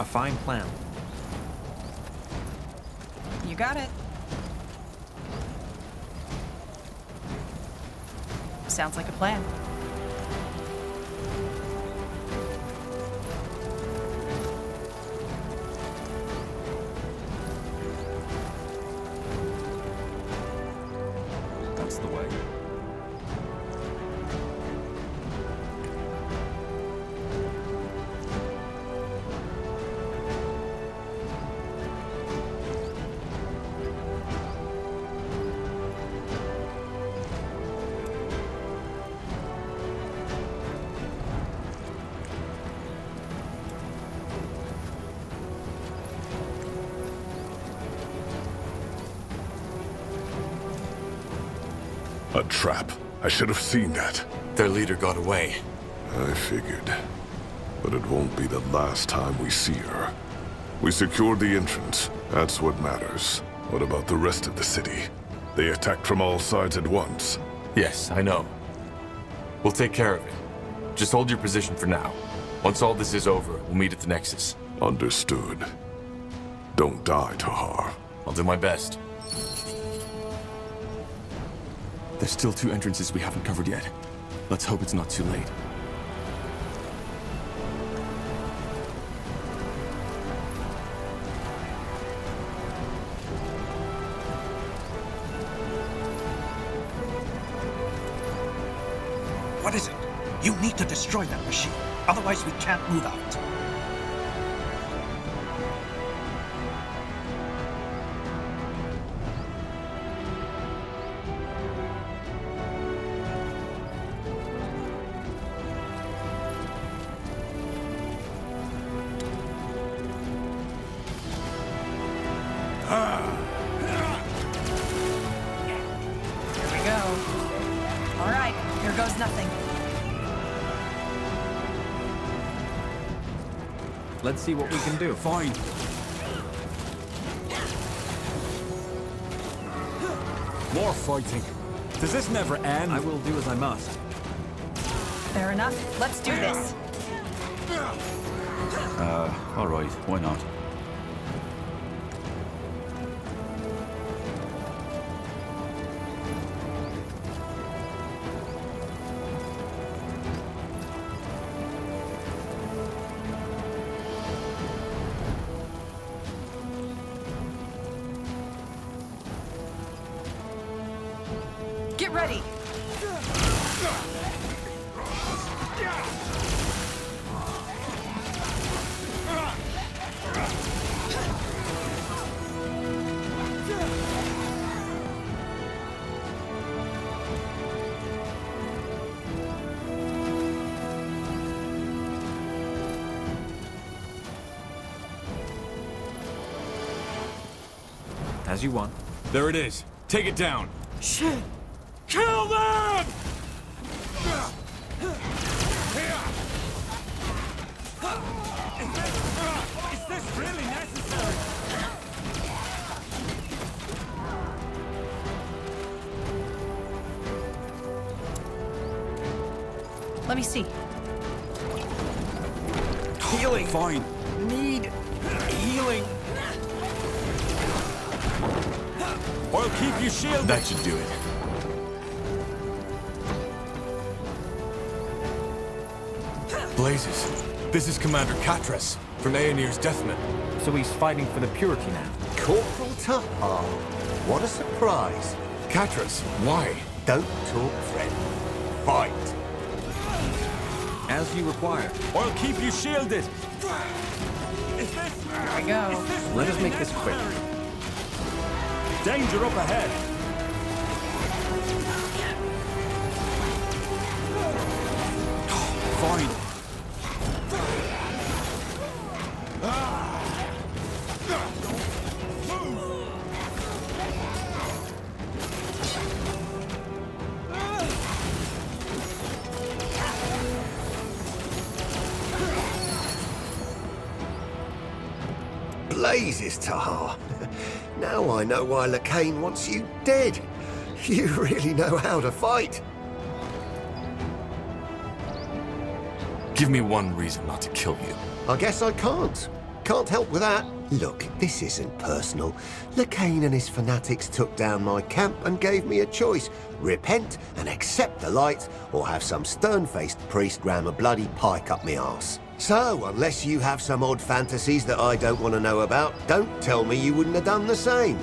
fine plan. You got it. Sounds like a plan. That's the way. A trap. I should have seen that. Their leader got away. I figured. But it won't be the last time we see her. We secured the entrance. That's what matters. What about the rest of the city? They attacked from all sides at once. Yes, I know. We'll take care of it. Just hold your position for now. Once all this is over, we'll meet at the Nexus. Understood. Don't die, Tahar. I'll do my best. There's still 2 entrances we haven't covered yet. Let's hope it's not too late. What is it? You need to destroy that machine. Otherwise we can't move out. Here we go. All right, here goes nothing. Let's see what we can do. Fine. More fighting. Does this never end? I will do as I must. Fair enough. Let's do this. All right. Why not? Get ready. As you want. There it is. Take it down. Shit! Kill them! Is this really necessary? Let me see. Healing. Fine. Need healing. I'll keep you shielded. That should do it. Blazes. This is Commander Katras from Aenir's Deathmen. So he's fighting for the purity now. Corporal Tahar. What a surprise. Katras, why? Don't talk, friend. Fight. As you require. I'll keep you shielded. Is this... Here we go. Let us make this quick. Danger up ahead. Fine. Blazes, Tahar. Now I know why Lacane wants you dead. You really know how to fight. Give me one reason not to kill you. I guess I can't. can't help with that. Look, this isn't personal. Lacane and his fanatics took down my camp and gave me a choice. Repent and accept the light, or have some stern-faced priest ram a bloody pike up me arse. So, unless you have some odd fantasies that I don't want to know about, don't tell me you wouldn't have done the same.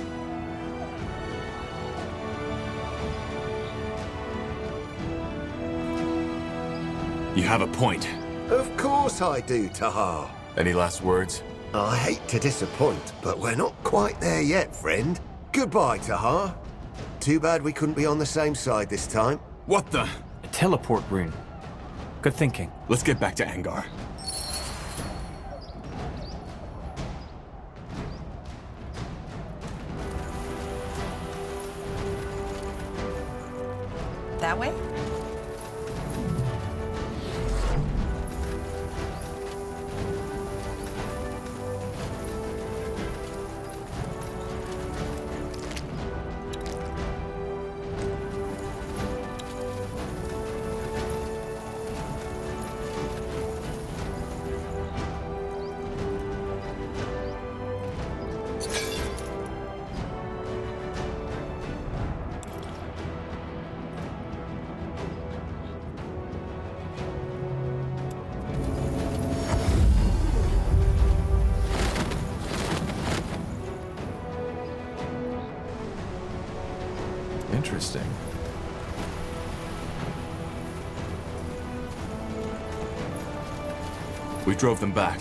You have a point. Of course I do, Tahar. Any last words? I hate to disappoint, but we're not quite there yet, friend. Goodbye, Tahar. Too bad we couldn't be on the same side this time. What the? A teleport rune. Good thinking. Let's get back to Angar. That way? Interesting. We drove them back.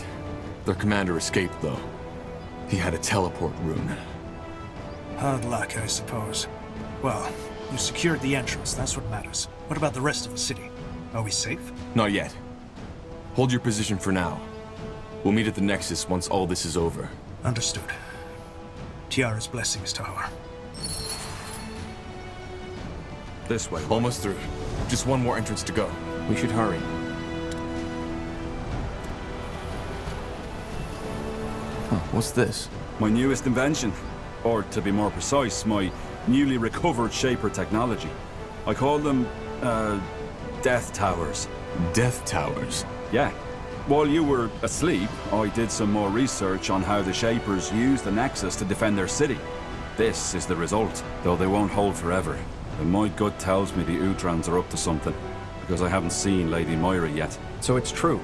Their commander escaped, though. He had a teleport rune. Hard luck, I suppose. Well, you secured the entrance, that's what matters. What about the rest of the city? Are we safe? Not yet. Hold your position for now. We'll meet at the Nexus once all this is over. Understood. Tiara's blessings, Tahar. This way. Almost through. Just one more entrance to go. We should hurry. Huh, what's this? My newest invention. Or, to be more precise, my newly recovered Shaper technology. I call them, Death Towers. Death Towers. Yeah. While you were asleep, I did some more research on how the Shapers use the Nexus to defend their city. This is the result, though they won't hold forever. And my gut tells me the Utrans are up to something, because I haven't seen Lady Moira yet. So it's true.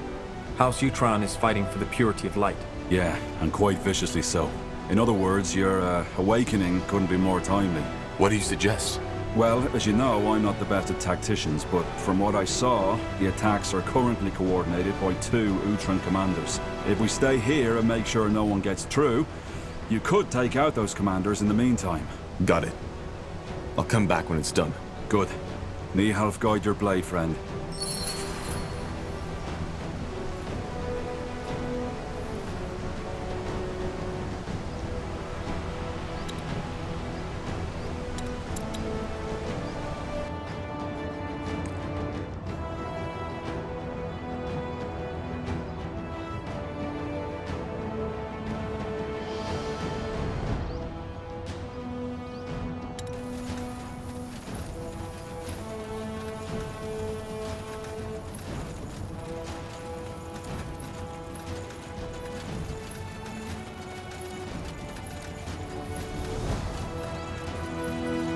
House Utran is fighting for the purity of light. Yeah, and quite viciously so. In other words, your awakening couldn't be more timely. What do you suggest? Well, as you know, I'm not the best at tacticians, but from what I saw, the attacks are currently coordinated by 2 Utran commanders. If we stay here and make sure no one gets through, you could take out those commanders in the meantime. Got it. I'll come back when it's done. Good. Nihalf guide your blade, friend.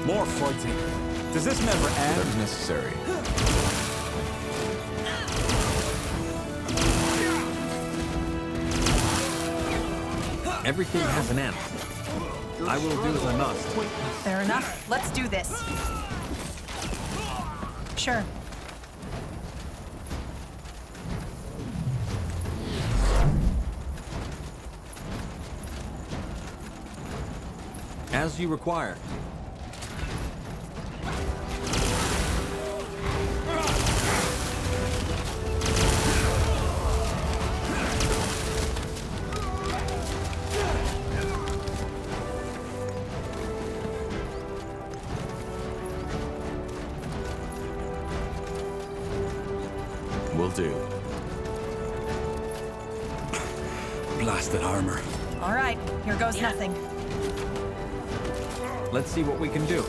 More fighting. Does this never end? Whatever's necessary. Everything has an end. I will do as I must. Fair enough. Let's do this. Sure. As you require. Will do. Blasted armor. All right, here goes nothing. Let's see what we can do.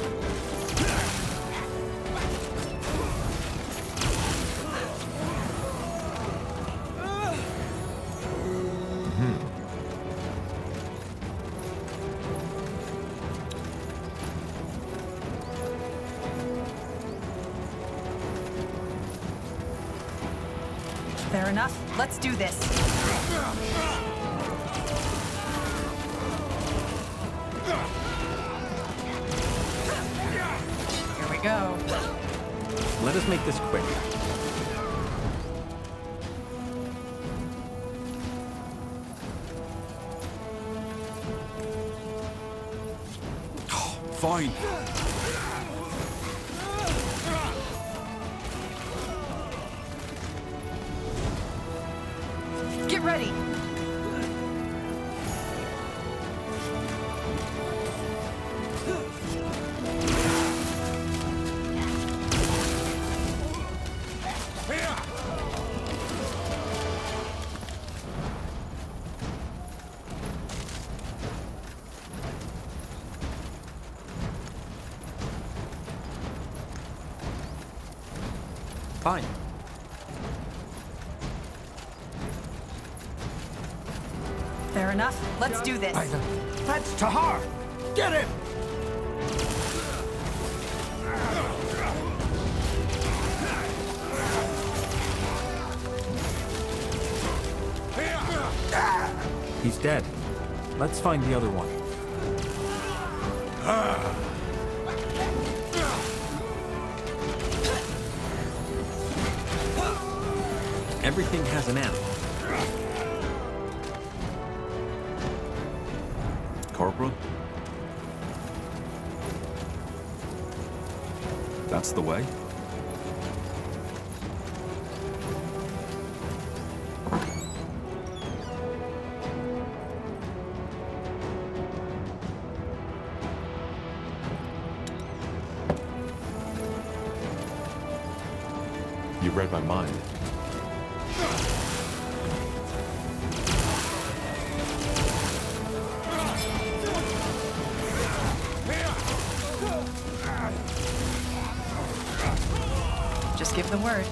Fair enough. Let's do this. Here we go. Let us make this quick. Fine. Get ready. Fine. Fair enough. Let's do this. That's Tahar! Get him! He's dead. Let's find the other one. Everything has an end. Corporal? That's the way? You read my mind. Just give the word.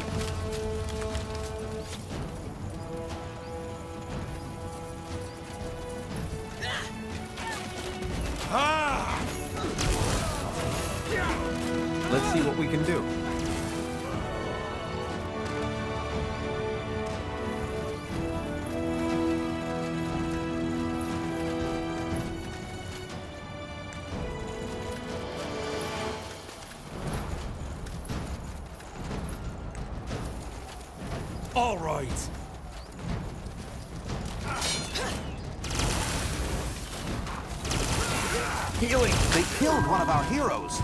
Let's see what we can do. All right. Healing! They killed one of our heroes!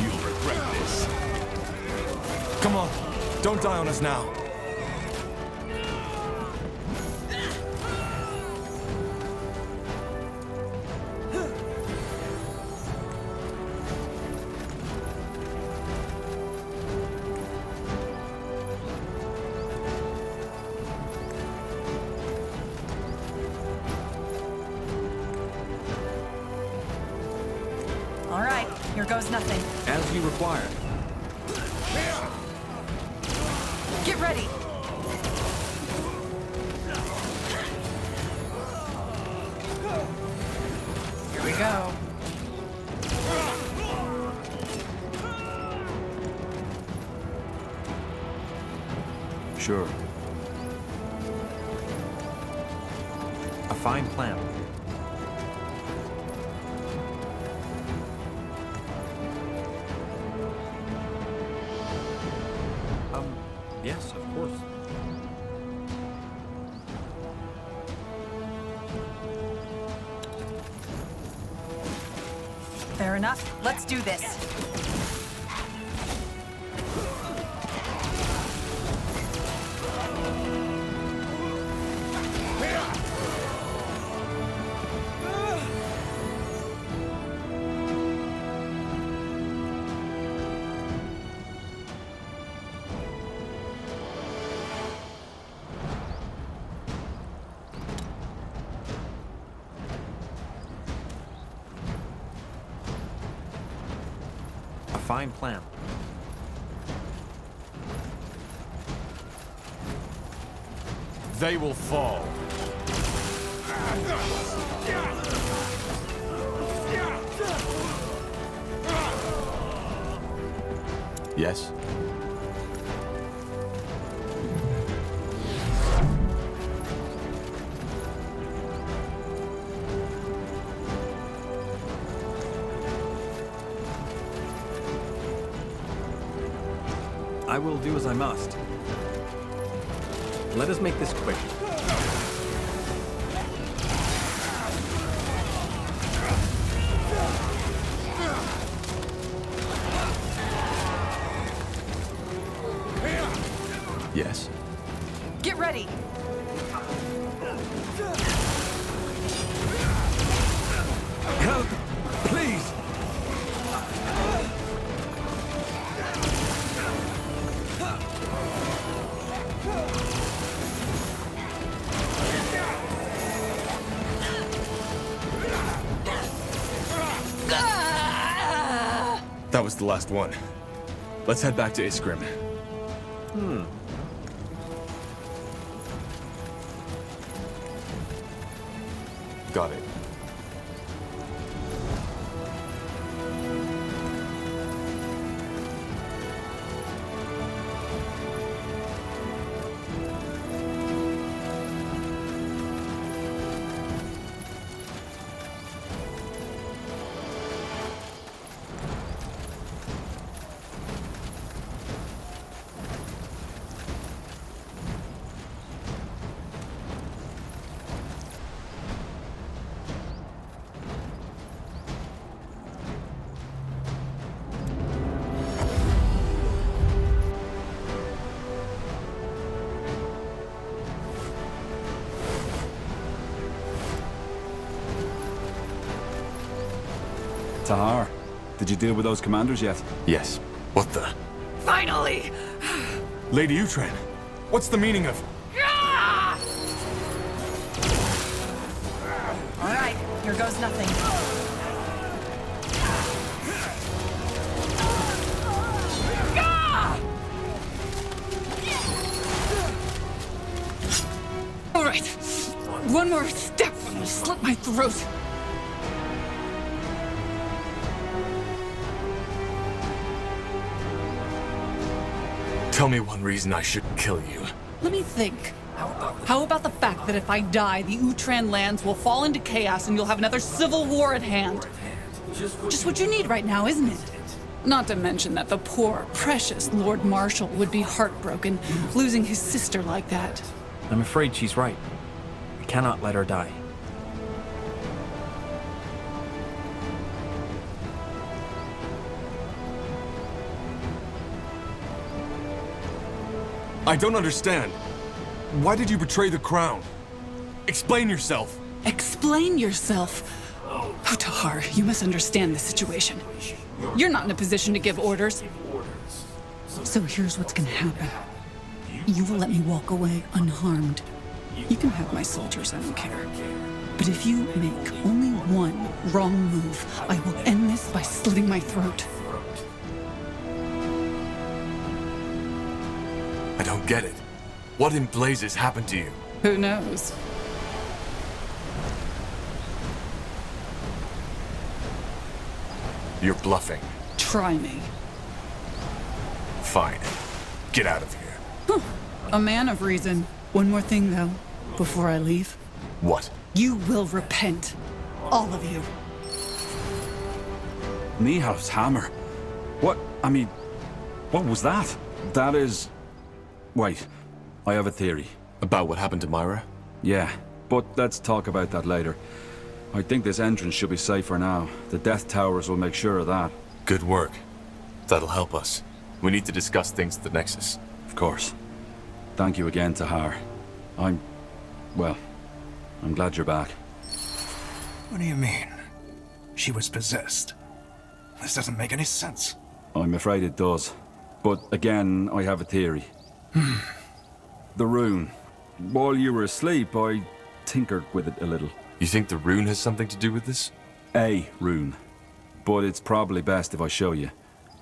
You'll regret this. Come on, don't die on us now. All right. Here goes nothing. As you require. Get ready. Here we go. Sure. A fine plan. Yes, of course. Fair enough. Let's do this. A fine plan. They will fall. Yes? I will do as I must. Let us make this quick. Yes? Get ready! Help! Please! That was the last one. Let's head back to Iskrim. Got it. Tahar, did you deal with those commanders yet? Yes. What the? Finally! Lady Utran, what's the meaning of... Alright, here goes nothing. Alright, one more step and I'll slit my throat. Tell me one reason I shouldn't kill you. Let me think. How about the fact that if I die, the Utran lands will fall into chaos and you'll have another civil war at hand? Just what you need right now, isn't it? Not to mention that the poor, precious Lord Marshal would be heartbroken, losing his sister like that. I'm afraid she's right. I cannot let her die. I don't understand. Why did you betray the crown? Explain yourself. Explain yourself. Oh, Tahar, you must understand the situation. You're not in a position to give orders. So here's what's gonna happen. You will let me walk away unharmed. You can have my soldiers, I don't care. But if you make only one wrong move, I will end this by slitting my throat. I don't get it. What in blazes happened to you? Who knows? You're bluffing. Try me. Fine. Get out of here. A man of reason. One more thing, though, before I leave. What? You will repent. All of you. Nihal's hammer. What? I mean, what was that? That is... Wait, I have a theory. About what happened to Myra? Yeah, but let's talk about that later. I think this entrance should be safe for now. The Death Towers will make sure of that. Good work. That'll help us. We need to discuss things at the Nexus. Of course. Thank you again, Tahar. I'm glad you're back. What do you mean? She was possessed. This doesn't make any sense. I'm afraid it does. But again, I have a theory. The rune. While you were asleep, I tinkered with it a little. You think the rune has something to do with this? A rune. But it's probably best if I show you.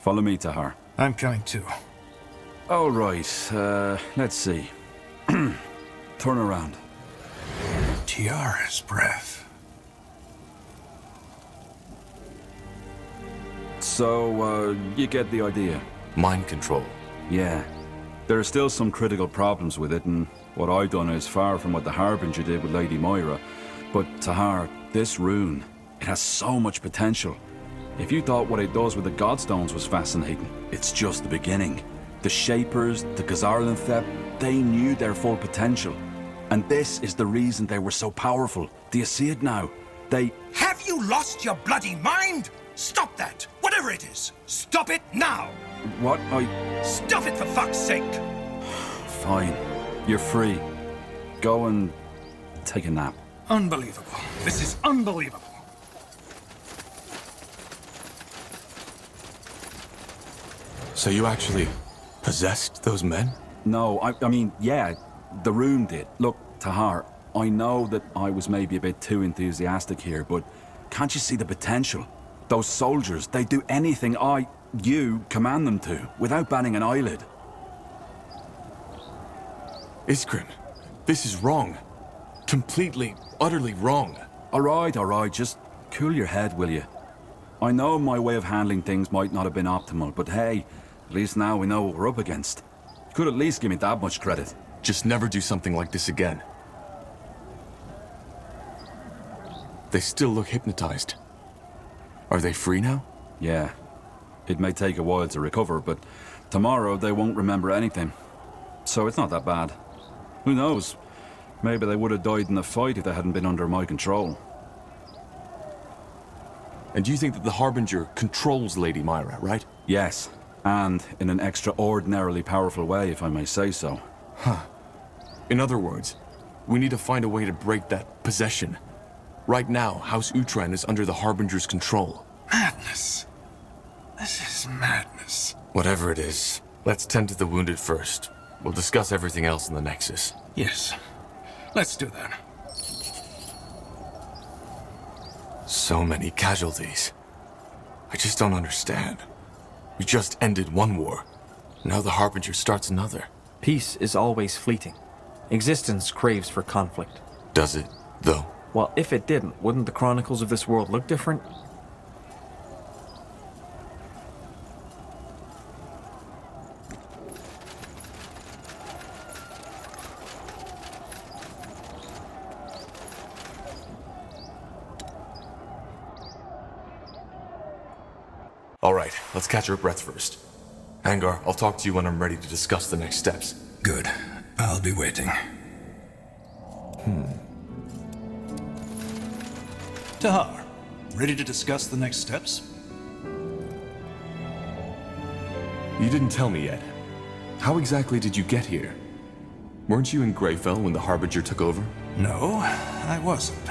Follow me, Tahar. I'm coming too. All right, let's see. Turn around. Tiara's breath. So, you get the idea. Mind control. Yeah. There are still some critical problems with it, and what I've done is far from what the Harbinger did with Lady Moira. But Tahar, this rune, it has so much potential. If you thought what it does with the Godstones was fascinating, it's just the beginning. The Shapers, the Gazarlanthep, they knew their full potential. And this is the reason they were so powerful. Do you see it now? They... Have you lost your bloody mind? Stop that! Whatever it is! Stop it now! What? Stop it for fuck's sake! Fine. You're free. Go and take a nap. Unbelievable. This is unbelievable. So you actually possessed those men? No, I mean, yeah, the room did. Look, Tahar, I know that I was maybe a bit too enthusiastic here, but can't you see the potential? Those soldiers, they do anything you command them to, without batting an eyelid. Iskrin, this is wrong. Completely, utterly wrong. All right, just cool your head, will you? I know my way of handling things might not have been optimal, but hey, at least now we know what we're up against. You could at least give me that much credit. Just never do something like this again. They still look hypnotized. Are they free now? Yeah. It may take a while to recover, but tomorrow they won't remember anything. So it's not that bad. Who knows? Maybe they would have died in the fight if they hadn't been under my control. And you think that the Harbinger controls Lady Myra, right? Yes. And in an extraordinarily powerful way, if I may say so. Huh. In other words, we need to find a way to break that possession. Right now, House Utran is under the Harbinger's control. Madness. This is madness. Whatever it is, let's tend to the wounded first. We'll discuss everything else in the Nexus. Yes. Let's do that. So many casualties. I just don't understand. We just ended one war. Now the Harbinger starts another. Peace is always fleeting. Existence craves for conflict. Does it, though? Well, if it didn't, wouldn't the chronicles of this world look different? All right, let's catch our breath first. Angar, I'll talk to you when I'm ready to discuss the next steps. Good. I'll be waiting. Tahar, ready to discuss the next steps? You didn't tell me yet. How exactly did you get here? Weren't you in Greyfell when the Harbinger took over? No, I wasn't.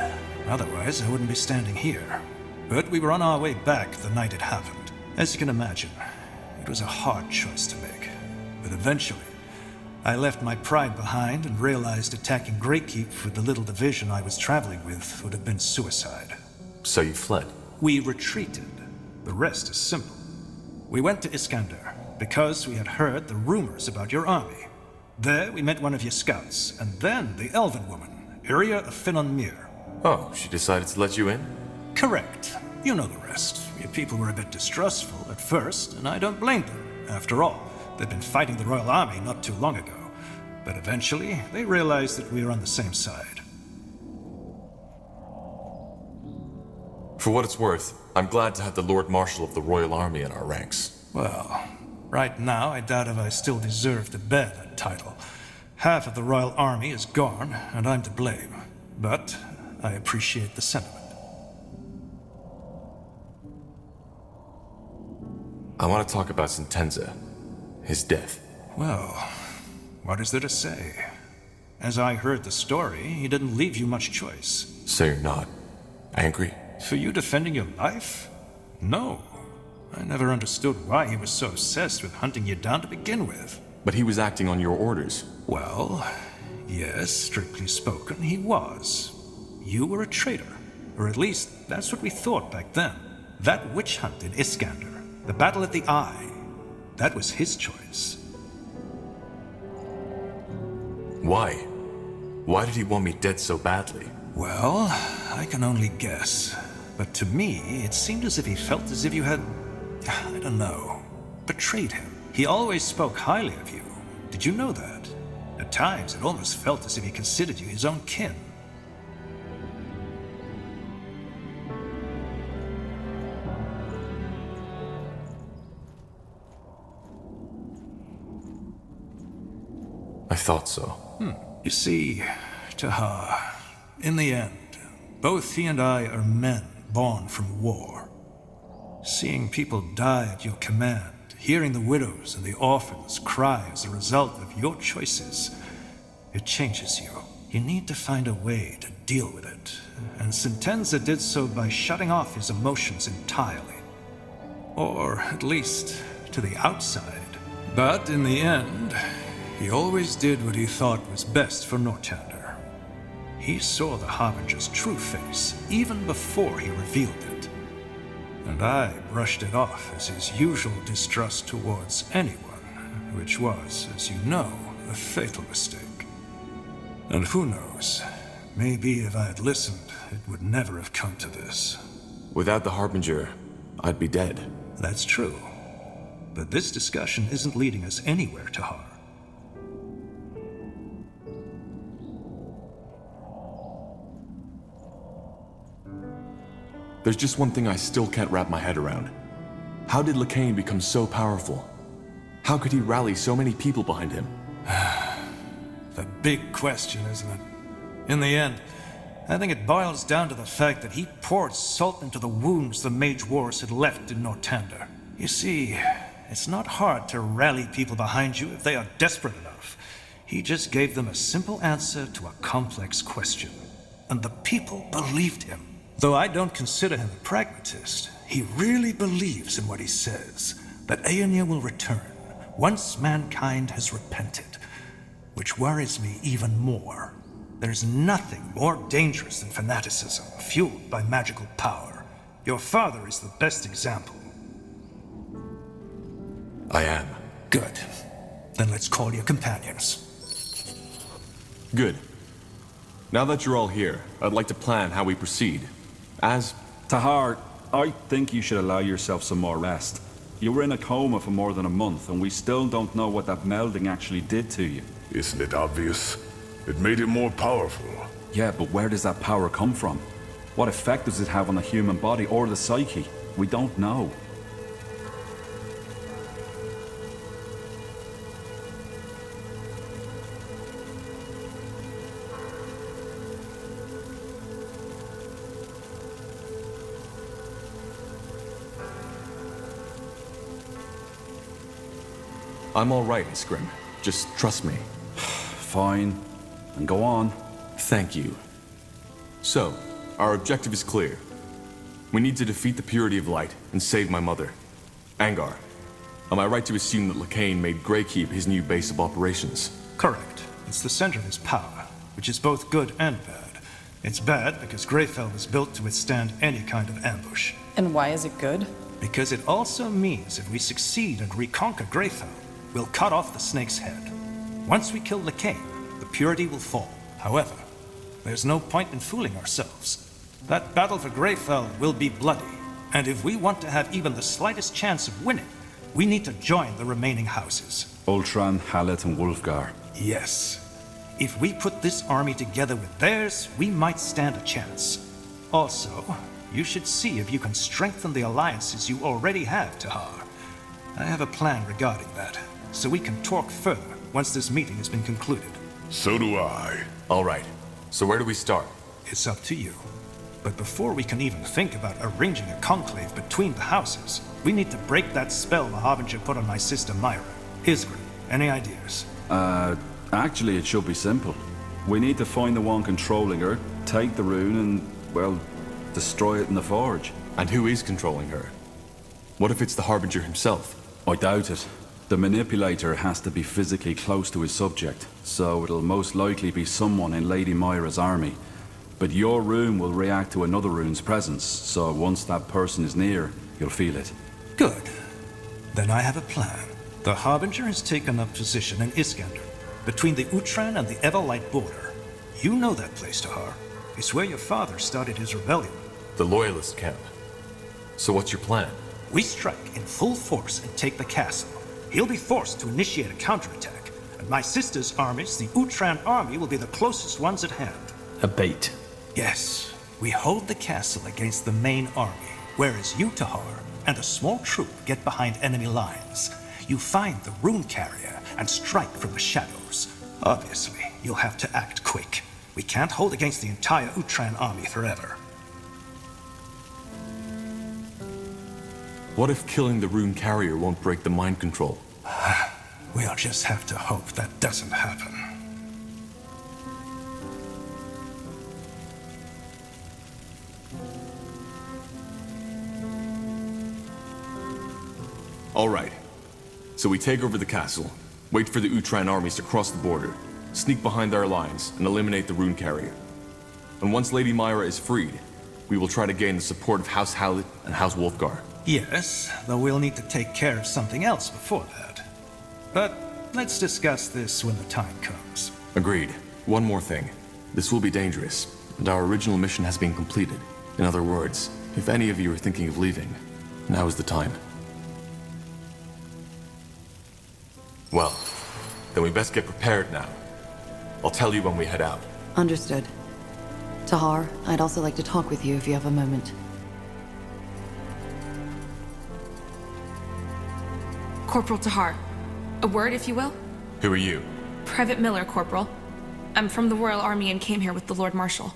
Otherwise, I wouldn't be standing here. But we were on our way back the night it happened. As you can imagine, it was a hard choice to make. But eventually, I left my pride behind and realized attacking Greykeep with the little division I was traveling with would have been suicide. So you fled? We retreated. The rest is simple. We went to Iskander because we had heard the rumors about your army. There, we met one of your scouts, and then the elven woman, Iria of Finon Mir. Oh, she decided to let you in? Correct. You know the rest. Your people were a bit distrustful at first, and I don't blame them. After all, they'd been fighting the Royal Army not too long ago. But eventually, they realized that we were on the same side. For what it's worth, I'm glad to have the Lord Marshal of the Royal Army in our ranks. Well, right now, I doubt if I still deserve to bear that title. Half of the Royal Army is gone, and I'm to blame. But I appreciate the sentiment. I want to talk about Sentenza. His death. Well, what is there to say? As I heard the story, he didn't leave you much choice. So you're not angry? For you defending your life? No. I never understood why he was so obsessed with hunting you down to begin with. But he was acting on your orders. Well, yes, strictly spoken, he was. You were a traitor. Or at least, that's what we thought back then. That witch hunt in Iskander, the battle at the Eye, that was his choice. Why? Why did he want me dead so badly? Well, I can only guess. But to me, it seemed as if he felt as if you had, I don't know, betrayed him. He always spoke highly of you. Did you know that? At times, it almost felt as if he considered you his own kin. thought so. You see, Tahar, in the end, both he and I are men born from war. Seeing people die at your command, hearing the widows and the orphans cry as a result of your choices, it changes you. You need to find a way to deal with it, and Sentenza did so by shutting off his emotions entirely. Or at least to the outside. But in the end, he always did what he thought was best for Nortander. He saw the Harbinger's true face even before he revealed it. And I brushed it off as his usual distrust towards anyone, which was, as you know, a fatal mistake. And who knows, maybe if I had listened, it would never have come to this. Without the Harbinger, I'd be dead. That's true. But this discussion isn't leading us anywhere, Tahar. There's just one thing I still can't wrap my head around. How did Lacane become so powerful? How could he rally so many people behind him? The big question, isn't it? In the end, I think it boils down to the fact that he poured salt into the wounds the Mage Wars had left in Nortander. You see, it's not hard to rally people behind you if they are desperate enough. He just gave them a simple answer to a complex question. And the people believed him. Though I don't consider him a pragmatist, he really believes in what he says, that Aeonia will return once mankind has repented. Which worries me even more. There's nothing more dangerous than fanaticism, fueled by magical power. Your father is the best example. I am. Good. Then let's call your companions. Good. Now that you're all here, I'd like to plan how we proceed. As... Tahar, I think you should allow yourself some more rest. You were in a coma for more than a month, and we still don't know what that melding actually did to you. Isn't it obvious? It made it more powerful. Yeah, but where does that power come from? What effect does it have on the human body or the psyche? We don't know. I'm all right, Iskrim. Just trust me. Fine. And go on. Thank you. So, our objective is clear. We need to defeat the Purity of Light and save my mother. Angar, am I right to assume that Lacane made Greykeep his new base of operations? Correct. It's the center of his power, which is both good and bad. It's bad because Greyfell was built to withstand any kind of ambush. And why is it good? Because it also means if we succeed and reconquer Greyfell, we'll cut off the snake's head. Once we kill Lacane, the Purity will fall. However, there's no point in fooling ourselves. That battle for Greyfell will be bloody, and if we want to have even the slightest chance of winning, we need to join the remaining houses. Ultran, Hallet, and Wulfgar. Yes. If we put this army together with theirs, we might stand a chance. Also, you should see if you can strengthen the alliances you already have, Tahar. I have a plan regarding that, so we can talk further once this meeting has been concluded. So do I. All right. So where do we start? It's up to you. But before we can even think about arranging a conclave between the houses, we need to break that spell the Harbinger put on my sister Myra. Isgrim, any ideas? Actually, it should be simple. We need to find the one controlling her, take the rune, and, well, destroy it in the forge. And who is controlling her? What if it's the Harbinger himself? I doubt it. The manipulator has to be physically close to his subject, so it'll most likely be someone in Lady Myra's army. But your rune will react to another rune's presence, so once that person is near, you'll feel it. Good. Then I have a plan. The Harbinger has taken up position in Iskander, between the Utran and the Everlight border. You know that place, Tahar. It's where your father started his rebellion. The Loyalist camp. So what's your plan? We strike in full force and take the castle. He'll be forced to initiate a counterattack, and my sister's armies, the Utran army, will be the closest ones at hand. A bait. Yes, we hold the castle against the main army, whereas you, Tahar, and a small troop get behind enemy lines. You find the rune carrier and strike from the shadows. Obviously, you'll have to act quick. We can't hold against the entire Utran army forever. What if killing the rune carrier won't break the mind control? We'll just have to hope that doesn't happen. All right. So we take over the castle, wait for the Utran armies to cross the border, sneak behind our lines, and eliminate the rune carrier. And once Lady Myra is freed, we will try to gain the support of House Howlett and House Wolfgar. Yes, though we'll need to take care of something else before that. But let's discuss this when the time comes. Agreed. One more thing. This will be dangerous, and our original mission has been completed. In other words, if any of you are thinking of leaving, now is the time. Well, then we best get prepared now. I'll tell you when we head out. Understood. Tahar, I'd also like to talk with you if you have a moment. Corporal Tahar. A word, if you will? Who are you? Private Miller, Corporal. I'm from the Royal Army and came here with the Lord Marshal.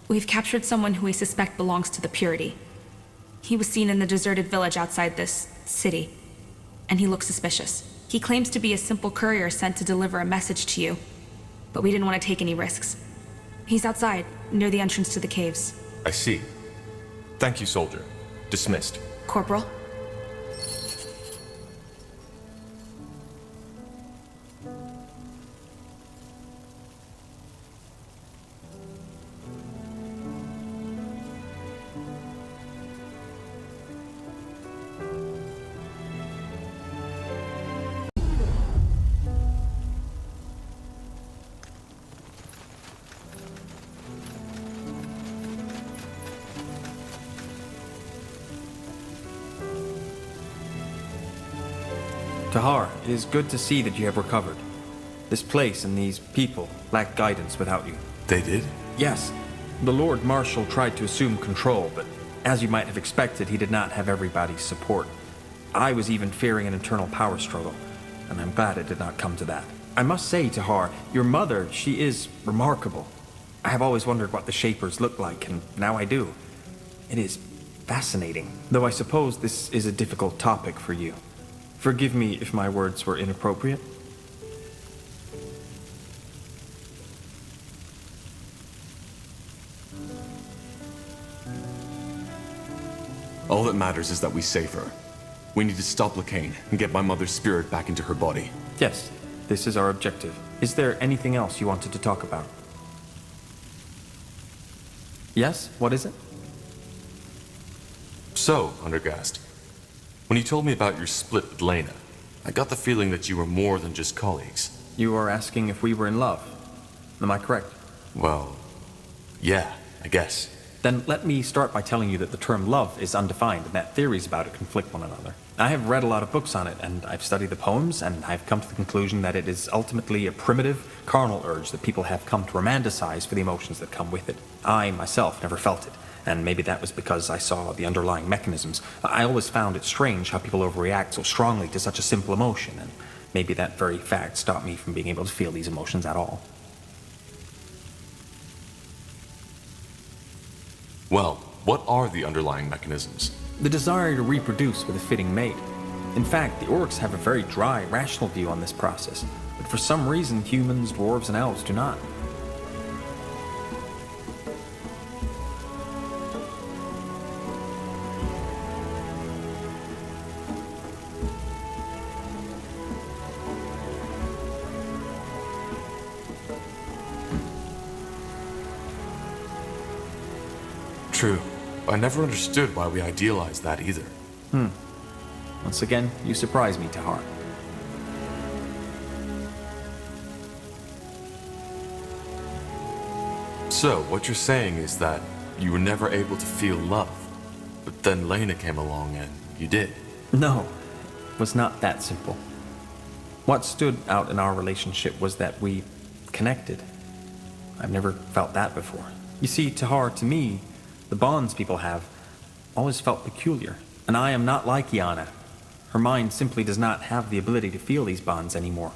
We've captured someone who we suspect belongs to the Purity. He was seen in the deserted village outside this city, and he looks suspicious. He claims to be a simple courier sent to deliver a message to you, but we didn't want to take any risks. He's outside, near the entrance to the caves. I see. Thank you, soldier. Dismissed. Corporal? Tahar, it is good to see that you have recovered. This place and these people lack guidance without you. They did? Yes. The Lord Marshal tried to assume control, but as you might have expected, he did not have everybody's support. I was even fearing an internal power struggle, and I'm glad it did not come to that. I must say, Tahar, your mother, she is remarkable. I have always wondered what the Shapers look like, and now I do. It is fascinating, though I suppose this is a difficult topic for you. Forgive me if my words were inappropriate. All that matters is that we save her. We need to stop Lacane and get my mother's spirit back into her body. Yes, this is our objective. Is there anything else you wanted to talk about? Yes, what is it? So, Undergast, when you told me about your split with Lena, I got the feeling that you were more than just colleagues. You are asking if we were in love. Am I correct? Well, yeah, I guess. Then let me start by telling you that the term love is undefined and that theories about it conflict one another. I have read a lot of books on it, and I've studied the poems, and I've come to the conclusion that it is ultimately a primitive, carnal urge that people have come to romanticize for the emotions that come with it. I, myself, never felt it, and maybe that was because I saw the underlying mechanisms. I always found it strange how people overreact so strongly to such a simple emotion, and maybe that very fact stopped me from being able to feel these emotions at all. Well, what are the underlying mechanisms? The desire to reproduce with a fitting mate. In fact, the orcs have a very dry, rational view on this process, but for some reason humans, dwarves, and elves do not. True. I never understood why we idealized that either. Once again, you surprise me, Tahar. So, what you're saying is that you were never able to feel love, but then Lena came along and you did. No, it was not that simple. What stood out in our relationship was that we connected. I've never felt that before. You see, Tahar, to me, the bonds people have always felt peculiar. And I am not like Yana. Her mind simply does not have the ability to feel these bonds anymore.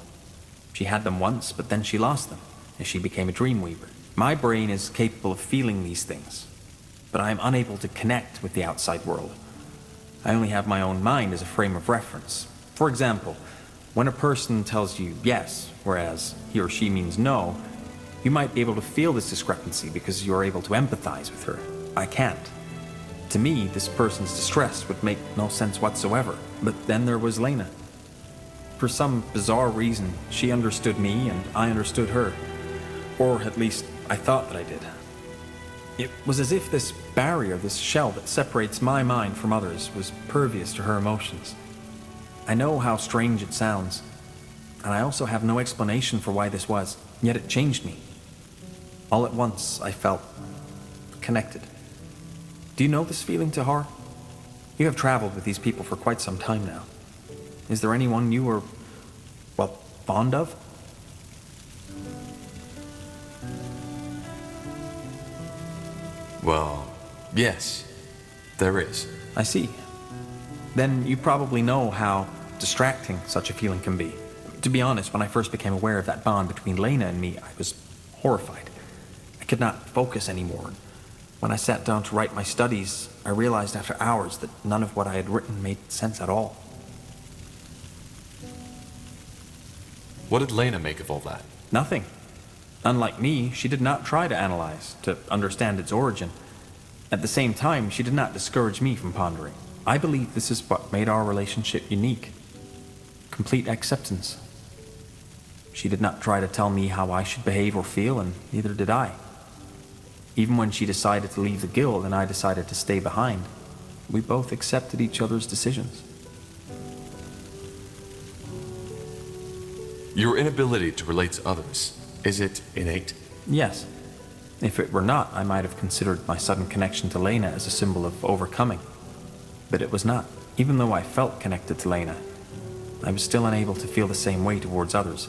She had them once, but then she lost them, as she became a dreamweaver. My brain is capable of feeling these things, but I am unable to connect with the outside world. I only have my own mind as a frame of reference. For example, when a person tells you yes, whereas he or she means no, you might be able to feel this discrepancy because you are able to empathize with her. I can't. To me, this person's distress would make no sense whatsoever. But then there was Lena. For some bizarre reason, she understood me and I understood her. Or at least, I thought that I did. It was as if this barrier, this shell that separates my mind from others, was pervious to her emotions. I know how strange it sounds, and I also have no explanation for why this was, yet it changed me. All at once, I felt connected. Do you know this feeling, Tahar? You have traveled with these people for quite some time now. Is there anyone you were, well, fond of? Well, yes, there is. I see. Then you probably know how distracting such a feeling can be. To be honest, when I first became aware of that bond between Lena and me, I was horrified. I could not focus anymore. When I sat down to write my studies, I realized after hours that none of what I had written made sense at all. What did Lena make of all that? Nothing. Unlike me, she did not try to analyze, to understand its origin. At the same time, she did not discourage me from pondering. I believe this is what made our relationship unique. Complete acceptance. She did not try to tell me how I should behave or feel, and neither did I. Even when she decided to leave the guild and I decided to stay behind, we both accepted each other's decisions. Your inability to relate to others, is it innate? Yes. If it were not, I might have considered my sudden connection to Lena as a symbol of overcoming. But it was not. Even though I felt connected to Lena, I was still unable to feel the same way towards others.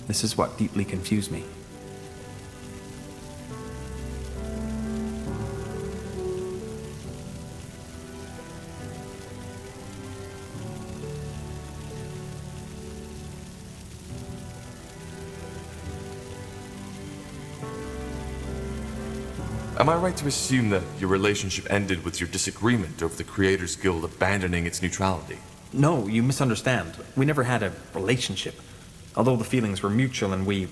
This is what deeply confused me. Am I right to assume that your relationship ended with your disagreement over the Creators Guild abandoning its neutrality? No, you misunderstand. We never had a relationship. Although the feelings were mutual and we,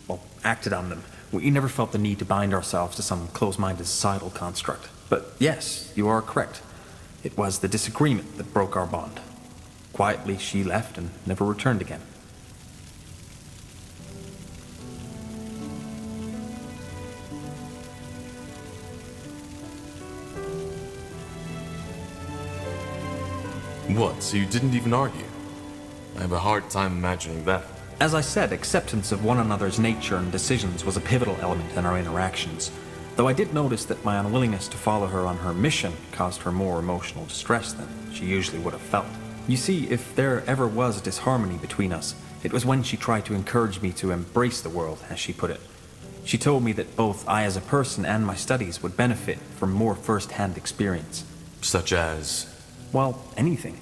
well, acted on them, we never felt the need to bind ourselves to some close-minded societal construct. But yes, you are correct. It was the disagreement that broke our bond. Quietly, she left and never returned again. What, so you didn't even argue? I have a hard time imagining that. As I said, acceptance of one another's nature and decisions was a pivotal element in our interactions. Though I did notice that my unwillingness to follow her on her mission caused her more emotional distress than she usually would have felt. You see, if there ever was disharmony between us, it was when she tried to encourage me to embrace the world, as she put it. She told me that both I as a person and my studies would benefit from more first-hand experience. Such as? Well, anything.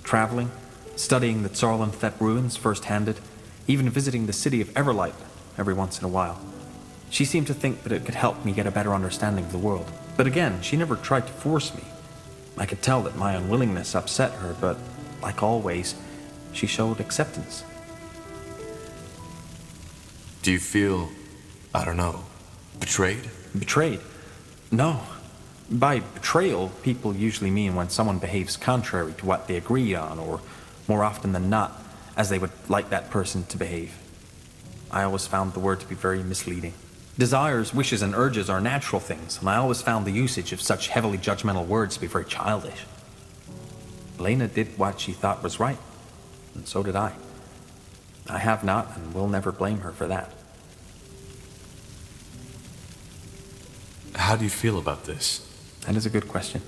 Traveling, studying the Tsarlanthep ruins first-handed, even visiting the city of Everlight every once in a while. She seemed to think that it could help me get a better understanding of the world. But again, she never tried to force me. I could tell that my unwillingness upset her, but, like always, she showed acceptance. Do you feel, I don't know, betrayed? Betrayed? No. By betrayal, people usually mean when someone behaves contrary to what they agreed on, or, more often than not, as they would like that person to behave. I always found the word to be very misleading. Desires, wishes, and urges are natural things, and I always found the usage of such heavily judgmental words to be very childish. Lena did what she thought was right, and so did I. I have not and will never blame her for that. How do you feel about this? That is a good question.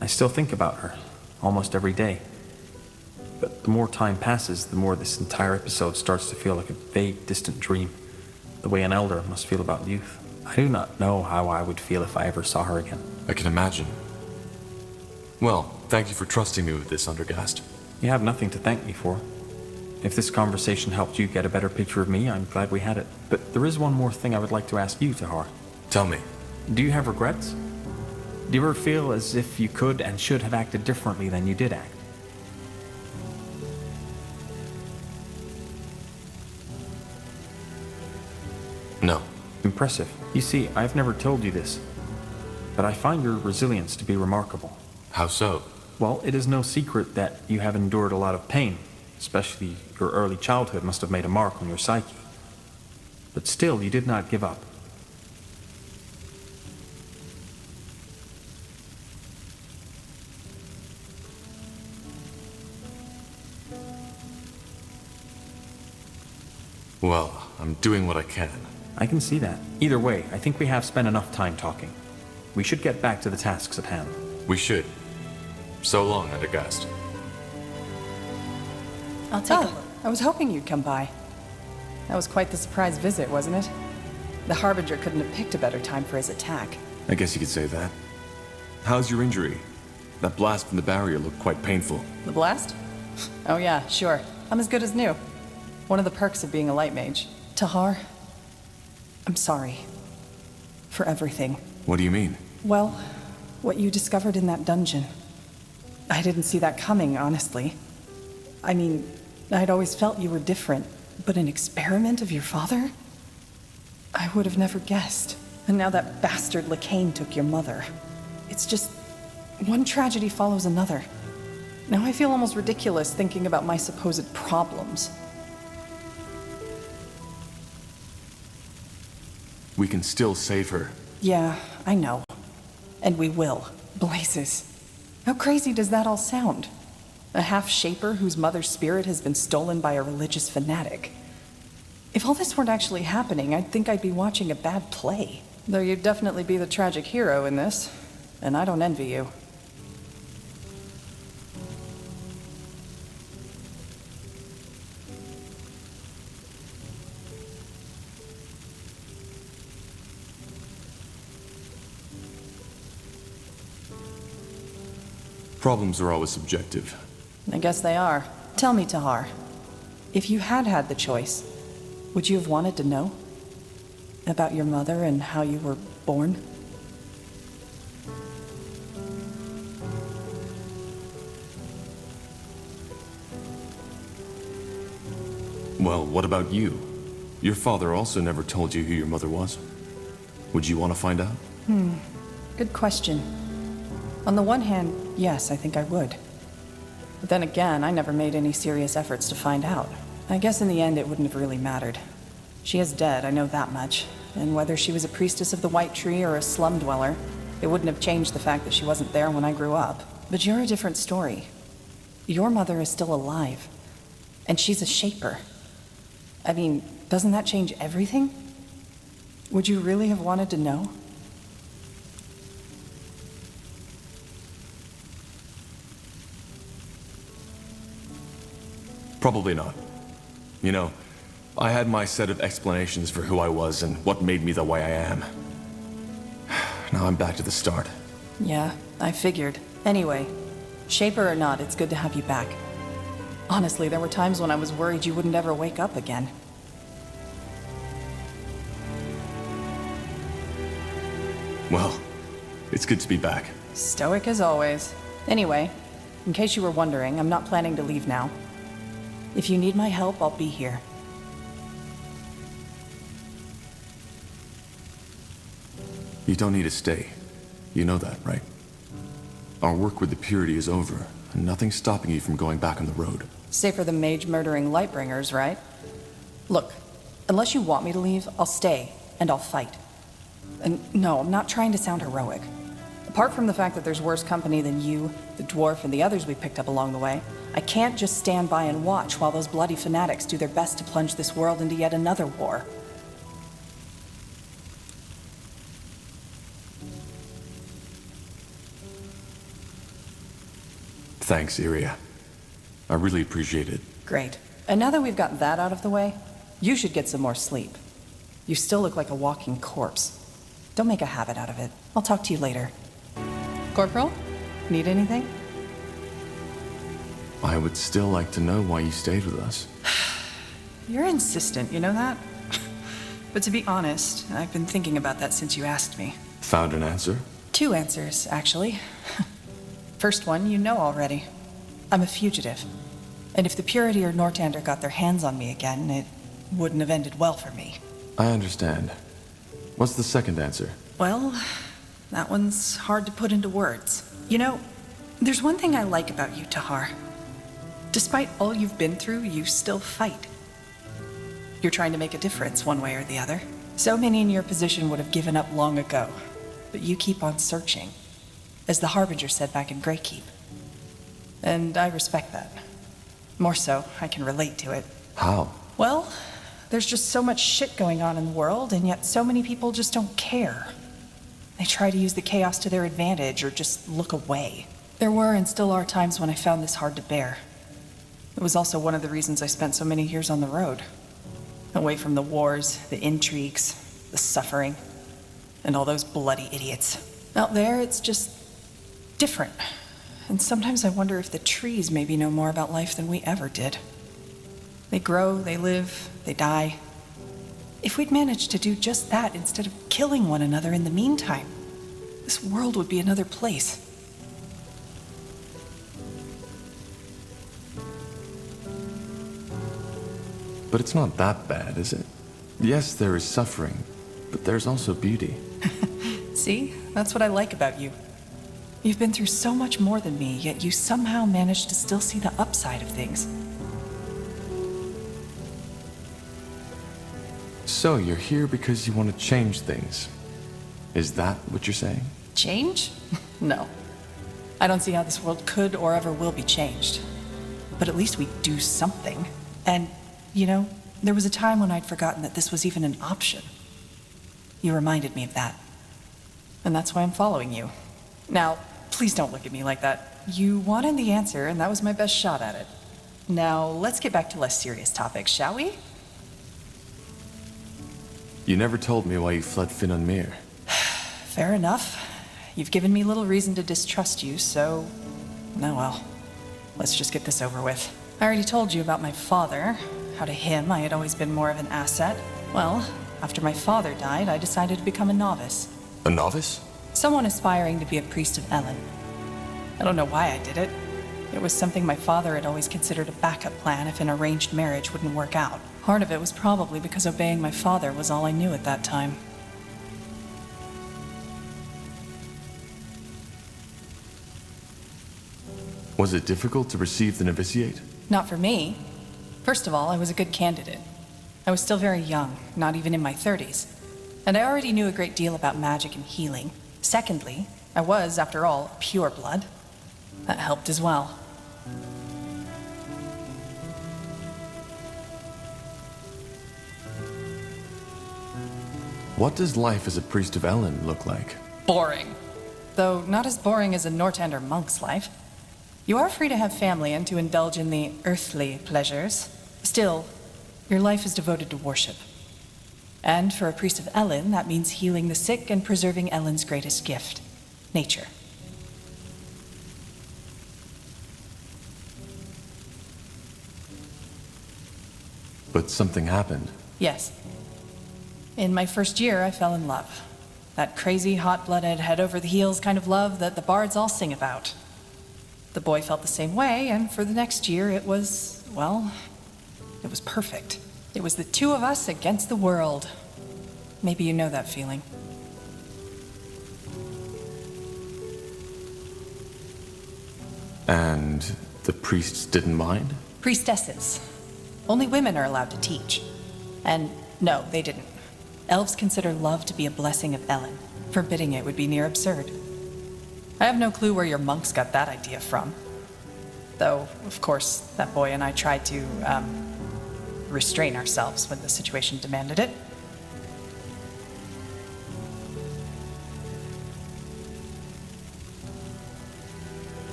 I still think about her, almost every day. But the more time passes, the more this entire episode starts to feel like a vague, distant dream, the way an elder must feel about youth. I do not know how I would feel if I ever saw her again. I can imagine. Well, thank you for trusting me with this, Undergast. You have nothing to thank me for. If this conversation helped you get a better picture of me, I'm glad we had it. But there is one more thing I would like to ask you, Tahar. Tell me. Do you have regrets? Do you ever feel as if you could and should have acted differently than you did act? No. Impressive. You see, I've never told you this, but I find your resilience to be remarkable. How so? Well, it is no secret that you have endured a lot of pain, especially your early childhood must have made a mark on your psyche. But still, you did not give up. Well, I'm doing what I can. I can see that. Either way, I think we have spent enough time talking. We should get back to the tasks at hand. We should. So long, Adagast. I'll take a look. I was hoping you'd come by. That was quite the surprise visit, wasn't it? The Harbinger couldn't have picked a better time for his attack. I guess you could say that. How's your injury? That blast from the barrier looked quite painful. The blast? Oh yeah, sure. I'm as good as new. One of the perks of being a light mage. Tahar, I'm sorry. For everything. What do you mean? Well, what you discovered in that dungeon. I didn't see that coming, honestly. I mean, I'd always felt you were different, but an experiment of your father? I would have never guessed. And now that bastard Lacane took your mother. It's just, one tragedy follows another. Now I feel almost ridiculous thinking about my supposed problems. We can still save her. Yeah, I know. And we will. Blazes. How crazy does that all sound? A half-shaper whose mother's spirit has been stolen by a religious fanatic. If all this weren't actually happening, I'd think I'd be watching a bad play. Though you'd definitely be the tragic hero in this, and I don't envy you. Problems are always subjective. I guess they are. Tell me, Tahar, if you had had the choice, would you have wanted to know? About your mother and how you were born? Well, what about you? Your father also never told you who your mother was. Would you want to find out? Good question. On the one hand, yes, I think I would. But then again, I never made any serious efforts to find out. I guess in the end it wouldn't have really mattered. She is dead, I know that much. And whether she was a priestess of the White Tree or a slum dweller, it wouldn't have changed the fact that she wasn't there when I grew up. But you're a different story. Your mother is still alive. And she's a shaper. I mean, doesn't that change everything? Would you really have wanted to know? Probably not. You know, I had my set of explanations for who I was and what made me the way I am. Now I'm back to the start. Yeah, I figured. Anyway, shaper or not, it's good to have you back. Honestly, there were times when I was worried you wouldn't ever wake up again. Well, it's good to be back. Stoic as always. Anyway, in case you were wondering, I'm not planning to leave now. If you need my help, I'll be here. You don't need to stay. You know that, right? Our work with the Purity is over, and nothing's stopping you from going back on the road. Safer than mage murdering Lightbringers, right? Look, unless you want me to leave, I'll stay, and I'll fight. And no, I'm not trying to sound heroic. Apart from the fact that there's worse company than you, the dwarf, and the others we picked up along the way, I can't just stand by and watch while those bloody fanatics do their best to plunge this world into yet another war. Thanks, Iria. I really appreciate it. Great. And now that we've got that out of the way, you should get some more sleep. You still look like a walking corpse. Don't make a habit out of it. I'll talk to you later. Corporal? Need anything? I would still like to know why you stayed with us. You're insistent, you know that? But to be honest, I've been thinking about that since you asked me. Found an answer? 2 answers, actually. First one, you know already. I'm a fugitive. And if the Purity or Nortander got their hands on me again, it wouldn't have ended well for me. I understand. What's the second answer? Well, that one's hard to put into words. You know, there's one thing I like about you, Tahar. Despite all you've been through, you still fight. You're trying to make a difference one way or the other. So many in your position would have given up long ago, but you keep on searching, as the Harbinger said back in Greykeep. And I respect that. More so, I can relate to it. How? Well, there's just so much shit going on in the world, and yet so many people just don't care. They try to use the chaos to their advantage or just look away. There were and still are times when I found this hard to bear. It was also one of the reasons I spent so many years on the road. Away from the wars, the intrigues, the suffering, and all those bloody idiots. Out there, it's just different. And sometimes I wonder if the trees maybe know more about life than we ever did. They grow, they live, they die. If we'd managed to do just that instead of killing one another in the meantime, this world would be another place. But it's not that bad, is it? Yes, there is suffering, but there's also beauty. See? That's what I like about you. You've been through so much more than me, yet you somehow managed to still see the upside of things. So you're here because you want to change things. Is that what you're saying? Change? No. I don't see how this world could or ever will be changed. But at least we do something. And, you know, there was a time when I'd forgotten that this was even an option. You reminded me of that. And that's why I'm following you. Now, please don't look at me like that. You wanted the answer, and that was my best shot at it. Now, let's get back to less serious topics, shall we? You never told me why you fled Finan Mir. Fair enough. You've given me little reason to distrust you, so... Oh well. Let's just get this over with. I already told you about my father. How to him, I had always been more of an asset. Well, after my father died, I decided to become a novice. A novice? Someone aspiring to be a priest of Elen. I don't know why I did it. It was something my father had always considered a backup plan if an arranged marriage wouldn't work out. Part of it was probably because obeying my father was all I knew at that time. Was it difficult to receive the novitiate? Not for me. First of all, I was a good candidate. I was still very young, not even in my 30s. And I already knew a great deal about magic and healing. Secondly, I was, after all, pure blood. That helped as well. What does life as a priest of Elen look like? Boring. Though not as boring as a Nortander monk's life. You are free to have family and to indulge in the earthly pleasures. Still, your life is devoted to worship. And for a priest of Elen, that means healing the sick and preserving Elen's greatest gift, nature. But something happened. Yes. In my first year, I fell in love. That crazy, hot-blooded, head-over-the-heels kind of love that the bards all sing about. The boy felt the same way, and for the next year, it was, well, it was perfect. It was the two of us against the world. Maybe you know that feeling. And the priests didn't mind? Priestesses. Only women are allowed to teach. And no, they didn't. Elves consider love to be a blessing of Elen. Forbidding it would be near absurd. I have no clue where your monks got that idea from. Though, of course, that boy and I tried to, restrain ourselves when the situation demanded it.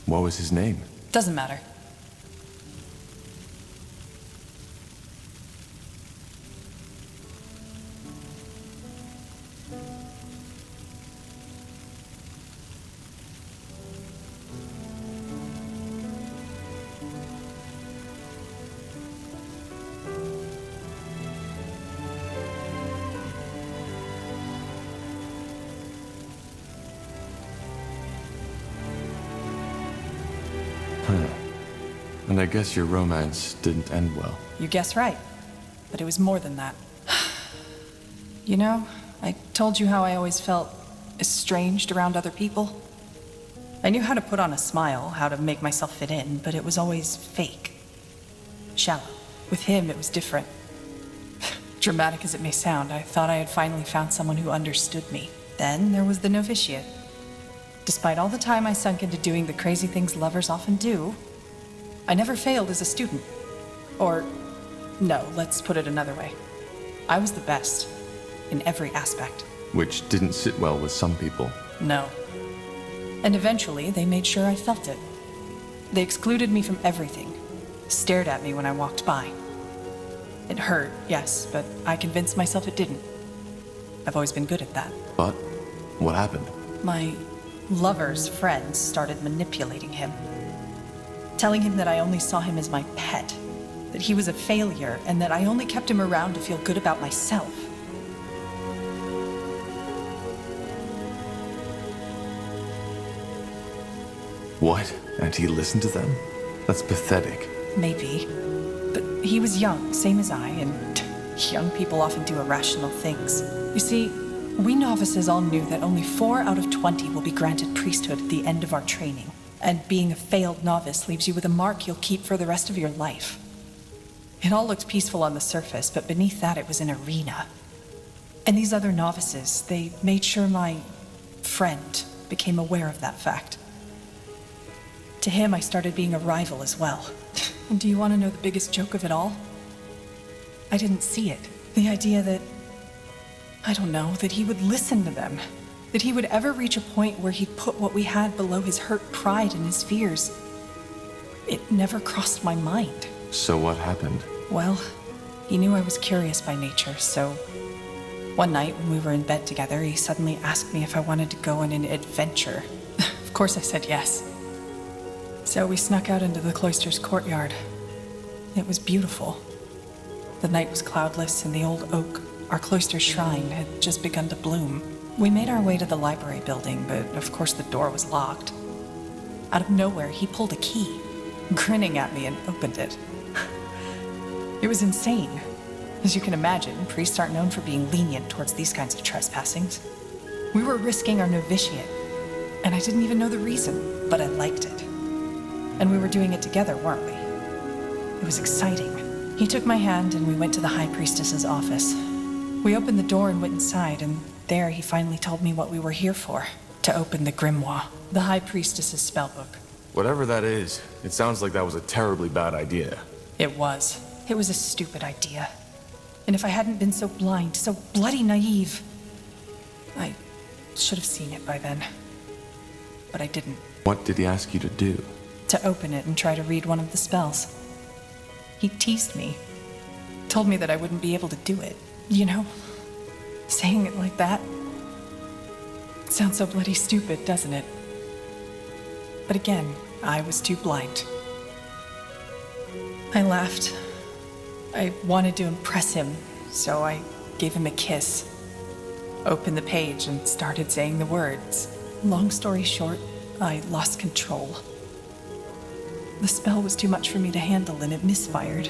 What was his name? Doesn't matter. And I guess your romance didn't end well. You guess right. But it was more than that. You know, I told you how I always felt estranged around other people. I knew how to put on a smile, how to make myself fit in, but it was always fake. Shallow. With him, it was different. Dramatic as it may sound, I thought I had finally found someone who understood me. Then there was the novitiate. Despite all the time I sunk into doing the crazy things lovers often do, I never failed as a student. Or, no, let's put it another way. I was the best, in every aspect. Which didn't sit well with some people. No. And eventually, they made sure I felt it. They excluded me from everything, stared at me when I walked by. It hurt, yes, but I convinced myself it didn't. I've always been good at that. But what happened? My lover's friends started manipulating him. Telling him that I only saw him as my pet, that he was a failure, and that I only kept him around to feel good about myself. What? And he listened to them? That's pathetic. Maybe. But he was young, same as I, and young people often do irrational things. You see, we novices all knew that only 4 out of 20 will be granted priesthood at the end of our training. And being a failed novice leaves you with a mark you'll keep for the rest of your life. It all looked peaceful on the surface, but beneath that it was an arena. And these other novices, they made sure my friend became aware of that fact. To him, I started being a rival as well. And do you want to know the biggest joke of it all? I didn't see it. The idea that, I don't know, that he would listen to them. That he would ever reach a point where he'd put what we had below his hurt pride and his fears. It never crossed my mind. So what happened? Well, he knew I was curious by nature, so one night when we were in bed together, he suddenly asked me if I wanted to go on an adventure. Of course I said yes. So we snuck out into the cloister's courtyard. It was beautiful. The night was cloudless, and the old oak, our cloister's shrine, had just begun to bloom. We made our way to the library building, but of course the door was locked. Out of nowhere, he pulled a key, grinning at me, and opened it. It was insane. As you can imagine, priests aren't known for being lenient towards these kinds of trespassings. We were risking our novitiate, and I didn't even know the reason, but I liked it. And we were doing it together, weren't we? It was exciting. He took my hand and we went to the High Priestess's office. We opened the door and went inside, and there he finally told me what we were here for. To open the grimoire, the High Priestess's spellbook. Whatever that is, it sounds like that was a terribly bad idea. It was. It was a stupid idea. And if I hadn't been so blind, so bloody naive, I should have seen it by then. But I didn't. What did he ask you to do? To open it and try to read one of the spells. He teased me. Told me that I wouldn't be able to do it. You know? Saying it like that. It sounds so bloody stupid, doesn't it? But again, I was too blind. I laughed. I wanted to impress him, so I gave him a kiss. Opened the page and started saying the words. Long story short, I lost control. The spell was too much for me to handle and it misfired.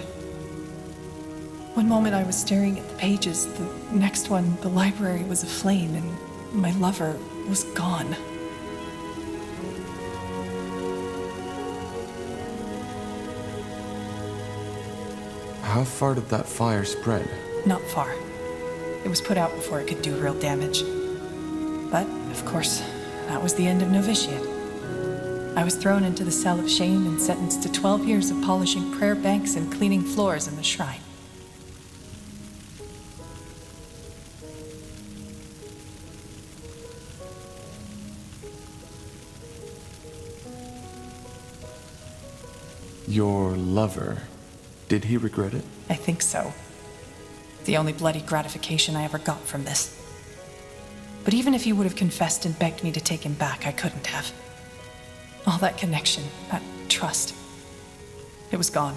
One moment I was staring at the pages, the next one, the library was aflame and my lover was gone. How far did that fire spread? Not far. It was put out before it could do real damage. But, of course, that was the end of novitiate. I was thrown into the cell of shame and sentenced to 12 years of polishing prayer banks and cleaning floors in the shrine. Your lover, did he regret it? I think so. The only bloody gratification I ever got from this. But even if he would have confessed and begged me to take him back, I couldn't have. All that connection, that trust, it was gone.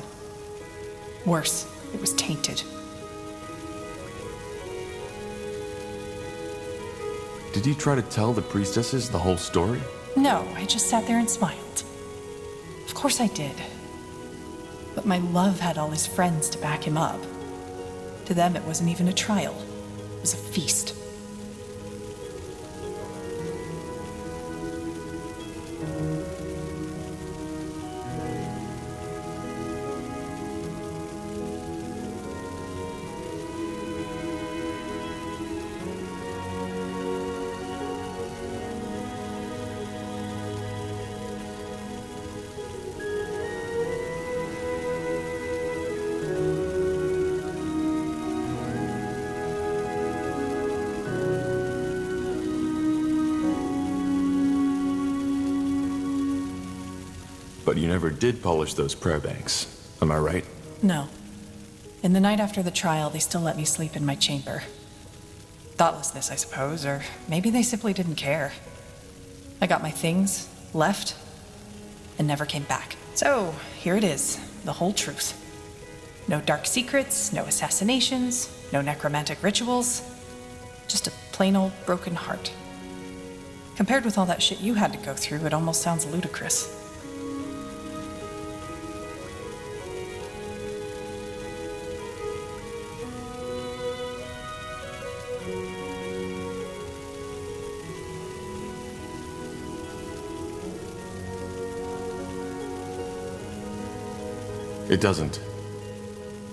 Worse, it was tainted. Did you try to tell the priestesses the whole story? No, I just sat there and smiled. Of course I did. But my love had all his friends to back him up. To them, it wasn't even a trial. It was a feast. But you never did polish those prayer banks, am I right? No. In the night after the trial, they still let me sleep in my chamber. Thoughtlessness, I suppose, or maybe they simply didn't care. I got my things, left, and never came back. So, here it is, the whole truth. No dark secrets, no assassinations, no necromantic rituals. Just a plain old broken heart. Compared with all that shit you had to go through, it almost sounds ludicrous. It doesn't.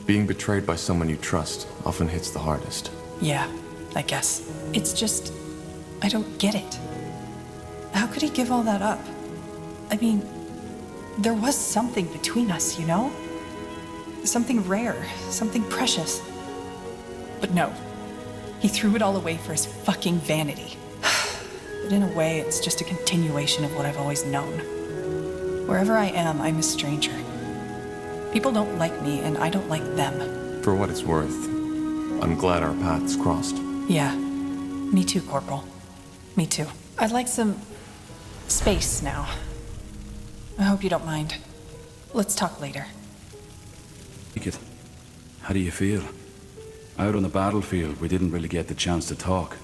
Being betrayed by someone you trust often hits the hardest. Yeah, I guess. It's just, I don't get it. How could he give all that up? I mean, there was something between us, you know? Something rare, something precious. But no, he threw it all away for his fucking vanity. But in a way, it's just a continuation of what I've always known. Wherever I am, I'm a stranger. People don't like me, and I don't like them. For what it's worth, I'm glad our paths crossed. Yeah, me too, Corporal. Me too. I'd like some space now. I hope you don't mind. Let's talk later. How do you feel? Out on the battlefield, we didn't really get the chance to talk.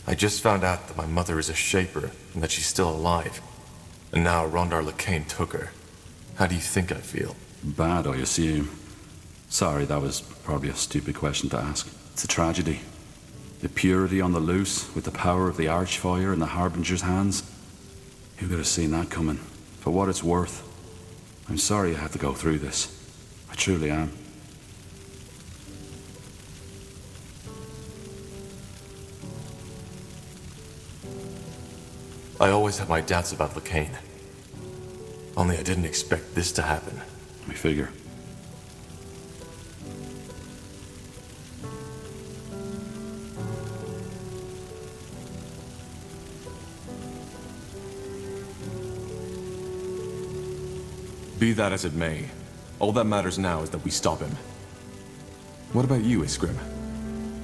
I just found out that my mother is a Shaper and that she's still alive. And now Rondar Lacane took her. How do you think I feel? Bad, I assume. Sorry, that was probably a stupid question to ask. It's a tragedy. The purity on the loose, with the power of the Archfire in the Harbinger's hands. Who could have seen that coming? For what it's worth, I'm sorry I had to go through this. I truly am. I always had my doubts about Lacane. Only I didn't expect this to happen. I figure. Be that as it may, all that matters now is that we stop him. What about you, Iskrim?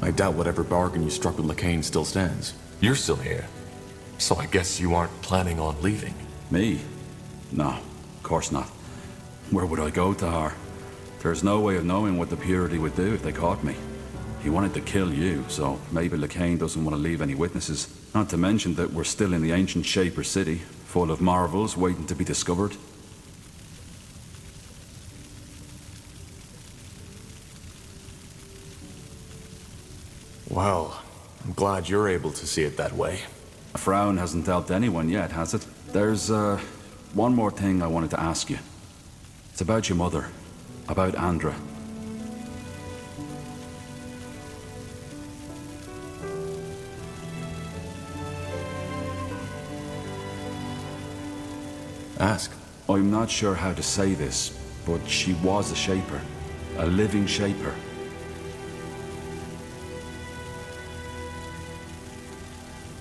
I doubt whatever bargain you struck with Lacane still stands. You're still here, so I guess you aren't planning on leaving. Me? No, of course not. Where would I go, Tahar? There's no way of knowing what the Purity would do if they caught me. He wanted to kill you, so maybe Lacane doesn't want to leave any witnesses. Not to mention that we're still in the ancient Shaper city, full of marvels waiting to be discovered. Well, I'm glad you're able to see it that way. A frown hasn't helped anyone yet, has it? There's, one more thing I wanted to ask you. It's about your mother. About Andra. Ask. I'm not sure how to say this, but she was a Shaper. A living Shaper.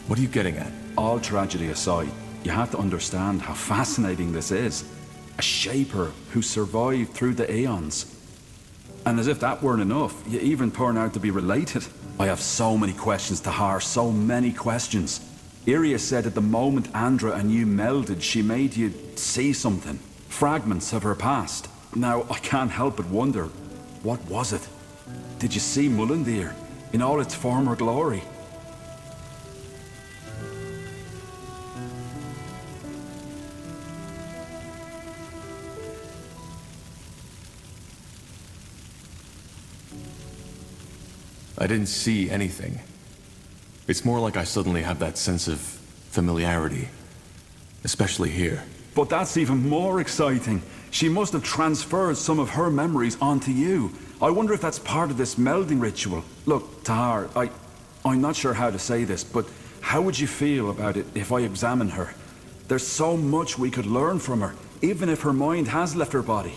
What are you getting at? All tragedy aside, you have to understand how fascinating this is. A Shaper who survived through the Aeons. And as if that weren't enough, you even turn out to be related. I have so many questions, Tahar, so many questions. Iria said at the moment Andra and you melded, she made you see something. Fragments of her past. Now, I can't help but wonder, what was it? Did you see Mullendir in all its former glory? I didn't see anything. It's more like I suddenly have that sense of familiarity. Especially here. But that's even more exciting. She must have transferred some of her memories onto you. I wonder if that's part of this melding ritual. Look, Tahar, I'm not sure how to say this, but how would you feel about it if I examine her? There's so much we could learn from her, even if her mind has left her body.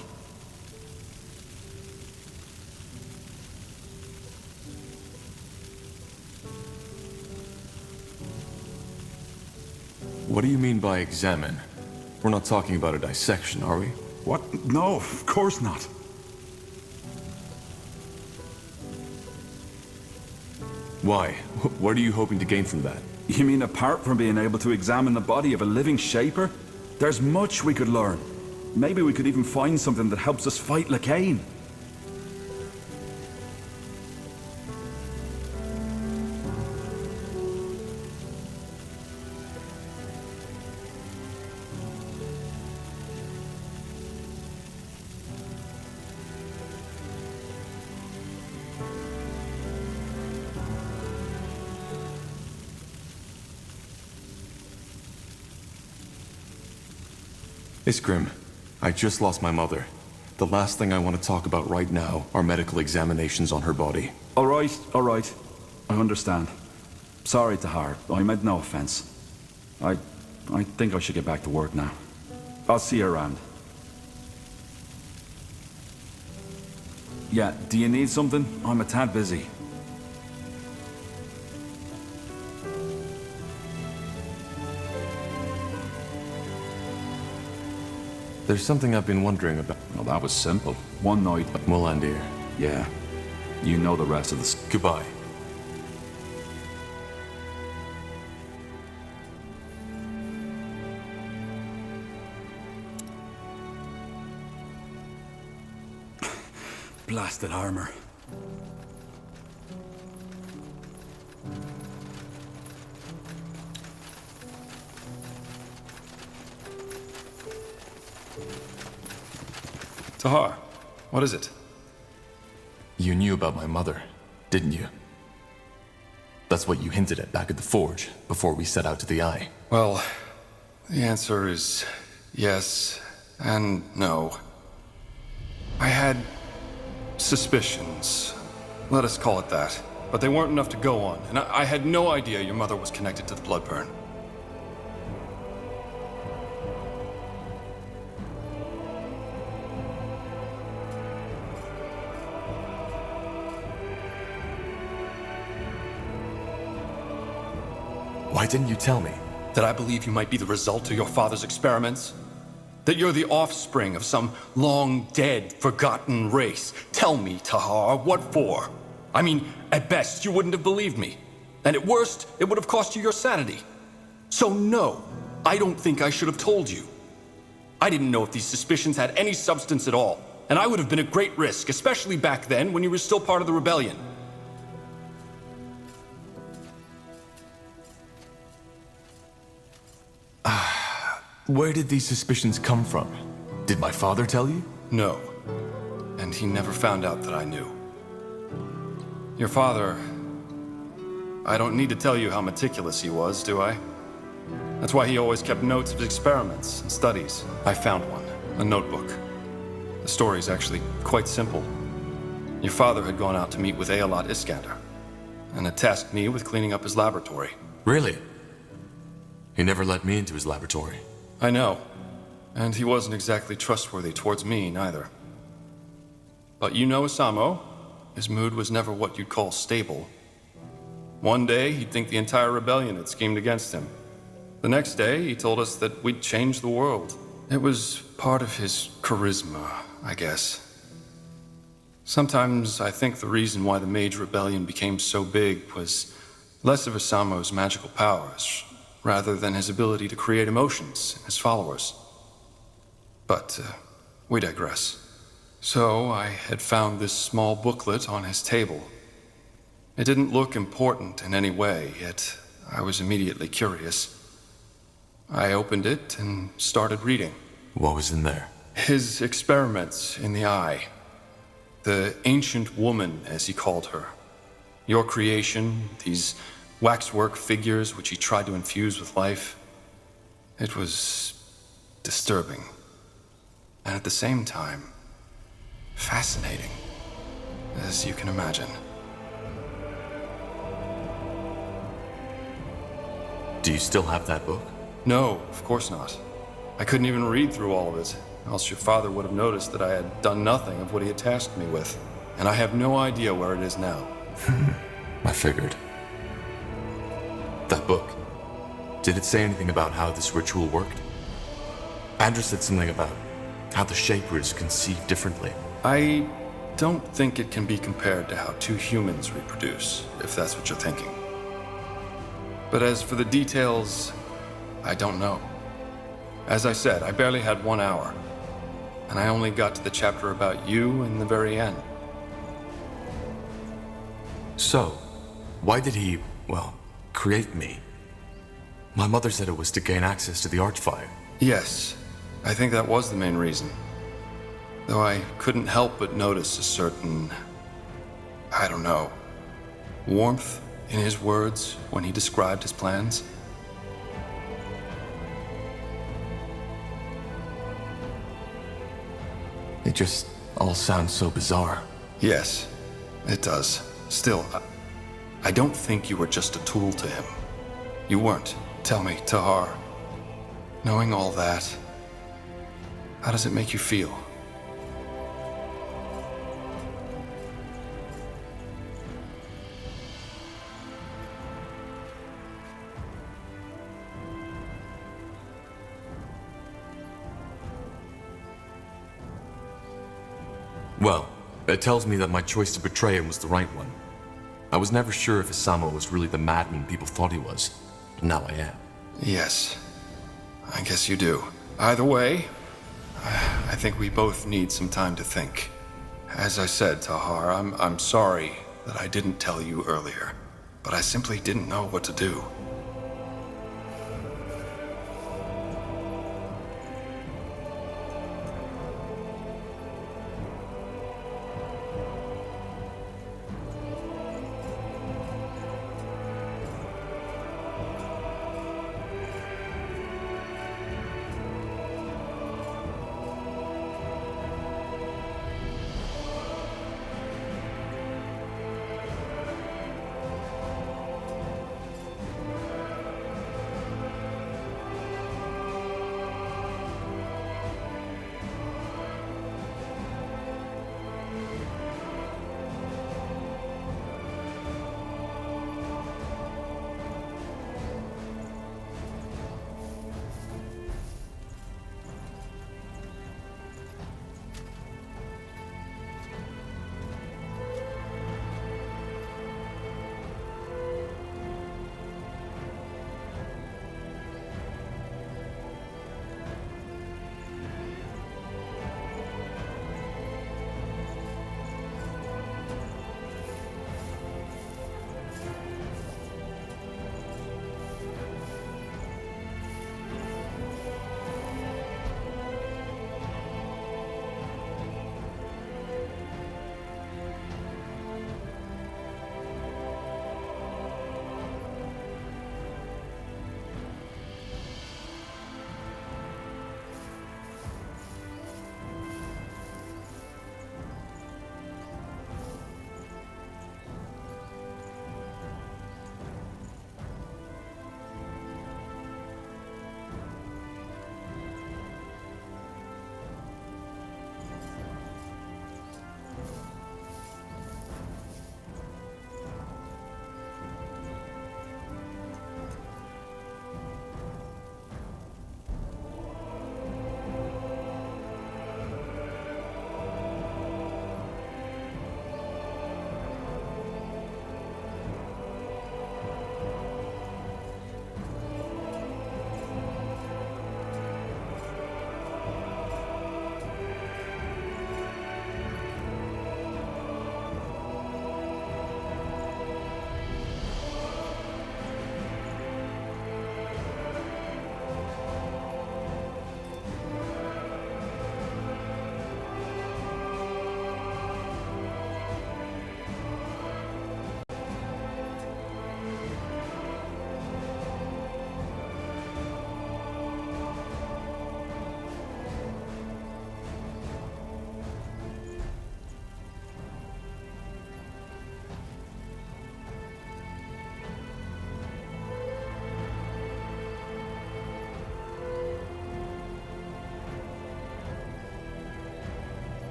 What do you mean by examine? We're not talking about a dissection, are we? What? No, of course not. Why? What are you hoping to gain from that? You mean apart from being able to examine the body of a living Shaper? There's much we could learn. Maybe we could even find something that helps us fight Lacane. Iskrim, I just lost my mother. The last thing I want to talk about right now are medical examinations on her body. All right. I understand. Sorry, Tahar. I meant no offense. I think I should get back to work now. I'll see you around. Yeah, do you need something? I'm a tad busy. There's something I've been wondering about. Well, that was simple. One night... Mullendir. Yeah. You know the rest of the... Goodbye. Blasted armor. Tahar, what is it? You knew about my mother, didn't you? That's what you hinted at back at the forge, before we set out to the Eye. Well, the answer is yes and no. I had suspicions. Let us call it that. But they weren't enough to go on, and I had no idea your mother was connected to the Bloodburn. Why didn't you tell me? That I believe you might be the result of your father's experiments? That you're the offspring of some long-dead, forgotten race? Tell me, Tahar, what for? I mean, at best, you wouldn't have believed me. And at worst, it would have cost you your sanity. So no, I don't think I should have told you. I didn't know if these suspicions had any substance at all. And I would have been at great risk, especially back then when you were still part of the rebellion. Where did these suspicions come from? Did my father tell you? No. And he never found out that I knew. Your father... I don't need to tell you how meticulous he was, do I? That's why he always kept notes of his experiments and studies. I found one, a notebook. The story's actually quite simple. Your father had gone out to meet with Aelot Iskander, and had tasked me with cleaning up his laboratory. Really? He never let me into his laboratory. I know. And he wasn't exactly trustworthy towards me, neither. But you know Asamo. His mood was never what you'd call stable. One day, he'd think the entire rebellion had schemed against him. The next day, he told us that we'd change the world. It was part of his charisma, I guess. Sometimes I think the reason why the Mage Rebellion became so big was less of Asamo's magical powers, rather than his ability to create emotions in his followers. But we digress. So I had found this small booklet on his table. It didn't look important in any way, yet I was immediately curious. I opened it and started reading. What was in there? His experiments in the eye. The ancient woman, as he called her. Your creation, these waxwork figures which he tried to infuse with life. It was disturbing. And at the same time, fascinating, as you can imagine. Do you still have that book? No, of course not. I couldn't even read through all of it, else your father would have noticed that I had done nothing of what he had tasked me with. And I have no idea where it is now. I figured. That book, did it say anything about how this ritual worked? Andrew said something about how the Shaper is conceived differently. I don't think it can be compared to how two humans reproduce, if that's what you're thinking. But as for the details, I don't know. As I said, I barely had 1 hour, and I only got to the chapter about you in the very end. So, why did he, well, create me? My mother said it was to gain access to the Archfire. Yes, I think that was the main reason. Though I couldn't help but notice a certain, I don't know, warmth in his words when he described his plans. It just all sounds so bizarre. Yes, it does. Still, I don't think you were just a tool to him. You weren't. Tell me, Tahar. Knowing all that, how does it make you feel? Well, it tells me that my choice to betray him was the right one. I was never sure if Asamo was really the madman people thought he was. Now I am. Yes, I guess you do. Either way, I think we both need some time to think. As I said, Tahar, I'm sorry that I didn't tell you earlier, but I simply didn't know what to do.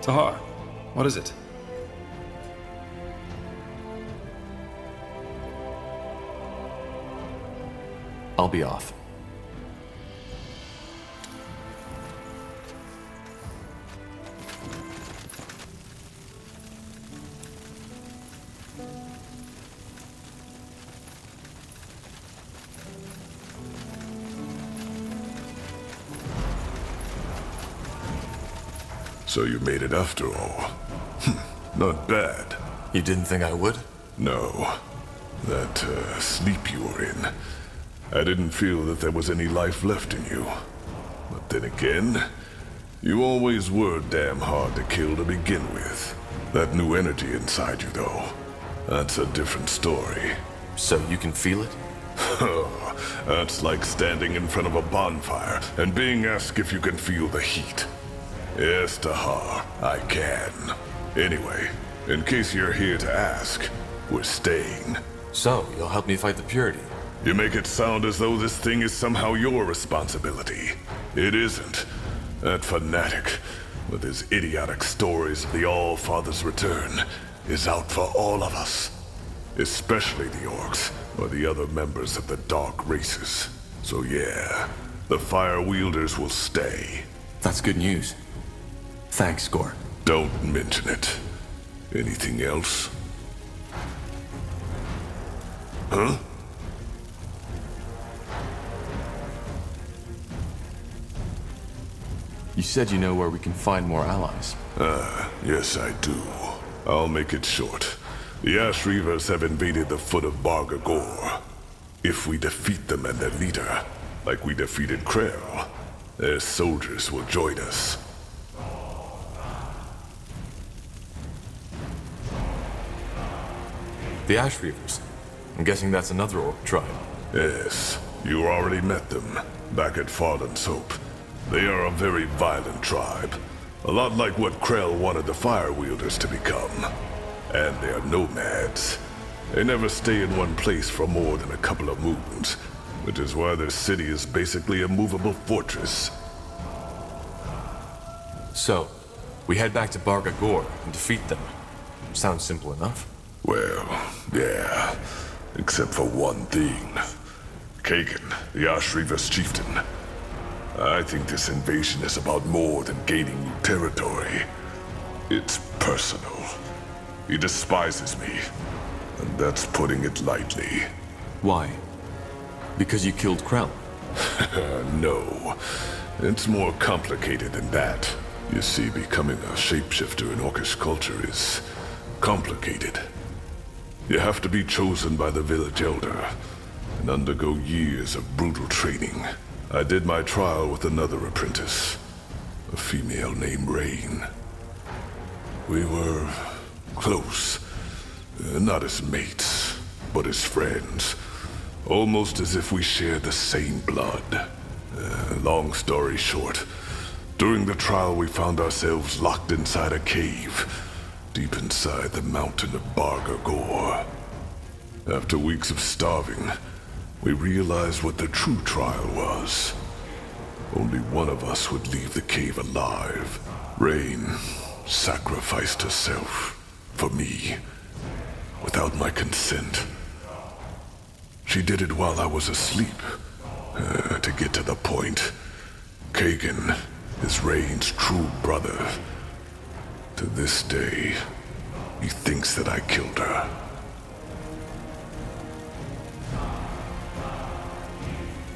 Tahar, what is it? I'll be off. So you made it after all. Not bad. You didn't think I would? No. That sleep you were in, I didn't feel that there was any life left in you. But then again, you always were damn hard to kill to begin with. That new energy inside you, though, that's a different story. So you can feel it? That's like standing in front of a bonfire and being asked if you can feel the heat. Yes, Tahar, I can. Anyway, in case you're here to ask, we're staying. So, you'll help me fight the Purity? You make it sound as though this thing is somehow your responsibility. It isn't. That fanatic, with his idiotic stories of the All-Father's return, is out for all of us. Especially the orcs, or the other members of the dark races. So yeah, the Fire Wielders will stay. That's good news. Thanks, Gore. Don't mention it. Anything else? Huh? You said you know where we can find more allies. Yes I do. I'll make it short. The Ash Reavers have invaded the foot of Barga Gore. If we defeat them and their leader, like we defeated Krell, their soldiers will join us. The Ash Reavers. I'm guessing that's another orc tribe. Yes, you already met them, back at Farland's Hope. They are a very violent tribe. A lot like what Krell wanted the Fire Wielders to become. And they are nomads. They never stay in one place for more than a couple of moons, which is why their city is basically a movable fortress. So, we head back to Barga Gore and defeat them. Sounds simple enough. Well, yeah. Except for one thing. Kagan, the Ash Reavers chieftain. I think this invasion is about more than gaining new territory. It's personal. He despises me. And that's putting it lightly. Why? Because you killed Krell? No. It's more complicated than that. You see, becoming a shapeshifter in Orcish culture is complicated. You have to be chosen by the village elder and undergo years of brutal training. I did my trial with another apprentice, a female named Rain. We were close, not as mates, but as friends, almost as if we shared the same blood. Long story short, during the trial we found ourselves locked inside a cave, deep inside the mountain of Barga Gore. After weeks of starving, we realized what the true trial was. Only one of us would leave the cave alive. Rain sacrificed herself for me, without my consent. She did it while I was asleep. To get to the point, Kagan is Rain's true brother. To this day, he thinks that I killed her.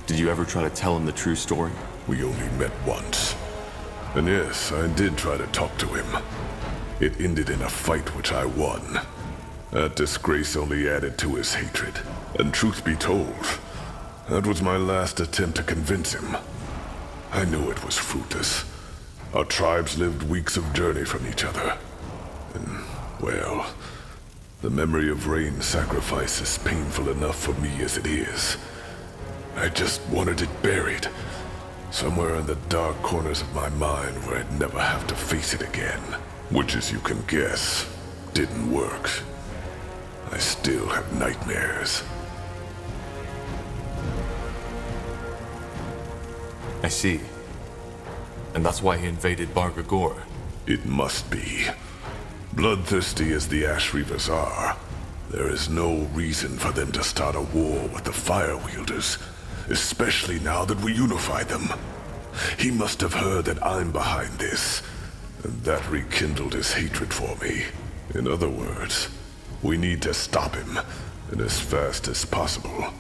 Did you ever try to tell him the true story? We only met once. And yes, I did try to talk to him. It ended in a fight which I won. That disgrace only added to his hatred. And truth be told, that was my last attempt to convince him. I knew it was fruitless. Our tribes lived weeks of journey from each other. And, well, the memory of Rain's sacrifice is painful enough for me as it is. I just wanted it buried, somewhere in the dark corners of my mind where I'd never have to face it again. Which, as you can guess, didn't work. I still have nightmares. I see. And that's why he invaded Barga Gore. It must be. Bloodthirsty as the Ash Reavers are, there is no reason for them to start a war with the Fire Wielders, especially now that we unified them. He must have heard that I'm behind this, and that rekindled his hatred for me. In other words, we need to stop him, and as fast as possible.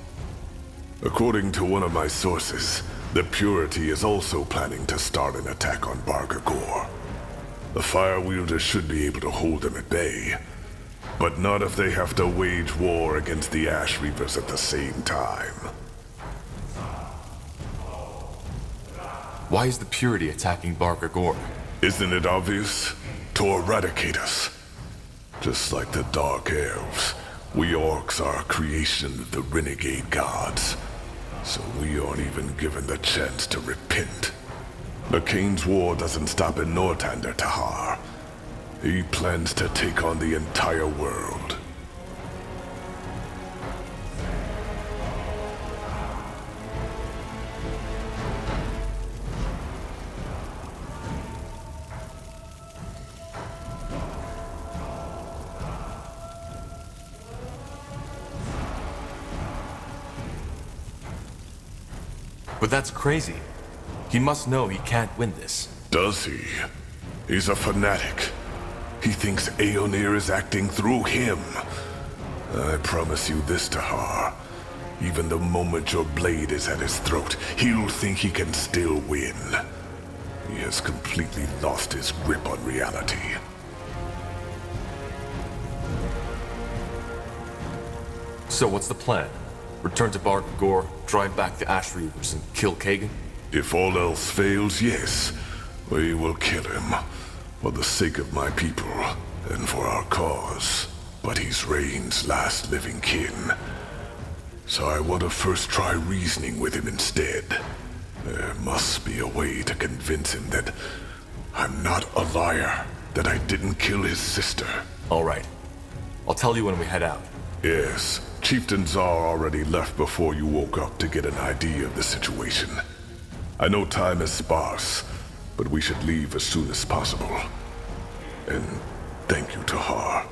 According to one of my sources, the Purity is also planning to start an attack on Bargagor. The Fire Wielders should be able to hold them at bay, but not if they have to wage war against the Ash Reavers at the same time. Why is the Purity attacking Bargagor? Isn't it obvious? To eradicate us. Just like the Dark Elves, we Orcs are a creation of the renegade gods, so we aren't even given the chance to repent. Lakane's war doesn't stop in Northander, Tahar. He plans to take on the entire world. But that's crazy. He must know he can't win this. Does he? He's a fanatic. He thinks Aeonir is acting through him. I promise you this, Tahar. Even the moment your blade is at his throat, he'll think he can still win. He has completely lost his grip on reality. So what's the plan? Return to Bargagor, drive back the Ash Reavers, and kill Kagan? If all else fails, yes. We will kill him. For the sake of my people, and for our cause. But he's Rain's last living kin. So I want to first try reasoning with him instead. There must be a way to convince him that I'm not a liar, that I didn't kill his sister. All right. I'll tell you when we head out. Yes. Chieftain Czar already left before you woke up to get an idea of the situation. I know time is sparse, but we should leave as soon as possible. And thank you, Tahar.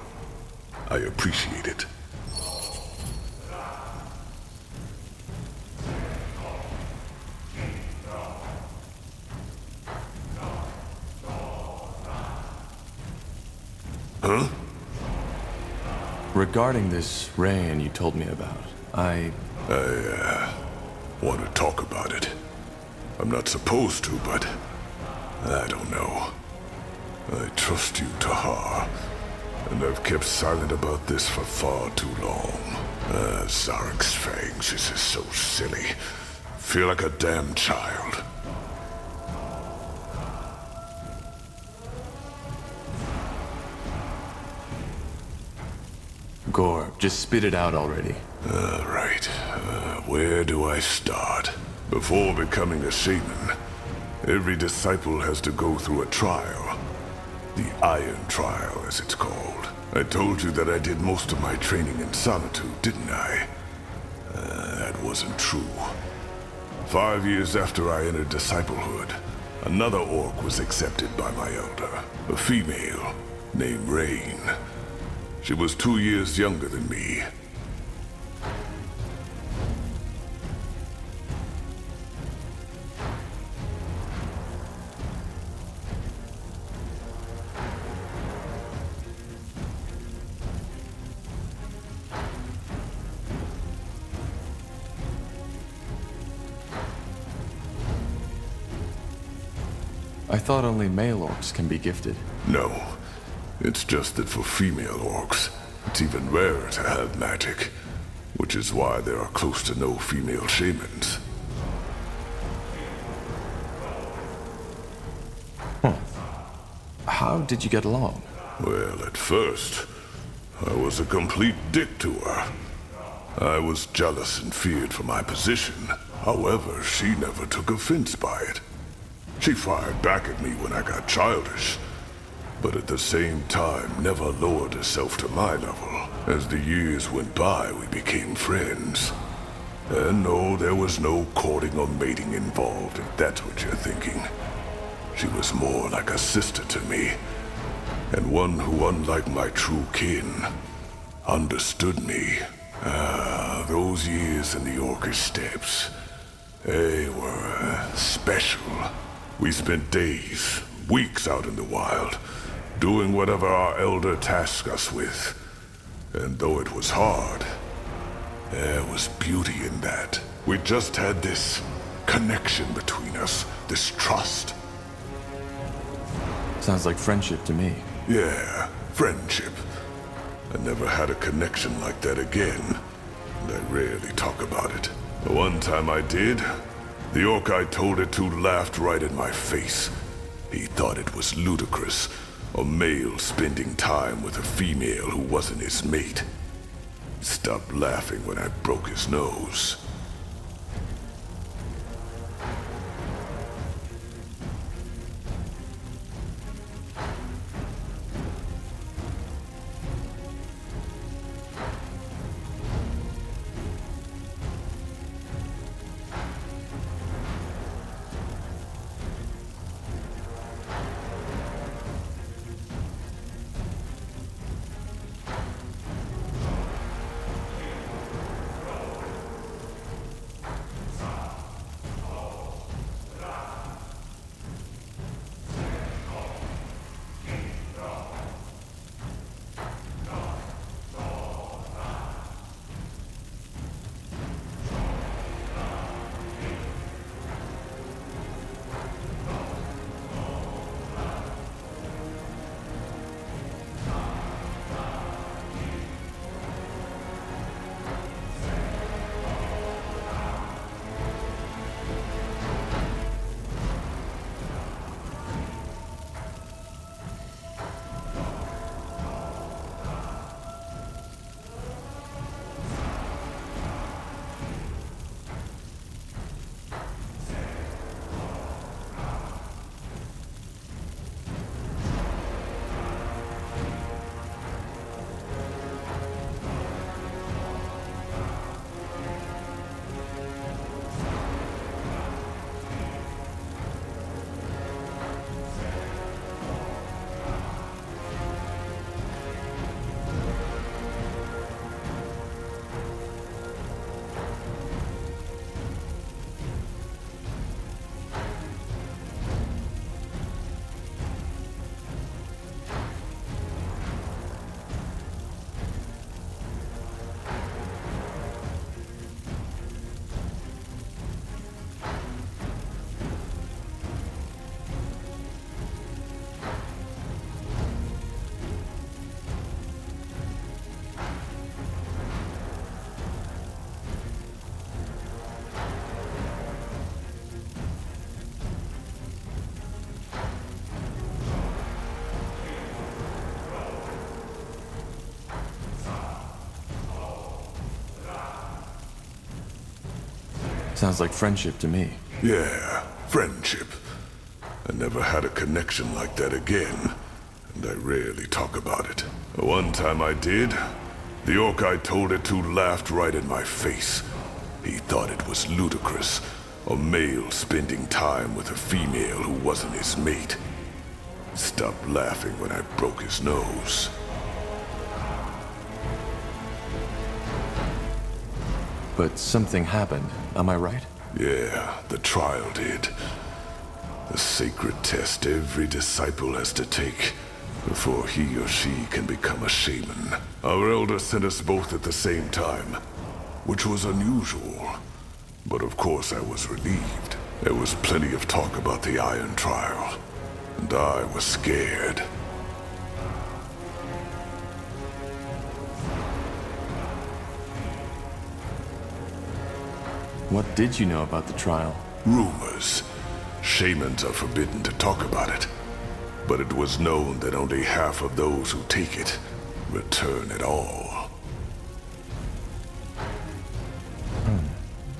I appreciate it. Huh? Regarding this rain you told me about, I want to talk about it. I'm not supposed to, but I don't know. I trust you, Tahar, and I've kept silent about this for far too long. Zarek's fangs, this is so silly. Feel like a damn child. Gore, just spit it out already. Right. Where do I start? Before becoming a shaman, every disciple has to go through a trial. The Iron Trial, as it's called. I told you that I did most of my training in solitude, didn't I? That wasn't true. 5 years after I entered disciplehood, another orc was accepted by my elder. A female named Rain. She was 2 years younger than me. I thought only male orcs can be gifted. No. It's just that for female orcs, it's even rarer to have magic, which is why there are close to no female shamans. How did you get along? Well, at first, I was a complete dick to her. I was jealous and feared for my position. However, she never took offense by it. She fired back at me when I got childish, but at the same time never lowered herself to my level. As the years went by, we became friends. And no, there was no courting or mating involved, if that's what you're thinking. She was more like a sister to me, and one who, unlike my true kin, understood me. Those years in the Orcish steppes, they were special. We spent days, weeks out in the wild, doing whatever our elder tasked us with. And though it was hard, there was beauty in that. We just had this connection between us, this trust. Sounds like friendship to me. Yeah, friendship. I never had a connection like that again, and I rarely talk about it. The one time I did, the orc I told it to laughed right in my face. He thought it was ludicrous, a male spending time with a female who wasn't his mate. He stopped laughing when I broke his nose. Sounds like friendship to me. Yeah, friendship. I never had a connection like that again, and I rarely talk about it. The one time I did, the orc I told it to laughed right in my face. He thought it was ludicrous, a male spending time with a female who wasn't his mate. Stopped laughing when I broke his nose. But something happened, am I right? Yeah, the trial did. The sacred test every disciple has to take before he or she can become a shaman. Our elder sent us both at the same time, which was unusual. But of course I was relieved. There was plenty of talk about the Iron Trial, and I was scared. What did you know about the trial? Rumors. Shamans are forbidden to talk about it. But it was known that only half of those who take it return at all.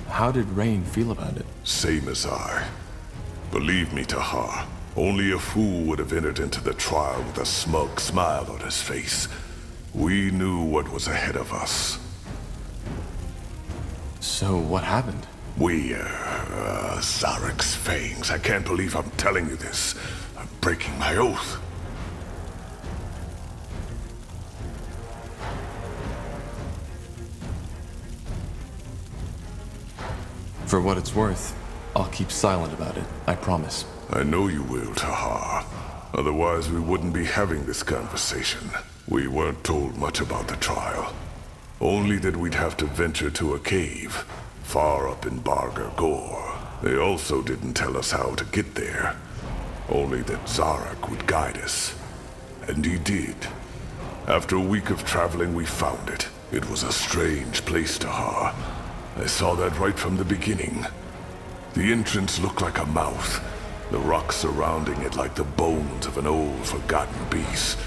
How did Rain feel about it? Same as I. Believe me, Tahar, only a fool would have entered into the trial with a smug smile on his face. We knew what was ahead of us. So what happened? Zarek's fangs. I can't believe I'm telling you this. I'm breaking my oath. For what it's worth, I'll keep silent about it, I promise. I know you will, Tahar. Otherwise, we wouldn't be having this conversation. We weren't told much about the trial. Only that we'd have to venture to a cave, far up in Barga Gore. They also didn't tell us how to get there. Only that Zarek would guide us. And he did. After a week of traveling, we found it. It was a strange place, Tahar. I saw that right from the beginning. The entrance looked like a mouth, the rocks surrounding it like the bones of an old forgotten beast,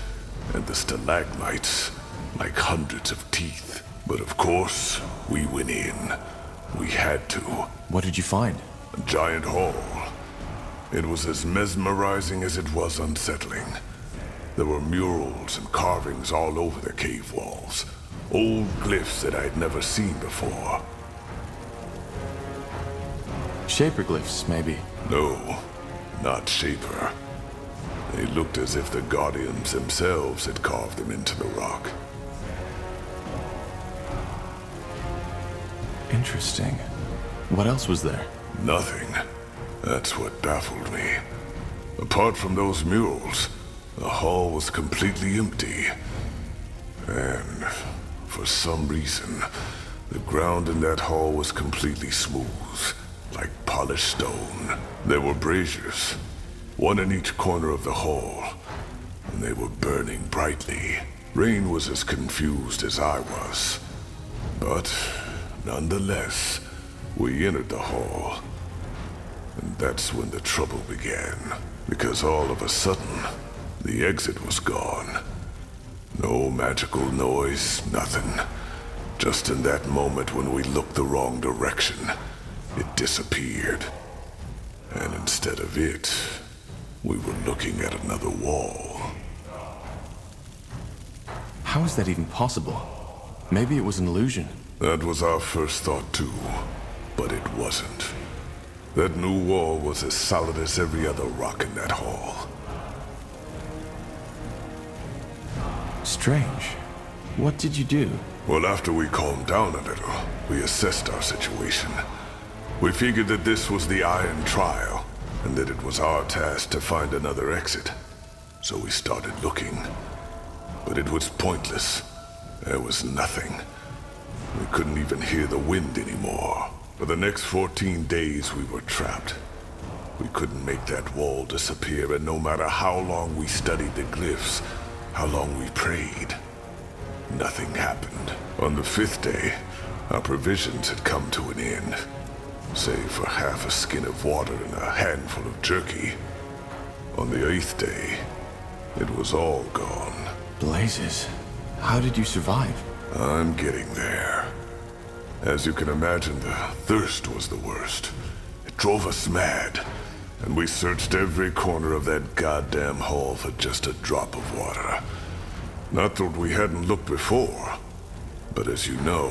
and the stalagmites like hundreds of teeth. But of course, we went in. We had to. What did you find? A giant hall. It was as mesmerizing as it was unsettling. There were murals and carvings all over the cave walls. Old glyphs that I'd never seen before. Shaper glyphs, maybe? No, not Shaper. They looked as if the Guardians themselves had carved them into the rock. Interesting. What else was there? Nothing. That's what baffled me. Apart from those murals, the hall was completely empty. And for some reason, the ground in that hall was completely smooth, like polished stone. There were braziers, one in each corner of the hall, and they were burning brightly. Rain was as confused as I was. But nonetheless, we entered the hall. And that's when the trouble began. Because all of a sudden, the exit was gone. No magical noise, nothing. Just in that moment when we looked the wrong direction, it disappeared. And instead of it, we were looking at another wall. How is that even possible? Maybe it was an illusion. That was our first thought too, but it wasn't. That new wall was as solid as every other rock in that hall. Strange. What did you do? Well, after we calmed down a little, we assessed our situation. We figured that this was the Iron Trial, and that it was our task to find another exit. So we started looking. But it was pointless. There was nothing. We couldn't even hear the wind anymore. For the next 14 days, we were trapped. We couldn't make that wall disappear, and no matter how long we studied the glyphs, how long we prayed, nothing happened. On the 5th day, our provisions had come to an end. Save for half a skin of water and a handful of jerky. On the 8th day, it was all gone. Blazes. How did you survive? I'm getting there. As you can imagine, the thirst was the worst. It drove us mad, and we searched every corner of that goddamn hall for just a drop of water. Not that we hadn't looked before, but as you know,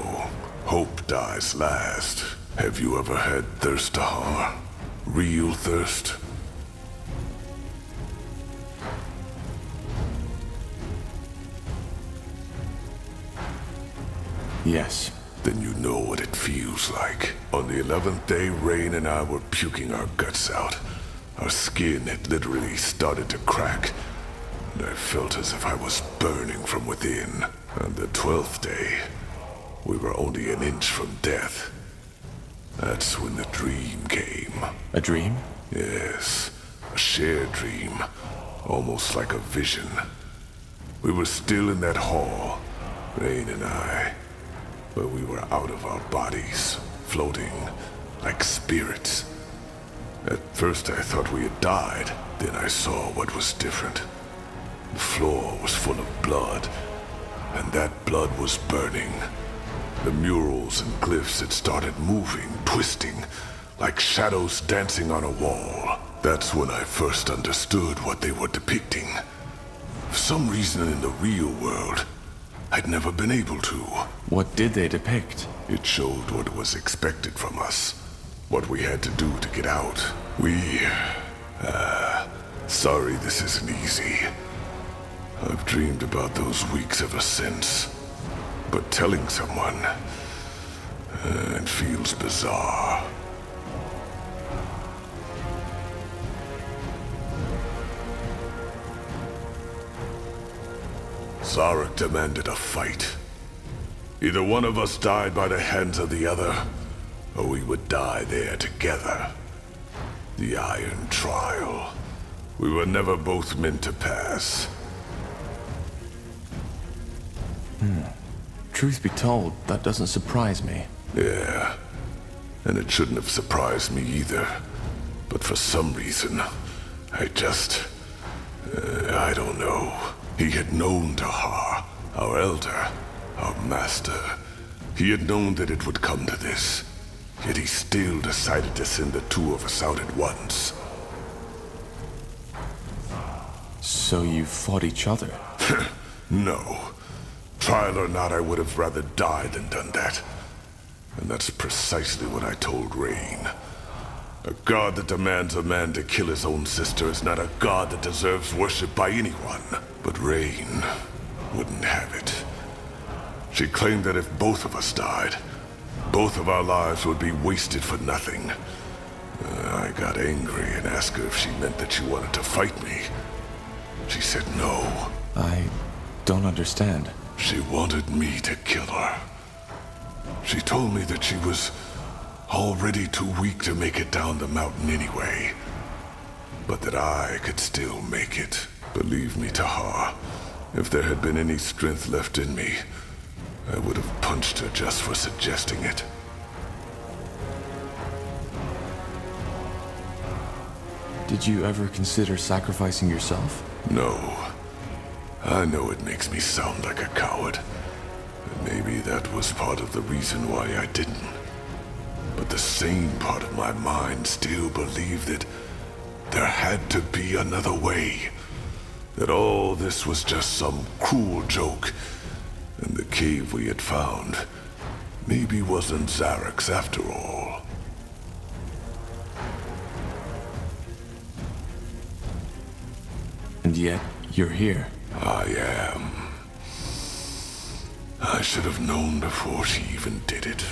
hope dies last. Have you ever had thirst, Tahar? Real thirst? Yes. Then you know what it feels like. On the 11th day, Rain and I were puking our guts out. Our skin had literally started to crack, and I felt as if I was burning from within. On the 12th day, we were only an inch from death. That's when the dream came. A dream? Yes, a shared dream. Almost like a vision. We were still in that hall, Rain and I. But we were out of our bodies, floating like spirits. At first I thought we had died, then I saw what was different. The floor was full of blood, and that blood was burning. The murals and glyphs had started moving, twisting, like shadows dancing on a wall. That's when I first understood what they were depicting. For some reason in the real world, I'd never been able to. What did they depict? It showed what was expected from us. what we had to do to get out. Sorry this isn't easy. I've dreamed about those weeks ever since. But telling someone, it feels bizarre. Zarek demanded a fight. Either one of us died by the hands of the other, or we would die there together. The Iron Trial. We were never both meant to pass. Truth be told, that doesn't surprise me. Yeah, and it shouldn't have surprised me either. But for some reason, I don't know. He had known Tahar, our elder, our master. He had known that it would come to this. Yet he still decided to send the two of us out at once. So you fought each other? No. Trial or not, I would have rather died than done that. And that's precisely what I told Rain. A god that demands a man to kill his own sister is not a god that deserves worship by anyone. But Rain wouldn't have it. She claimed that if both of us died, both of our lives would be wasted for nothing. I got angry and asked her if she meant that she wanted to fight me. She said no. I don't understand. She wanted me to kill her. She told me that she was already too weak to make it down the mountain anyway. But that I could still make it. Believe me, Tahar, if there had been any strength left in me, I would have punched her just for suggesting it. Did you ever consider sacrificing yourself? No. I know it makes me sound like a coward. And maybe that was part of the reason why I didn't. But the sane part of my mind still believed that there had to be another way. That all this was just some cruel joke. And the cave we had found maybe wasn't Zarek's after all. And yet, you're here. I am. I should have known before she even did it.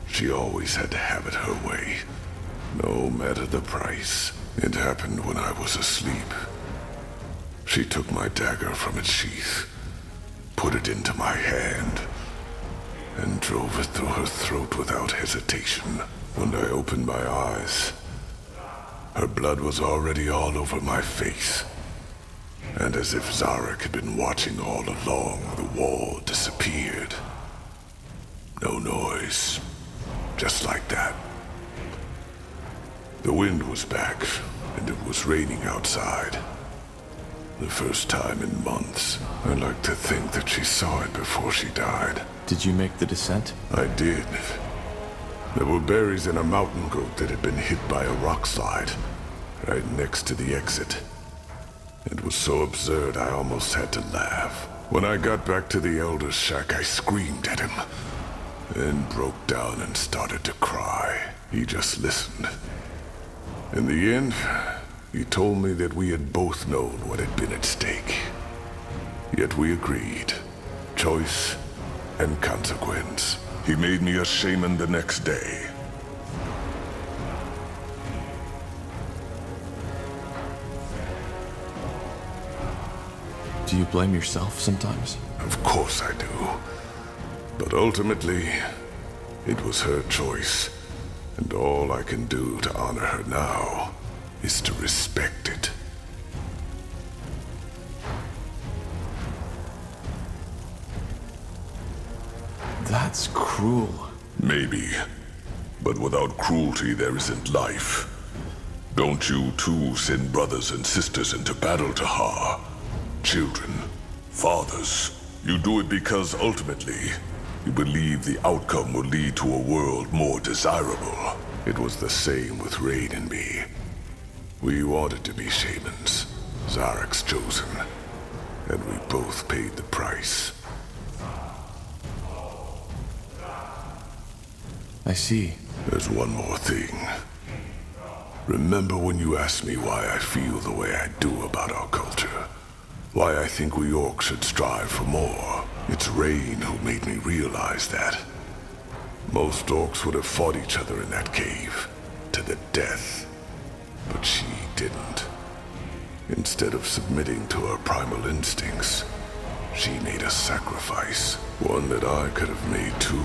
She always had to have it her way, no matter the price. It happened when I was asleep. She took my dagger from its sheath, put it into my hand, and drove it through her throat without hesitation. When I opened my eyes, her blood was already all over my face. And as if Zarek had been watching all along, the wall disappeared. No noise. Just like that. The wind was back, and it was raining outside. The first time in months. I like to think that she saw it before she died. Did you make the descent? I did. There were berries in a mountain goat that had been hit by a rock slide, right next to the exit. It was so absurd I almost had to laugh. When I got back to the Elder's shack, I screamed at him, then broke down and started to cry. He just listened. In the end, he told me that we had both known what had been at stake. Yet we agreed. Choice and consequence. He made me a shaman the next day. Do you blame yourself sometimes? Of course I do. But ultimately, it was her choice. And all I can do to honor her now is to respect it. That's cruel. Maybe. But without cruelty, there isn't life. Don't you too send brothers and sisters into battle, Tahar? Children, fathers. You do it because ultimately, you believe the outcome will lead to a world more desirable. It was the same with Rain and me. We wanted to be shamans, Zarek's chosen, and we both paid the price. I see. There's one more thing. Remember when you asked me why I feel the way I do about our culture? Why I think we orcs should strive for more? It's Rain who made me realize that. Most orcs would have fought each other in that cave, to the death. But she didn't. Instead of submitting to her primal instincts, she made a sacrifice. One that I could have made too,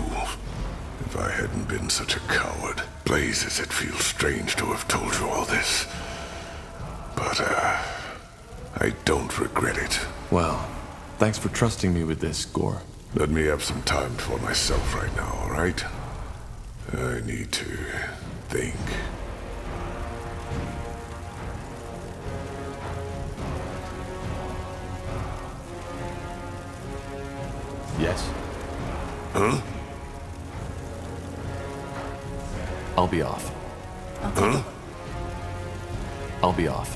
if I hadn't been such a coward. Blazes, it feels strange to have told you all this. But, I don't regret it. Well, thanks for trusting me with this, Gore. Let me have some time for myself right now, all right? I need to think. Yes? Huh? I'll be off. Huh? I'll be off.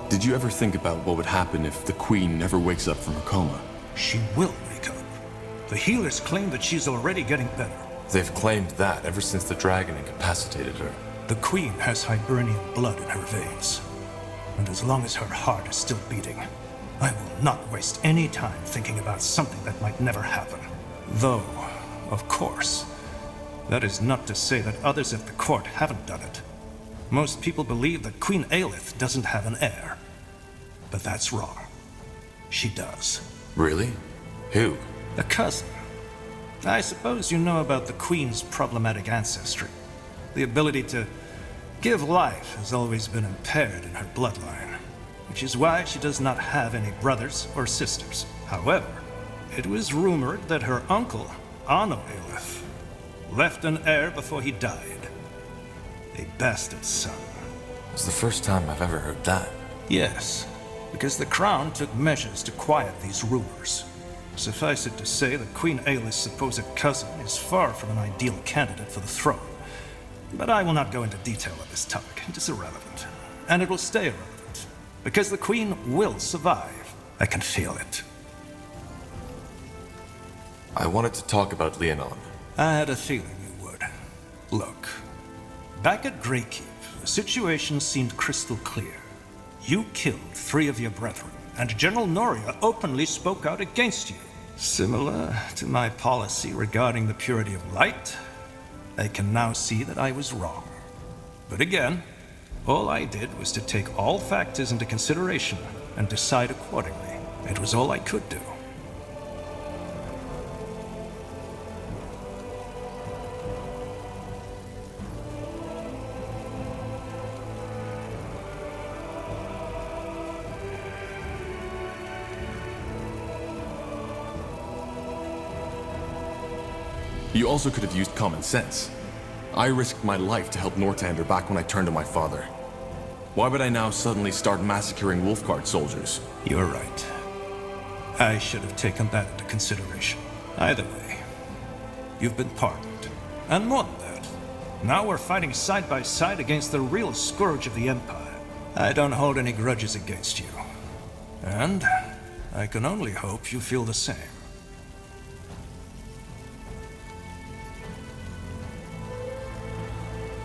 Did you ever think about what would happen if the Queen never wakes up from her coma? She will wake up. The healers claim that she's already getting better. They've claimed that ever since the dragon incapacitated her. The Queen has Hibernian blood in her veins. And as long as her heart is still beating, I will not waste any time thinking about something that might never happen. Though, of course, that is not to say that others at the court haven't done it. Most people believe that Queen Aelith doesn't have an heir. But that's wrong. She does. Really? Who? A cousin. I suppose you know about the Queen's problematic ancestry. The ability to give life has always been impaired in her bloodline, which is why she does not have any brothers or sisters. However, it was rumored that her uncle, Anno Aelith, left an heir before he died. A bastard son. It's the first time I've ever heard that. Yes, because the Crown took measures to quiet these rumors. Suffice it to say that Queen Aelith's supposed cousin is far from an ideal candidate for the throne. But I will not go into detail on this topic. It is irrelevant. And it will stay irrelevant. Because the Queen will survive. I can feel it. I wanted to talk about Leonon. I had a feeling you would. Look, back at Greykeep, the situation seemed crystal clear. You killed 3 of your brethren, and General Noria openly spoke out against you. Similar to my policy regarding the purity of light, I can now see that I was wrong. But again, all I did was to take all factors into consideration and decide accordingly. It was all I could do. You also could have used common sense. I risked my life to help Northander back when I turned to my father. Why would I now suddenly start massacring Wolfguard soldiers? You're right. I should have taken that into consideration. Either way, you've been pardoned. And more than that, now we're fighting side by side against the real scourge of the Empire. I don't hold any grudges against you. And I can only hope you feel the same.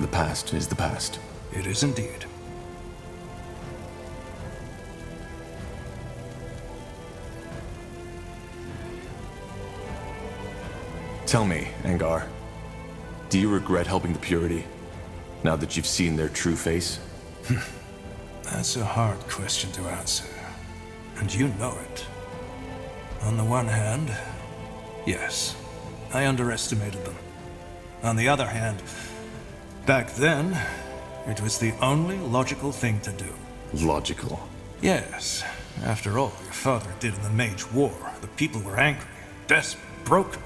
The past is the past. It is indeed. Tell me, Angar, do you regret helping the Purity, now that you've seen their true face? That's a hard question to answer. And you know it. On the one hand, yes, I underestimated them. On the other hand, back then, it was the only logical thing to do. Logical? Yes. After all your father did in the Mage War, the people were angry, desperate, broken.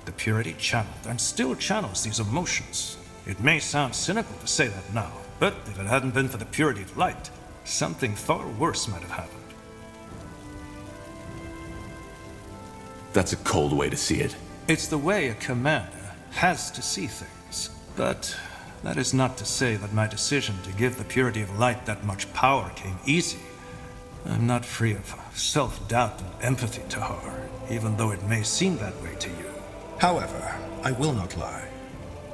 The Purity channeled and still channels these emotions. It may sound cynical to say that now, but if it hadn't been for the Purity of Light, something far worse might have happened. That's a cold way to see it. It's the way a commander has to see things. But that is not to say that my decision to give the Purity of Light that much power came easy. I'm not free of self-doubt and empathy, Tahar, even though it may seem that way to you. However, I will not lie.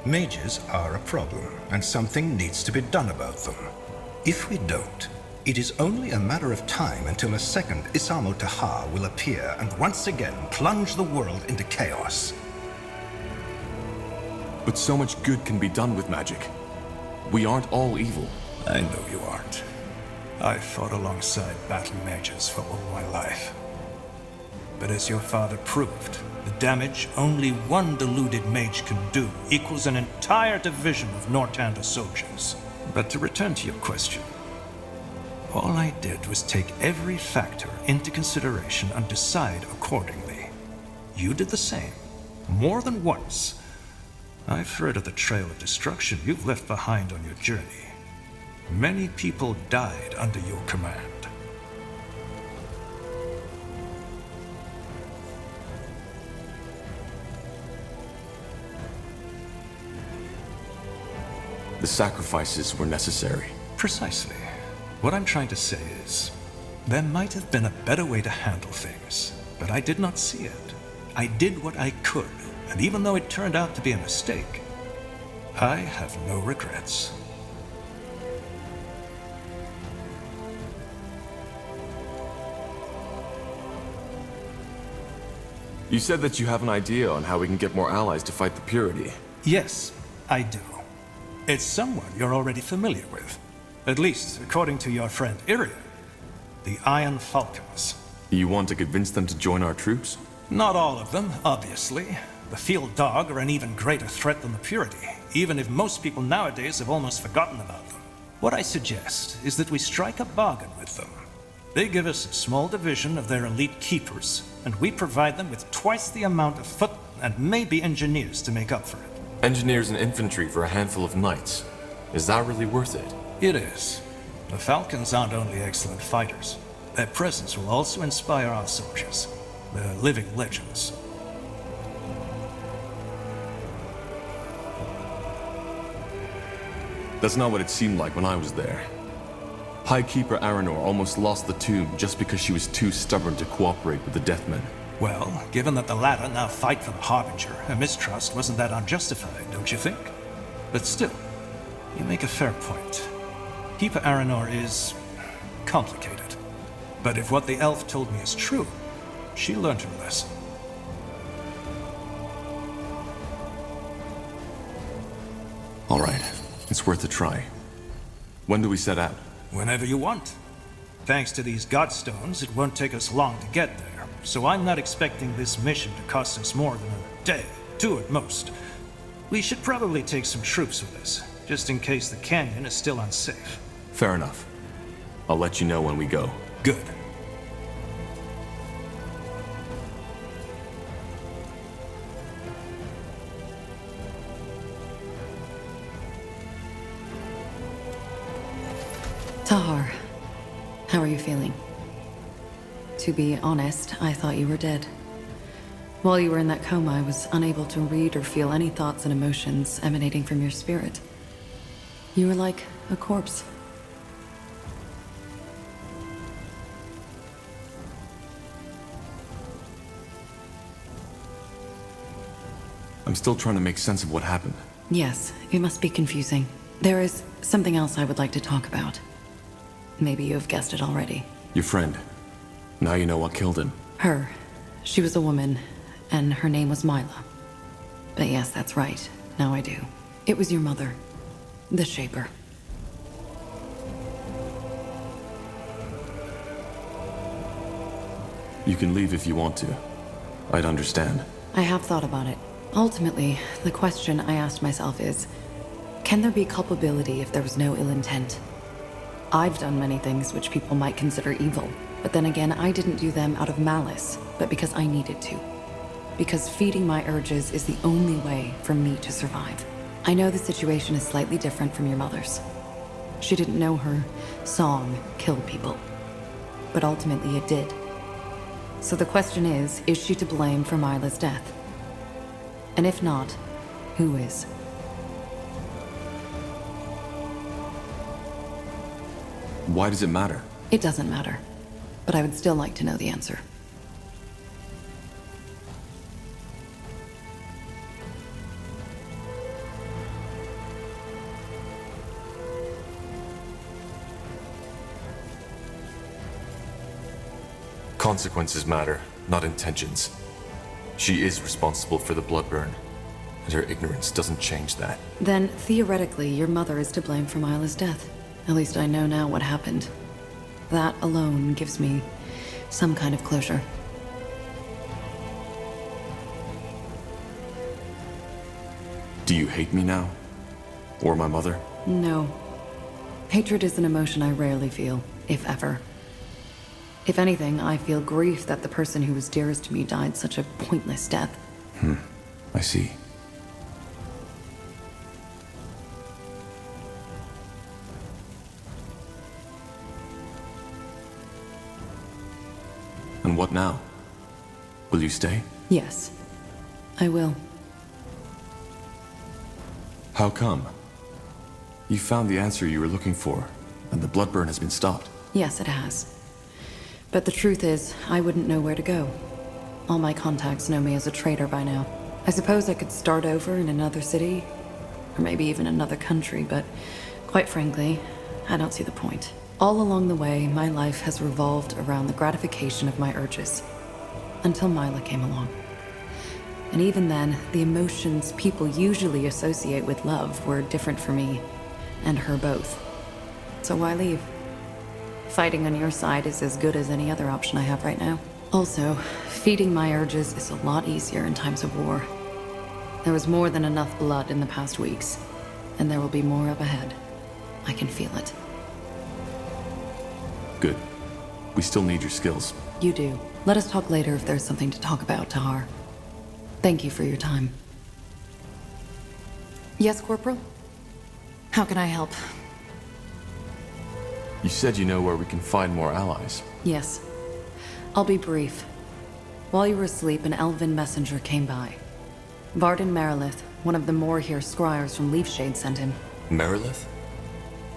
Mages are a problem, and something needs to be done about them. If we don't, it is only a matter of time until a second Isamo Tahar will appear and once again plunge the world into chaos. But so much good can be done with magic. We aren't all evil. I know you aren't. I fought alongside battle mages for all my life. But as your father proved, the damage only one deluded mage can do equals an entire division of Northander soldiers. But to return to your question, all I did was take every factor into consideration and decide accordingly. You did the same, more than once. I've threaded the trail of destruction you've left behind on your journey. Many people died under your command. The sacrifices were necessary. Precisely. What I'm trying to say is, there might have been a better way to handle things, but I did not see it. I did what I could, and even though it turned out to be a mistake, I have no regrets. You said that you have an idea on how we can get more allies to fight the Purity. Yes, I do. It's someone you're already familiar with. At least, according to your friend Iria. The Iron Falcons. You want to convince them to join our troops? Not all of them, obviously. The Field Dog are an even greater threat than the Purity, even if most people nowadays have almost forgotten about them. What I suggest is that we strike a bargain with them. They give us a small division of their elite keepers, and we provide them with twice the amount of foot and maybe engineers to make up for it. Engineers and infantry for a handful of knights. Is that really worth it? It is. The Falcons aren't only excellent fighters. Their presence will also inspire our soldiers. They're living legends. That's not what it seemed like when I was there. High Keeper Aranor almost lost the tomb just because she was too stubborn to cooperate with the Deathmen. Well, given that the latter now fight for the Harbinger, her mistrust wasn't that unjustified, don't you think? But still, you make a fair point. Keeper Aranor is complicated. But if what the elf told me is true, she learned her lesson. All right, it's worth a try. When do we set out? Whenever you want. Thanks to these Godstones, it won't take us long to get there, so I'm not expecting this mission to cost us more than a day, 2 at most. We should probably take some troops with us, just in case the canyon is still unsafe. Fair enough. I'll let you know when we go. Good. Tahar, how are you feeling? To be honest, I thought you were dead. While you were in that coma, I was unable to read or feel any thoughts and emotions emanating from your spirit. You were like a corpse. I'm still trying to make sense of what happened. Yes, it must be confusing. There is something else I would like to talk about. Maybe you have guessed it already. Your friend. Now you know what killed him. Her. She was a woman, and her name was Mila. But yes, that's right. Now I do. It was your mother. The Shaper. You can leave if you want to. I'd understand. I have thought about it. Ultimately, the question I asked myself is, can there be culpability if there was no ill intent? I've done many things which people might consider evil, but then again, I didn't do them out of malice, but because I needed to. Because feeding my urges is the only way for me to survive. I know the situation is slightly different from your mother's. She didn't know her song killed people. But ultimately it did. So the question is she to blame for Myla's death? And if not, who is? Why does it matter? It doesn't matter. But I would still like to know the answer. Consequences matter, not intentions. She is responsible for the bloodburn, and her ignorance doesn't change that. Then, theoretically, your mother is to blame for Myla's death. At least I know now what happened. That alone gives me some kind of closure. Do you hate me now? Or my mother? No. Hatred is an emotion I rarely feel, if ever. If anything, I feel grief that the person who was dearest to me died such a pointless death. I see. And what now? Will you stay? Yes, I will. How come? You found the answer you were looking for, and the bloodburn has been stopped. Yes, it has. But the truth is, I wouldn't know where to go. All my contacts know me as a traitor by now. I suppose I could start over in another city, or maybe even another country, but quite frankly, I don't see the point. All along the way, my life has revolved around the gratification of my urges, until Myla came along. And even then, the emotions people usually associate with love were different for me, and her both. So why leave? Fighting on your side is as good as any other option I have right now. Also, feeding my urges is a lot easier in times of war. There was more than enough blood in the past weeks, and there will be more up ahead. I can feel it. Good. We still need your skills. You do. Let us talk later if there's something to talk about, Tahar. Thank you for your time. Yes, Corporal? How can I help? You said you know where we can find more allies. Yes. I'll be brief. While you were asleep, an elven messenger came by. Varden Merilith, one of the Moorhere scryers from Leafshade, sent him. Merilith?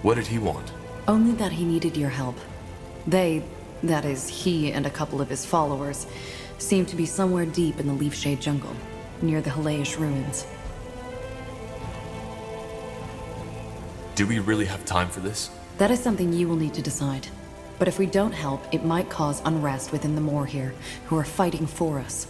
What did he want? Only that he needed your help. They, that is, he and a couple of his followers, seem to be somewhere deep in the Leafshade jungle, near the Halayish ruins. Do we really have time for this? That is something you will need to decide. But if we don't help, it might cause unrest within the Moorhere, who are fighting for us.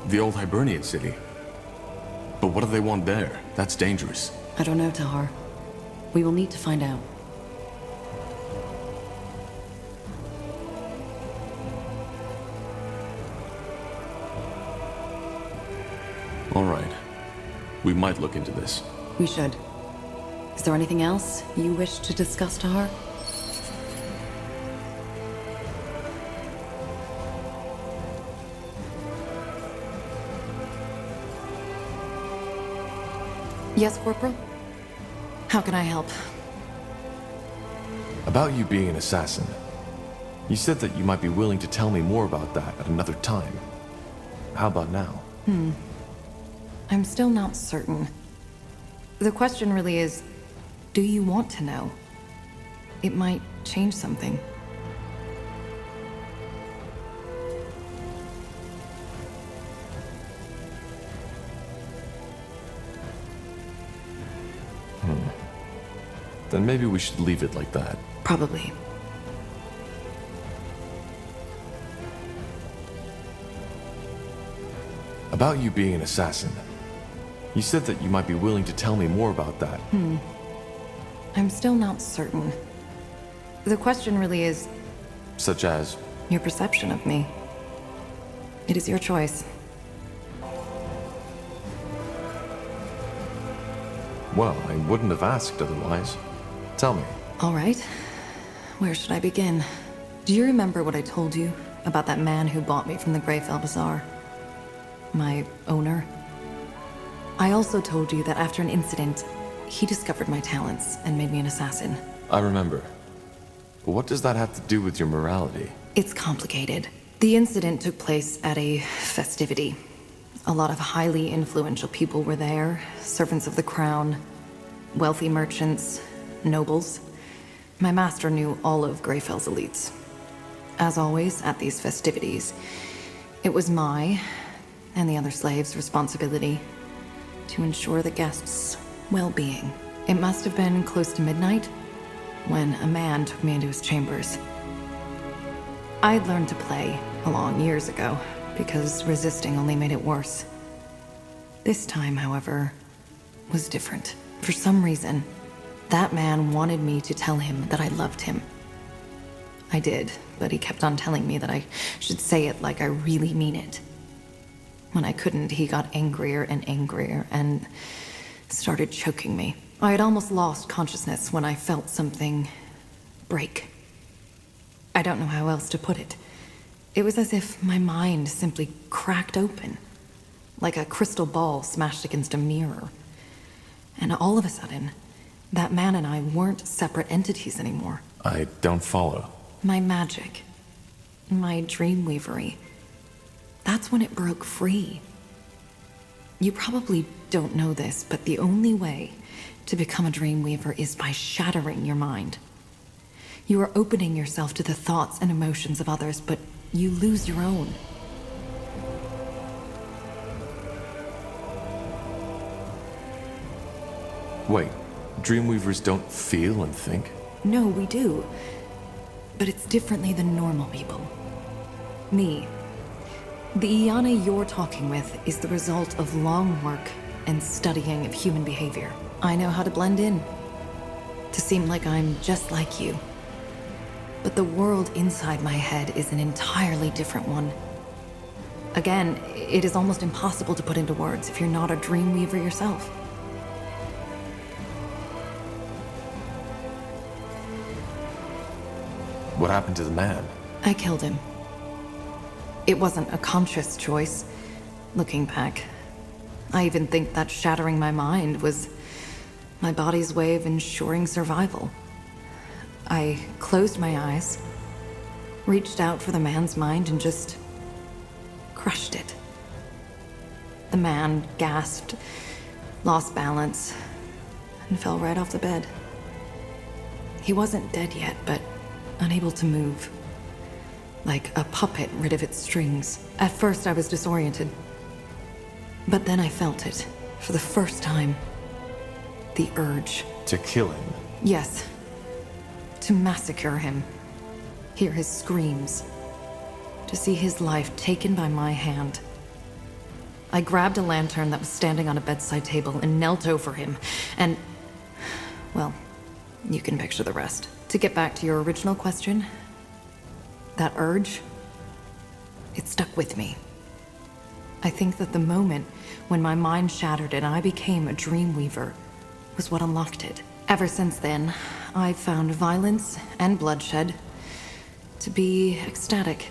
The old Hibernian city. But what do they want there? That's dangerous. I don't know, Tahar. We will need to find out. All right. We might look into this. We should. Is there anything else you wish to discuss, Tahar? Yes, Corporal? How can I help? About you being an assassin. You said that you might be willing to tell me more about that at another time. How about now? I'm still not certain. The question really is, do you want to know? It might change something. Then maybe we should leave it like that. Probably. About you being an assassin. You said that you might be willing to tell me more about that. I'm still not certain. The question really is Such as? your perception of me. It is your choice. Well, I wouldn't have asked otherwise. Tell me. All right. Where should I begin? Do you remember what I told you about that man who bought me from the Greyfell Bazaar? My owner? I also told you that after an incident, he discovered my talents and made me an assassin. I remember. But what does that have to do with your morality? It's complicated. The incident took place at a festivity. A lot of highly influential people were there, servants of the crown, wealthy merchants, nobles. My master knew all of Greyfell's elites. As always, at these festivities, it was my and the other slaves' responsibility to ensure the guests' well-being. It must have been close to midnight when a man took me into his chambers. I'd learned to play along years ago, because resisting only made it worse. This time, however, was different. For some reason, that man wanted me to tell him that I loved him. I did, but he kept on telling me that I should say it like I really mean it. When I couldn't, he got angrier and started choking me. I had almost lost consciousness when I felt something break. I don't know how else to put it. It was as if my mind simply cracked open, like a crystal ball smashed against a mirror. And all of a sudden, that man and I weren't separate entities anymore. I don't follow. My magic, my dreamweavery, that's when it broke free. You probably don't know this, but the only way to become a dreamweaver is by shattering your mind. You are opening yourself to the thoughts and emotions of others, but you lose your own. Wait, Dreamweavers don't feel and think? No, we do. But it's differently than normal people. Me. The Iana you're talking with is the result of long work and studying of human behavior. I know how to blend in, to seem like I'm just like you. But the world inside my head is an entirely different one. Again, it is almost impossible to put into words if you're not a dreamweaver yourself. What happened to the man? I killed him. It wasn't a conscious choice, looking back. I even think that shattering my mind was my body's way of ensuring survival. I closed my eyes, reached out for the man's mind, and just crushed it. The man gasped, lost balance, and fell right off the bed. He wasn't dead yet, but unable to move. Like a puppet rid of its strings. At first I was disoriented. But then I felt it, for the first time. The urge. To kill him? Yes. To massacre him. Hear his screams. To see his life taken by my hand. I grabbed a lantern that was standing on a bedside table and knelt over him, and... well, you can picture the rest. To get back to your original question, that urge, it stuck with me. I think that the moment when my mind shattered and I became a dreamweaver was what unlocked it. Ever since then, I've found violence and bloodshed to be ecstatic,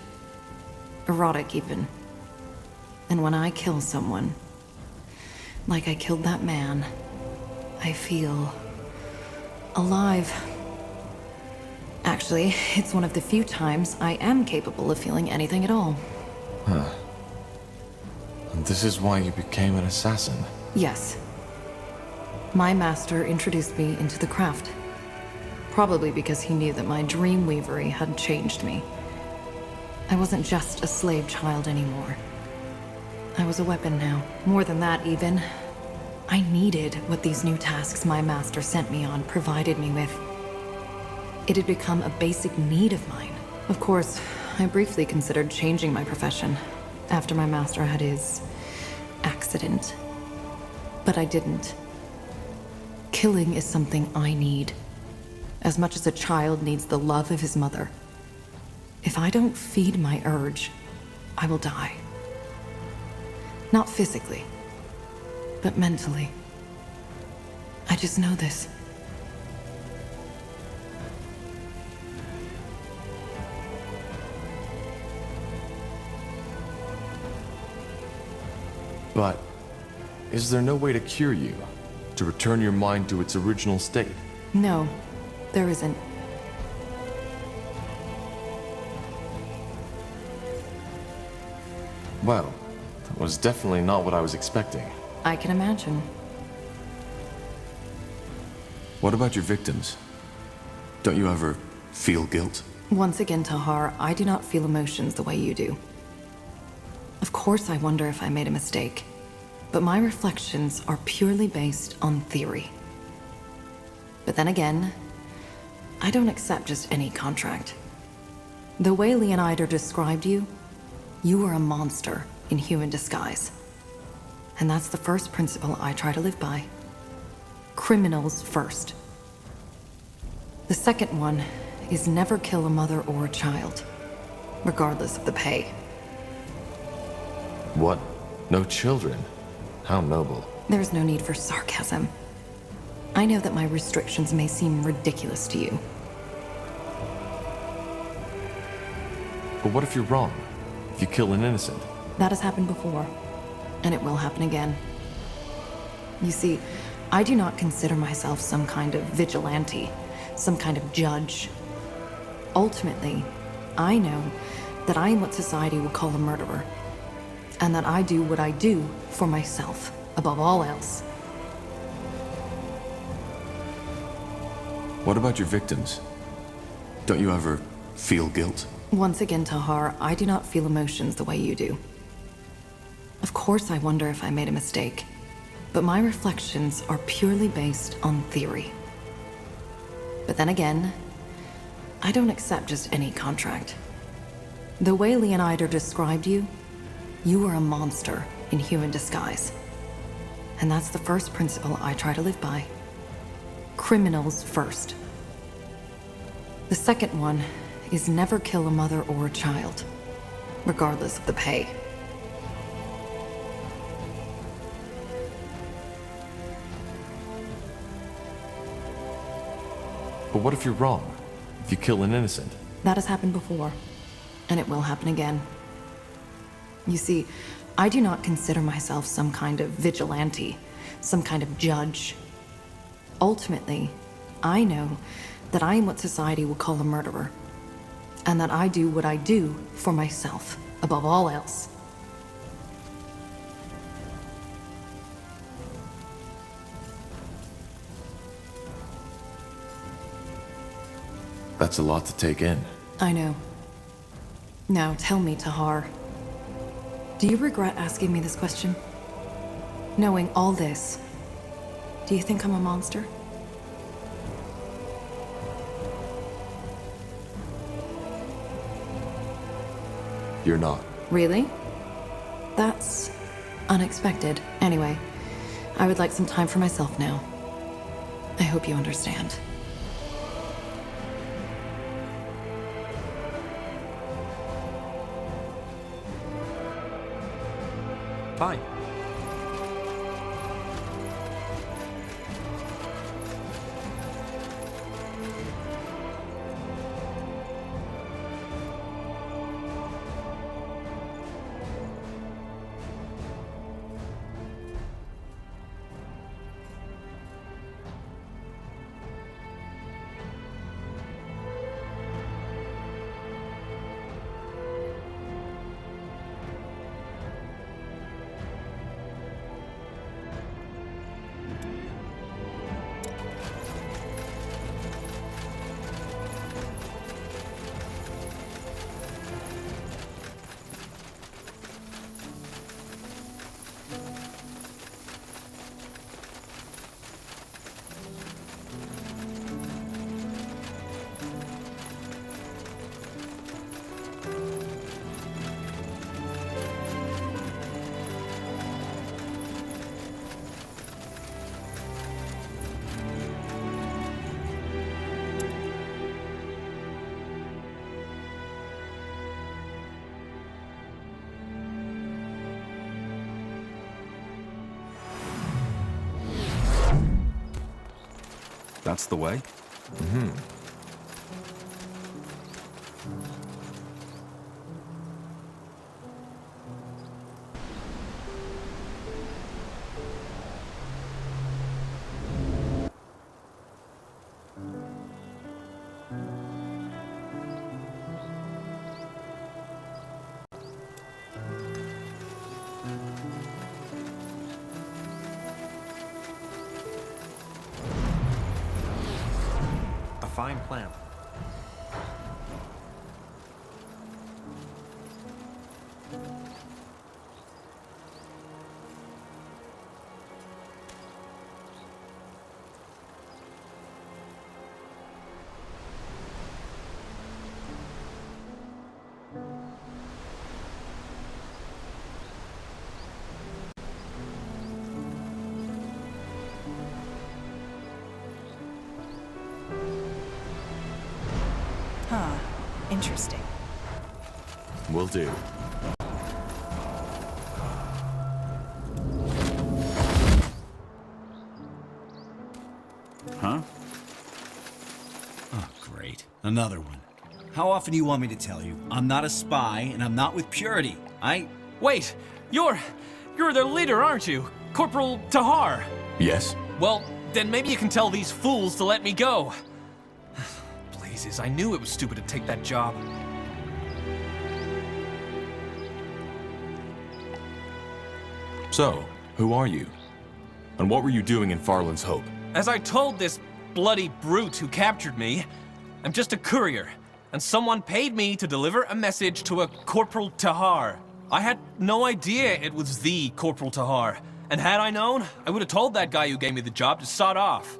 erotic even. And when I kill someone, like I killed that man, I feel alive. Actually, it's one of the few times I am capable of feeling anything at all. Huh. And this is why you became an assassin? Yes. My master introduced me into the craft. Probably because he knew that my dreamweavery had changed me. I wasn't just a slave child anymore. I was a weapon now. More than that, even. I needed what these new tasks my master sent me on provided me with. It had become a basic need of mine. Of course, I briefly considered changing my profession after my master had his accident. But I didn't. Killing is something I need. As much as a child needs the love of his mother. If I don't feed my urge, I will die. Not physically, but mentally. I just know this. But is there no way to cure you? To return your mind to its original state? No, there isn't. Well, that was definitely not what I was expecting. I can imagine. What about your victims? Don't you ever feel guilt? Once again, Tahar, I do not feel emotions the way you do. Of course I wonder if I made a mistake, but my reflections are purely based on theory. But then again, I don't accept just any contract. The way Leonider described you, you were a monster in human disguise. And that's the first principle I try to live by. Criminals first. The second one is never kill a mother or a child, regardless of the pay. What? No children? How noble. There's no need for sarcasm. I know that my restrictions may seem ridiculous to you. But what if you're wrong? If you kill an innocent? That has happened before, and it will happen again. You see, I do not consider myself some kind of vigilante, some kind of judge. Ultimately, I know that I am what society would call a murderer, and that I do what I do for myself, above all else. What about your victims? Don't you ever feel guilt? Once again, Tahar, I do not feel emotions the way you do. Of course I wonder if I made a mistake, but my reflections are purely based on theory. But then again, I don't accept just any contract. The way Leonider described you, you were a monster in human disguise. And that's the first principle I try to live by. Criminals first. The second one is never kill a mother or a child, regardless of the pay. But what if you're wrong? If you kill an innocent? That has happened before, and it will happen again. You see, I do not consider myself some kind of vigilante, some kind of judge. Ultimately, I know that I am what society would call a murderer, and that I do what I do for myself, above all else. That's a lot to take in. I know. Now tell me, Tahar, do you regret asking me this question? Knowing all this, do you think I'm a monster? You're not. Really? That's unexpected. Anyway, I would like some time for myself now. I hope you understand. Fine. That's the way? A fine plan. Huh. Interesting. Will do. Huh? Oh, great. Another one. How often do you want me to tell you? I'm not a spy, and I'm not with Purity. Wait! You're their leader, aren't you? Corporal Tahar! Yes? Well, then maybe you can tell these fools to let me go. Blazes, I knew it was stupid to take that job. So, who are you? And what were you doing in Farland's Hope? As I told this bloody brute who captured me, I'm just a courier, and someone paid me to deliver a message to a Corporal Tahar. I had no idea it was the Corporal Tahar, and had I known, I would have told that guy who gave me the job to sod off.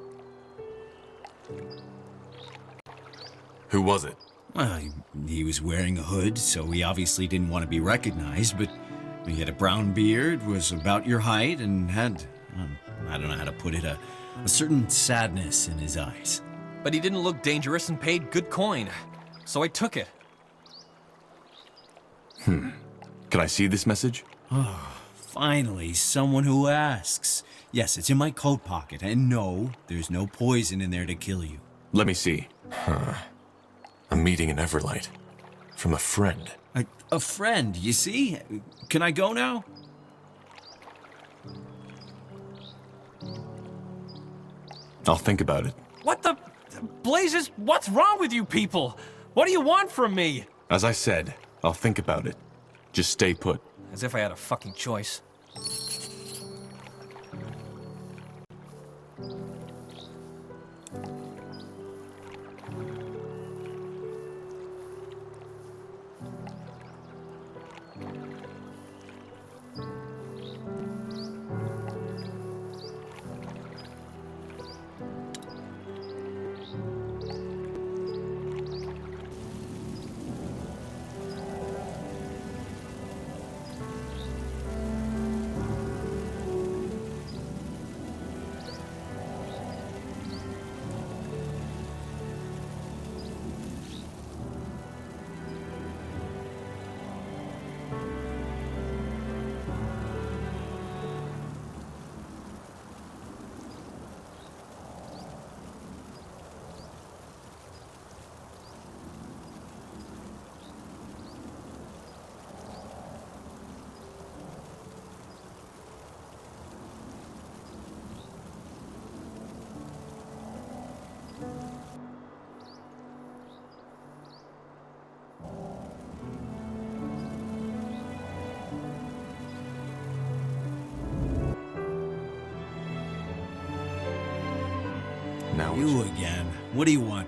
Who was it? Well, he was wearing a hood, so he obviously didn't want to be recognized, but he had a brown beard, was about your height, and had, I don't know how to put it, a certain sadness in his eyes. But he didn't look dangerous and paid good coin, so I took it. Can I see this message? Oh, finally, someone who asks. Yes, it's in my coat pocket, and no, there's no poison in there to kill you. Let me see. A meeting in Everlight. From a friend. A friend, you see? Can I go now? I'll think about it. What the... Blazes, what's wrong with you people? What do you want from me? As I said, I'll think about it. Just stay put. As if I had a fucking choice. Now You again. What do you want?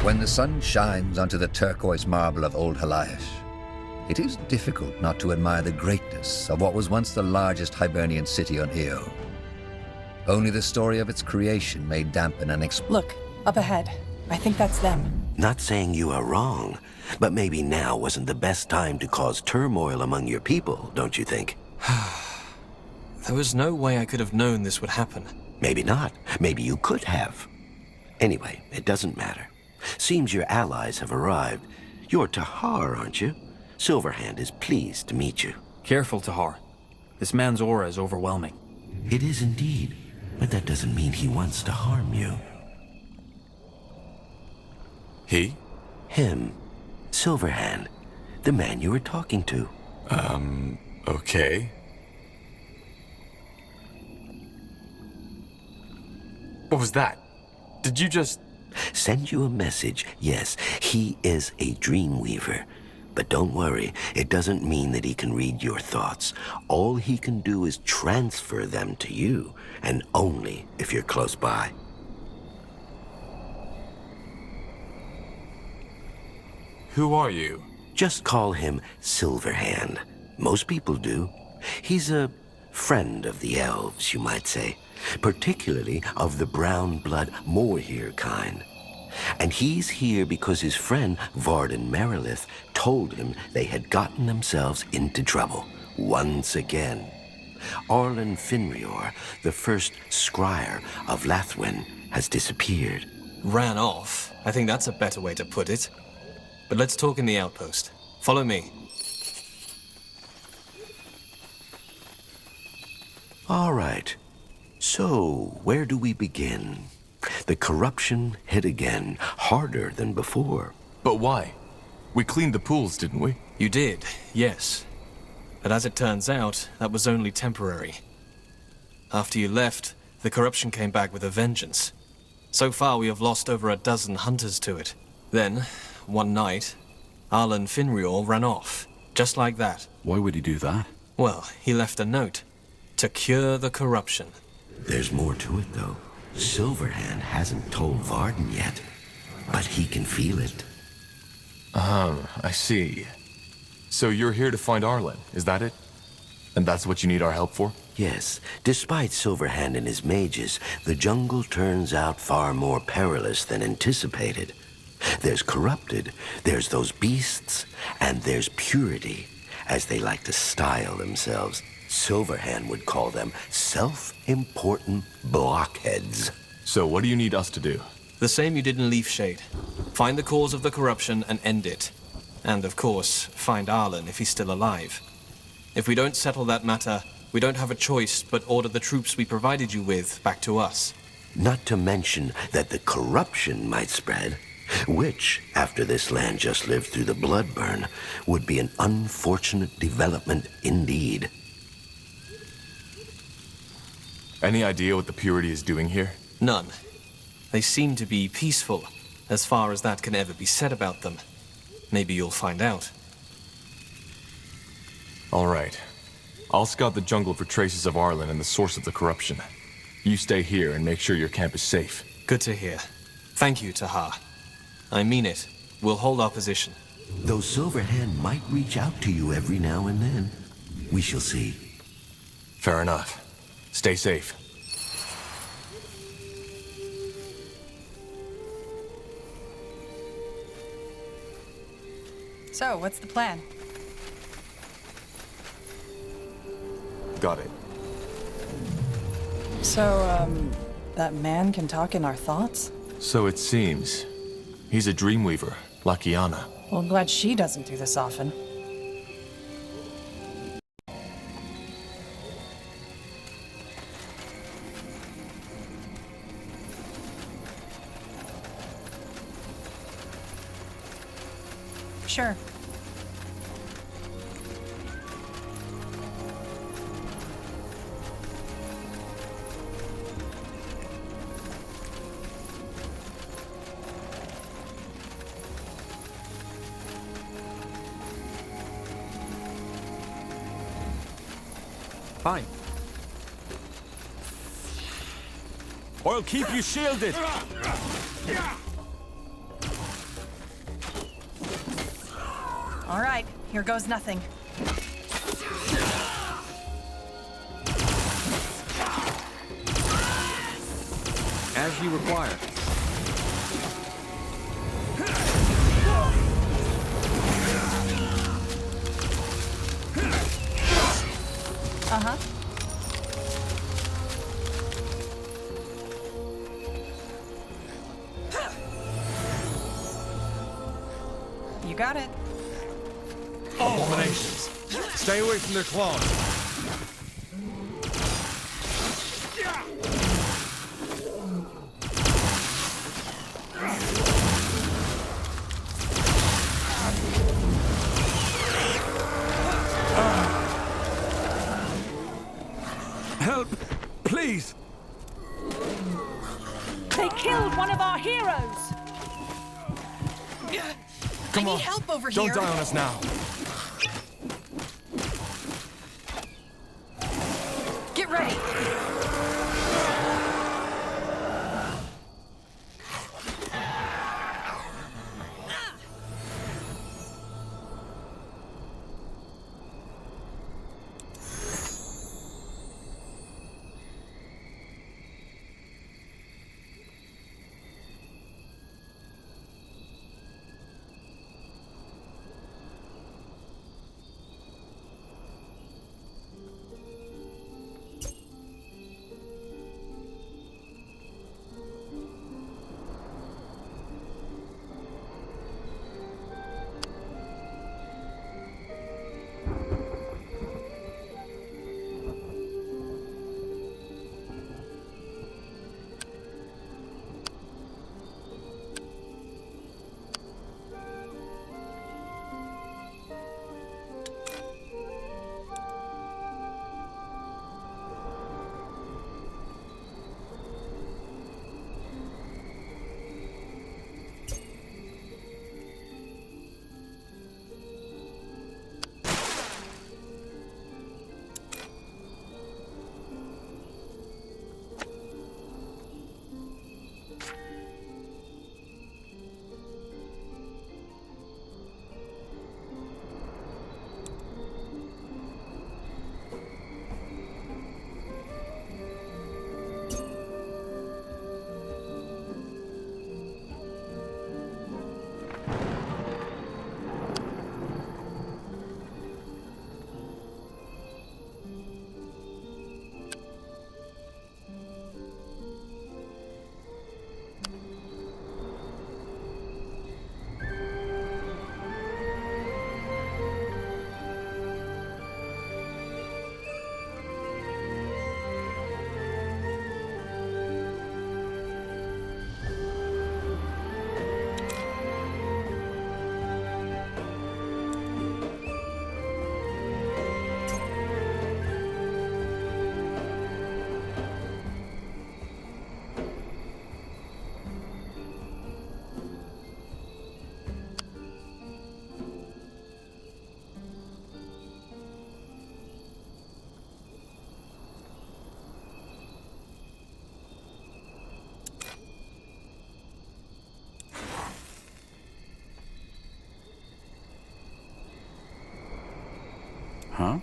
When the sun shines onto the turquoise marble of Old Halayash, it is difficult not to admire the greatness of what was once the largest Hibernian city on Io. Only the story of its creation may dampen an Look, up ahead. I think that's them. Not saying you are wrong, but maybe now wasn't the best time to cause turmoil among your people, don't you think? There was no way I could have known this would happen. Maybe not. Maybe you could have. Anyway, it doesn't matter. Seems your allies have arrived. You're Tahar, aren't you? Silverhand is pleased to meet you. Careful, Tahar. This man's aura is overwhelming. It is indeed, but that doesn't mean he wants to harm you. He? Him. Silverhand. The man you were talking to. Okay. What was that? Did you just... Send you a message. Yes, he is a dreamweaver. But don't worry, it doesn't mean that he can read your thoughts. All he can do is transfer them to you, and only if you're close by. Who are you? Just call him Silverhand. Most people do. He's a friend of the elves, you might say. Particularly of the brown blood Moorhere kind. And he's here because his friend Varden Merilith told him they had gotten themselves into trouble once again. Arlen Finrior, the first scryer of Lathwen, has disappeared. Ran off? I think that's a better way to put it. But let's talk in the outpost. Follow me. All right. So, where do we begin? The corruption hit again, harder than before. But why? We cleaned the pools, didn't we? You did, yes. But as it turns out, that was only temporary. After you left, the corruption came back with a vengeance. So far, we have lost over a dozen hunters to it. Then, one night, Arlen Finrior ran off, just like that. Why would he do that? Well, he left a note. To cure the corruption. There's more to it, though. Silverhand hasn't told Varden yet, but he can feel it. I see. So you're here to find Arlen, is that it? And that's what you need our help for? Yes. Despite Silverhand and his mages, the jungle turns out far more perilous than anticipated. There's corrupted, there's those beasts, and there's purity, as they like to style themselves. Silverhand would call them self-important blockheads. So what do you need us to do? The same you did in Leafshade. Find the cause of the corruption and end it. And of course, find Arlen if he's still alive. If we don't settle that matter, we don't have a choice but order the troops we provided you with back to us. Not to mention that the corruption might spread, which, after this land just lived through the Bloodburn, would be an unfortunate development indeed. Any idea what the Purity is doing here? None. They seem to be peaceful, as far as that can ever be said about them. Maybe you'll find out. All right. I'll scout the jungle for traces of Arlen and the source of the corruption. You stay here and make sure your camp is safe. Good to hear. Thank you, Tahar. I mean it. We'll hold our position. Though Silverhand might reach out to you every now and then. We shall see. Fair enough. Stay safe. So, what's the plan? Got it. So, that man can talk in our thoughts? So it seems. He's a dreamweaver, like Iana. Well, I'm glad she doesn't do this often. Sure. Fine. I'll keep you shielded. All right, here goes nothing. As you require. Uh-huh. You got it. Abominations. Stay away from their claws. Help! Please! They killed one of our heroes! Come I on. need help over Don't here. die on us now. Get ready. Huh?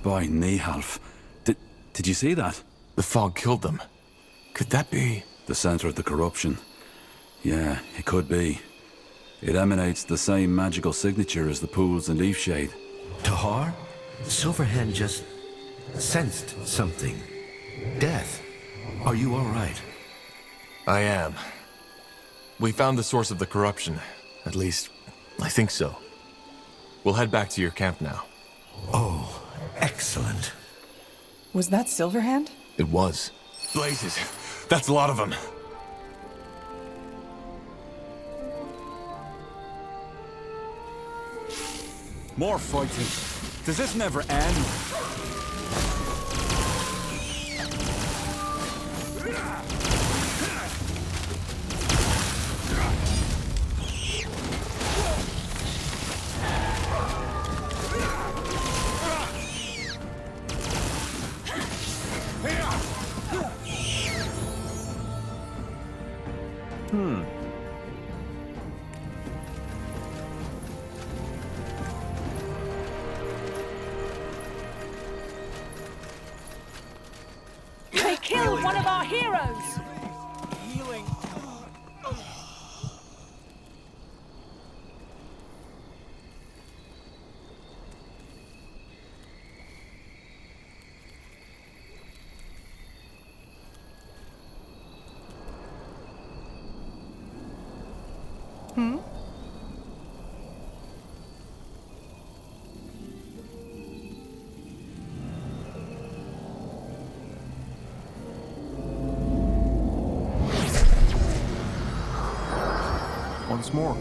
By Nihalf. Did you see that? The fog killed them. Could that be? The center of the corruption. Yeah, it could be. It emanates the same magical signature as the pools and leaf shade. Tahar? Silverhand just sensed something. Death. Are you all right? I am. We found the source of the corruption. At least, I think so. We'll head back to your camp now. Oh, excellent. Was that Silverhand? It was. Blazes. That's a lot of them. More fighting. Does this never end? They killed one of our heroes! Healing. Hmm? Once more.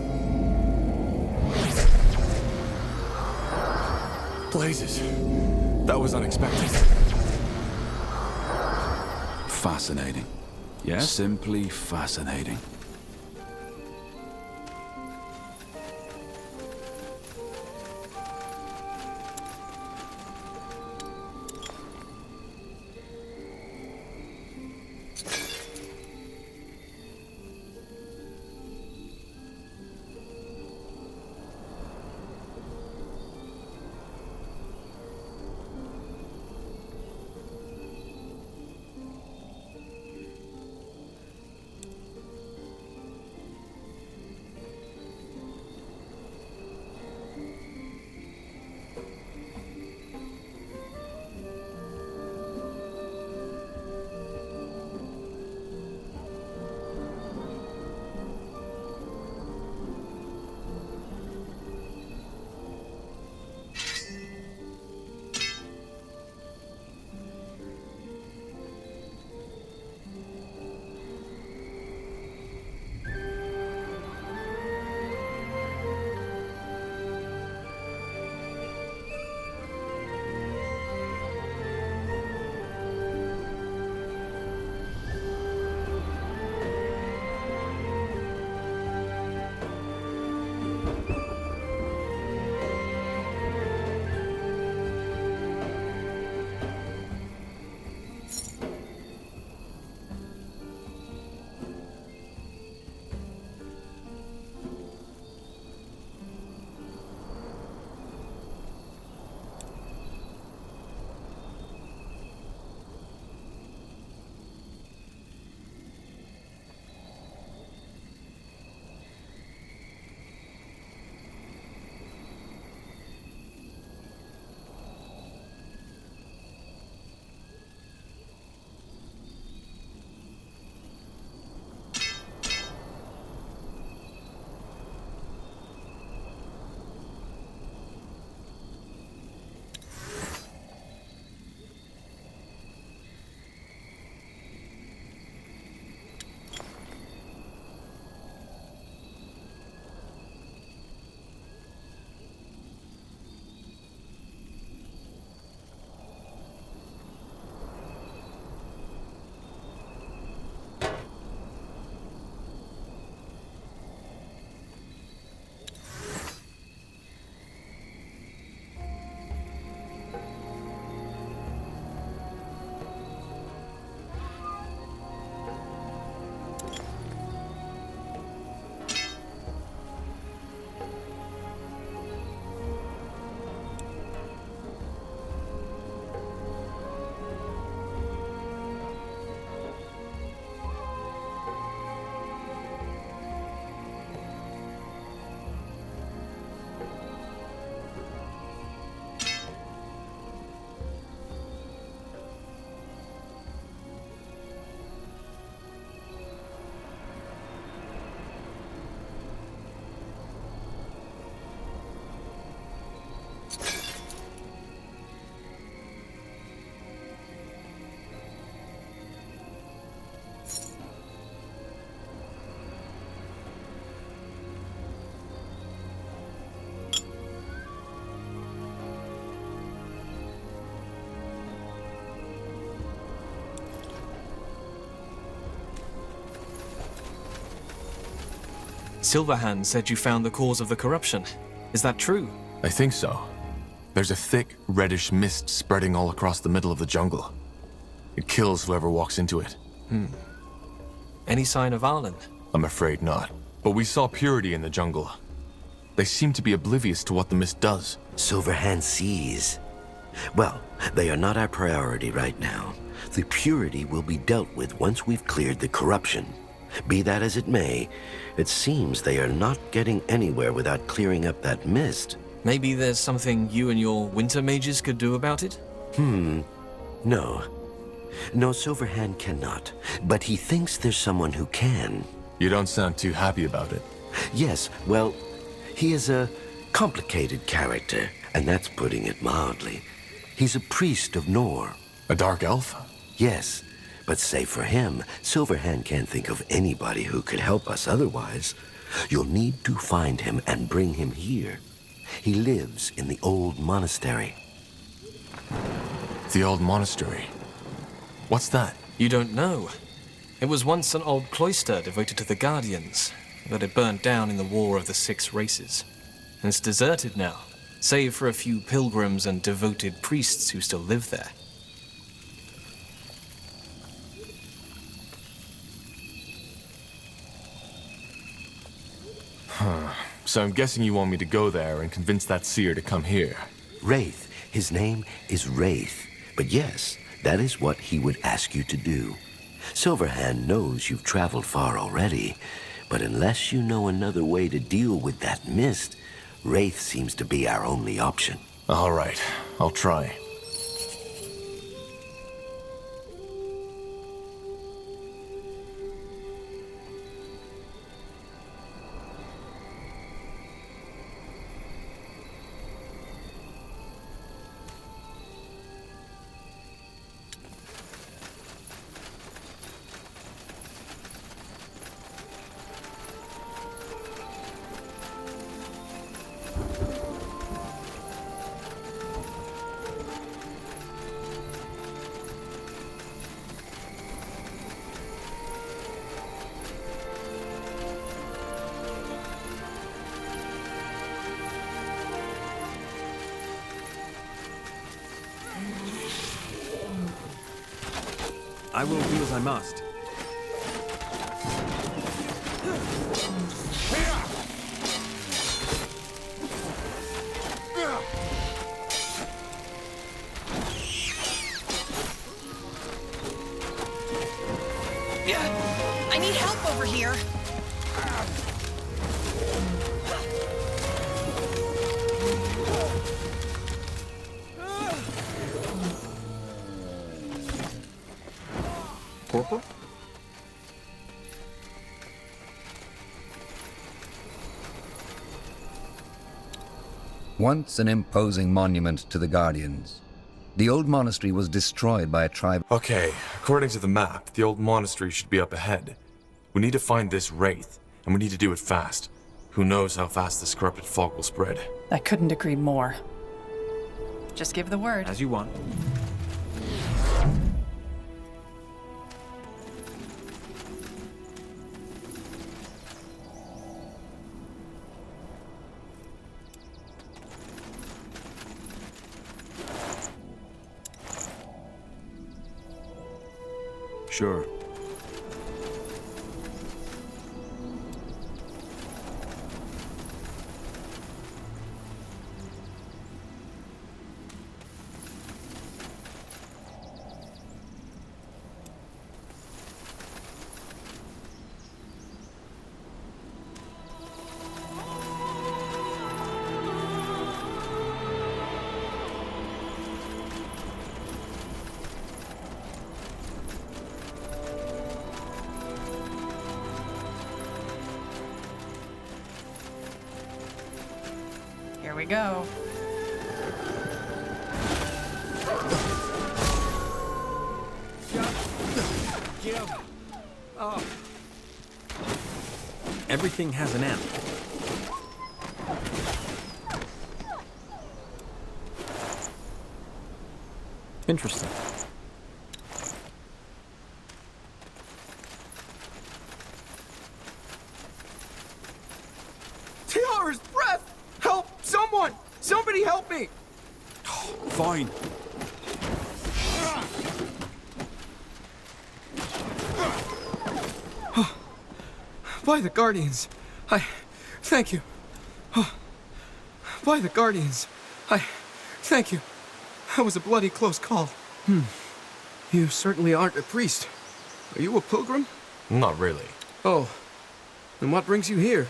Blazes. That was unexpected. Fascinating. Yes? Simply fascinating. Silverhand said you found the cause of the corruption. Is that true? I think so. There's a thick, reddish mist spreading all across the middle of the jungle. It kills whoever walks into it. Any sign of Arlen? I'm afraid not. But we saw purity in the jungle. They seem to be oblivious to what the mist does. Silverhand sees. Well, they are not our priority right now. The purity will be dealt with once we've cleared the corruption. Be that as it may, it seems they are not getting anywhere without clearing up that mist. Maybe there's something you and your winter mages could do about it? No. No, Silverhand cannot. But he thinks there's someone who can. You don't sound too happy about it. Yes, well, he is a complicated character, and that's putting it mildly. He's a priest of Nor. A dark elf? Yes, but save for him, Silverhand can't think of anybody who could help us otherwise. You'll need to find him and bring him here. He lives in the old monastery. The old monastery? What's that? You don't know. It was once an old cloister devoted to the Guardians, but it burnt down in the War of the Six Races. And it's deserted now, save for a few pilgrims and devoted priests who still live there. So I'm guessing you want me to go there and convince that seer to come here. Wraith. His name is Wraith. But yes, that is what he would ask you to do. Silverhand knows you've traveled far already, but unless you know another way to deal with that mist, Wraith seems to be our only option. All right, I'll try. I will do as I must. I need help over here. Corporal? Once an imposing monument to the Guardians, the old monastery was destroyed by a tribe. Okay, according to the map, the old monastery should be up ahead. We need to find this Wraith, and we need to do it fast. Who knows how fast this corrupted fog will spread. I couldn't agree more. Just give the word. As you want. Sure. Here we go. Oh. Everything has an end. Interesting. help me! Fine. By the Guardians, thank you. By the Guardians, thank you. That was a bloody close call. You certainly aren't a priest. Are you a pilgrim? Not really. Oh, then what brings you here?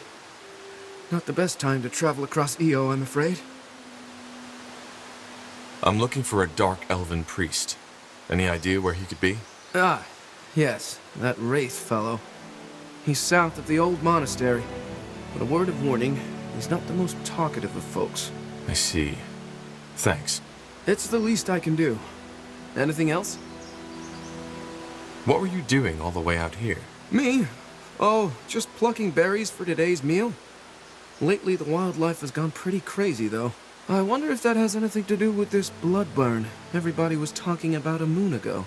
Not the best time to travel across Io, I'm afraid. I'm looking for a dark elven priest. Any idea where he could be? Ah, yes, that Wraith fellow. He's south of the old monastery. But a word of warning, he's not the most talkative of folks. I see. Thanks. It's the least I can do. Anything else? What were you doing all the way out here? Me? Oh, just plucking berries for today's meal. Lately, the wildlife has gone pretty crazy, though. I wonder if that has anything to do with this blood burn everybody was talking about a moon ago.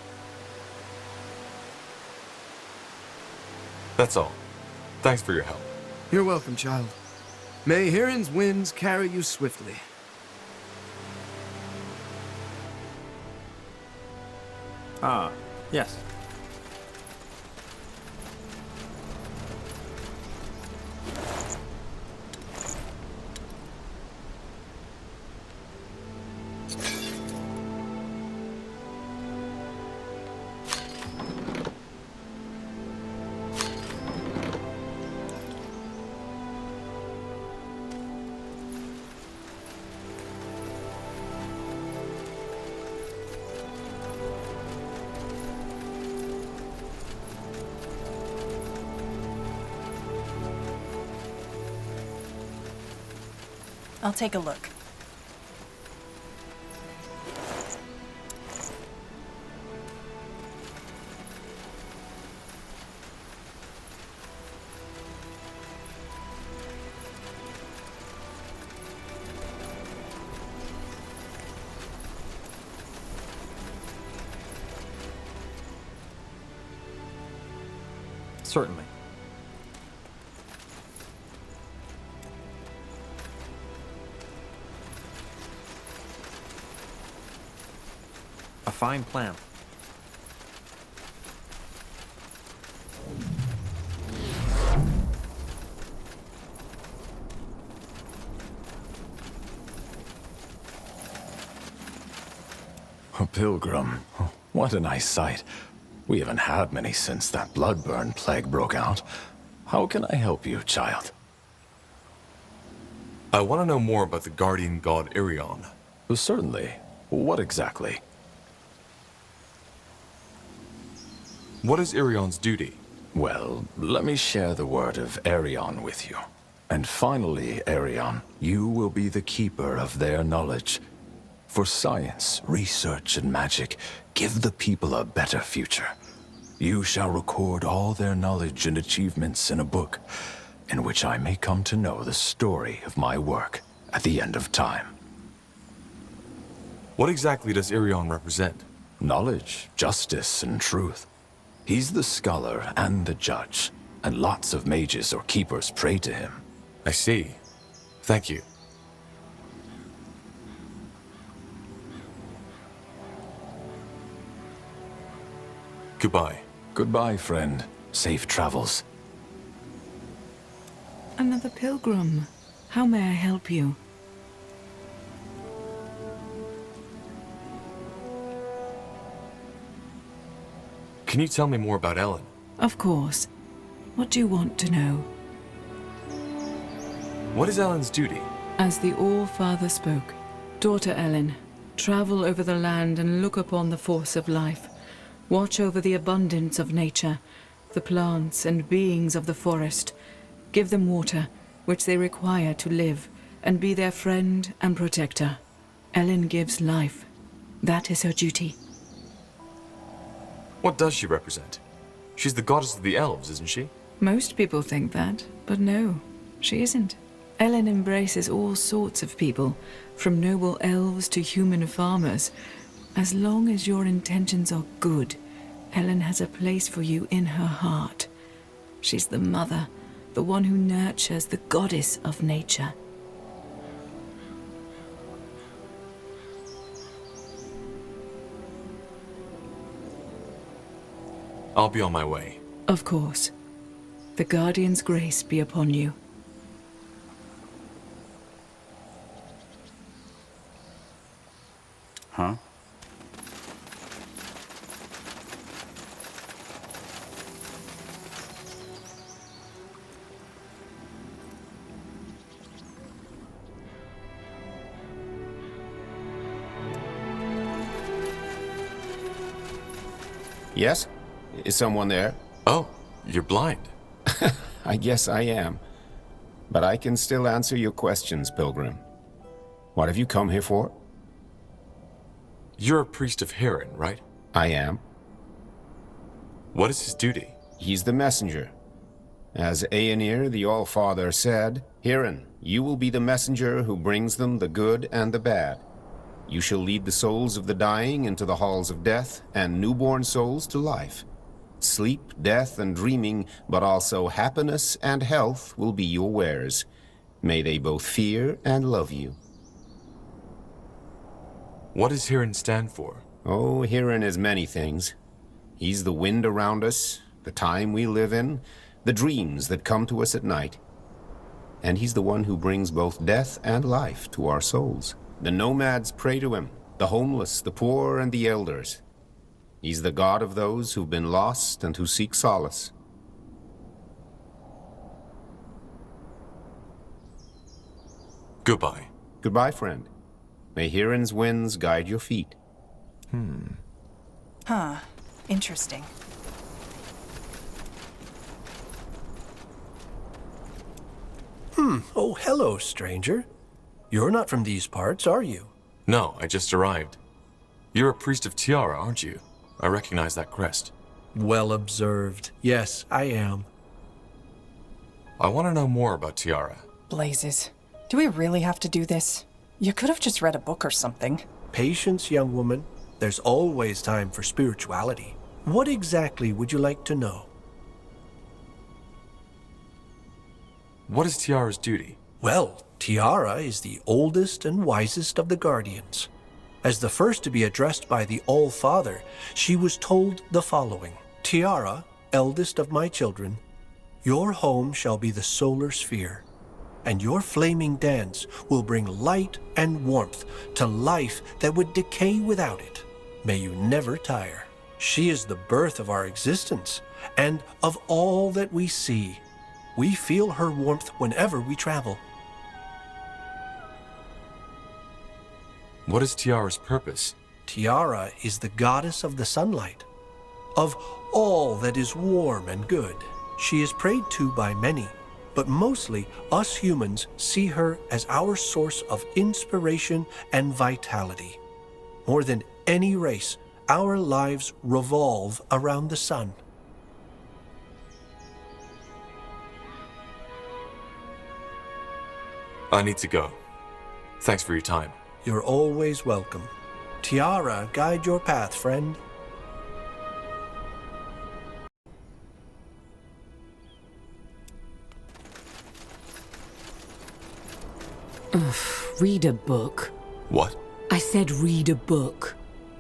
That's all. Thanks for your help. You're welcome, child. May Hirin's winds carry you swiftly. Ah, yes. I'll take a look. Certainly. A fine plan. A pilgrim. What a nice sight. We haven't had many since that bloodburn plague broke out. How can I help you, child? I want to know more about the guardian god Irion. Certainly. What exactly? What is Irion's duty? Well, let me share the word of Arion with you. And finally, Arion, you will be the keeper of their knowledge. For science, research, and magic, give the people a better future. You shall record all their knowledge and achievements in a book, in which I may come to know the story of my work at the end of time. What exactly does Irion represent? Knowledge, justice, and truth. He's the scholar and the judge, and lots of mages or keepers pray to him. I see. Thank you. Goodbye. Goodbye, friend. Safe travels. Another pilgrim. How may I help you? Can you tell me more about Ellen? Of course. What do you want to know? What is Ellen's duty? As the All-Father spoke, daughter Ellen, travel over the land and look upon the force of life. Watch over the abundance of nature, the plants and beings of the forest. Give them water, which they require to live, and be their friend and protector. Ellen gives life. That is her duty. What does she represent? She's the goddess of the elves, isn't she? Most people think that, but no, she isn't. Ellen embraces all sorts of people, from noble elves to human farmers. As long as your intentions are good, Ellen has a place for you in her heart. She's the mother, the one who nurtures, the goddess of nature. I'll be on my way. Of course. The Guardian's grace be upon you. Huh? Yes? Is someone there? Oh, you're blind. I guess I am. But I can still answer your questions, Pilgrim. What have you come here for? You're a priest of Hirin, right? I am. What is his duty? He's the messenger. As Aenir, the All-Father, said, Hirin, you will be the messenger who brings them the good and the bad. You shall lead the souls of the dying into the halls of death, and newborn souls to life. Sleep, death, and dreaming, but also happiness and health will be your wares. May they both fear and love you. What does Hirin stand for? Oh, Hirin is many things. He's the wind around us, the time we live in, the dreams that come to us at night. And he's the one who brings both death and life to our souls. The nomads pray to him, the homeless, the poor, and the elders. He's the god of those who've been lost and who seek solace. Goodbye. Goodbye, friend. May Hirin's winds guide your feet. Huh. Interesting. Oh, hello, stranger. You're not from these parts, are you? No, I just arrived. You're a priest of Tiara, aren't you? I recognize that crest. Well observed. Yes, I am. I want to know more about Tiara. Blazes. Do we really have to do this? You could have just read a book or something. Patience, young woman. There's always time for spirituality. What exactly would you like to know? What is Tiara's duty? Well, Tiara is the oldest and wisest of the Guardians. As the first to be addressed by the All-Father, she was told the following. Tiara, eldest of my children, your home shall be the solar sphere, and your flaming dance will bring light and warmth to life that would decay without it. May you never tire. She is the birth of our existence, and of all that we see. We feel her warmth whenever we travel. What is Tiara's purpose? Tiara is the goddess of the sunlight, of all that is warm and good. She is prayed to by many, but mostly us humans see her as our source of inspiration and vitality. More than any race, our lives revolve around the sun. I need to go. Thanks for your time. You're always welcome. Tiara, guide your path, friend. Read a book. What? I said read a book.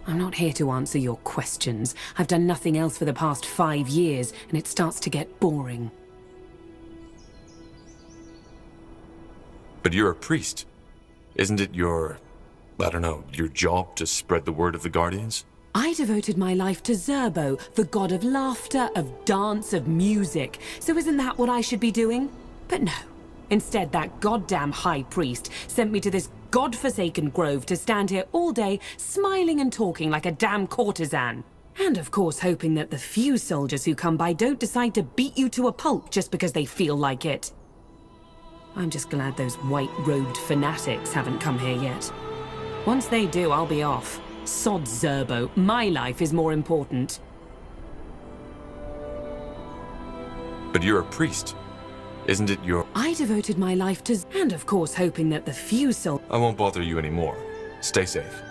I'm not here to answer your questions. I've done nothing else for the past 5 years, and it starts to get boring. But you're a priest. Isn't it your, I don't know, your job to spread the word of the Guardians? I devoted my life to Zerbo, the god of laughter, of dance, of music. So isn't that what I should be doing? But no. Instead, that goddamn high priest sent me to this godforsaken grove to stand here all day, smiling and talking like a damn courtesan. And of course, hoping that the few soldiers who come by don't decide to beat you to a pulp just because they feel like it. I'm just glad those white-robed fanatics haven't come here yet. Once they do, I'll be off. Sod Zerbo, my life is more important. But you're a priest. Isn't it your... I devoted my life to... And of course, hoping that the few soldiers... I won't bother you anymore. Stay safe.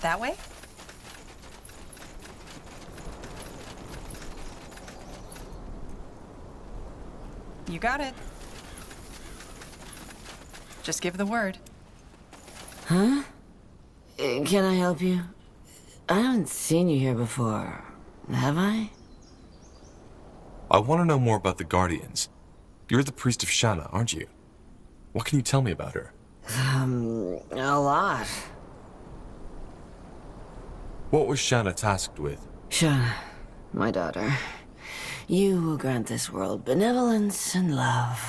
That way? You got it. Just give the word. Huh? Can I help you? I haven't seen you here before, have I? I want to know more about the Guardians. You're the priest of Shanna, aren't you? What can you tell me about her? A lot. What was Shanna tasked with? Shanna, my daughter, you will grant this world benevolence and love.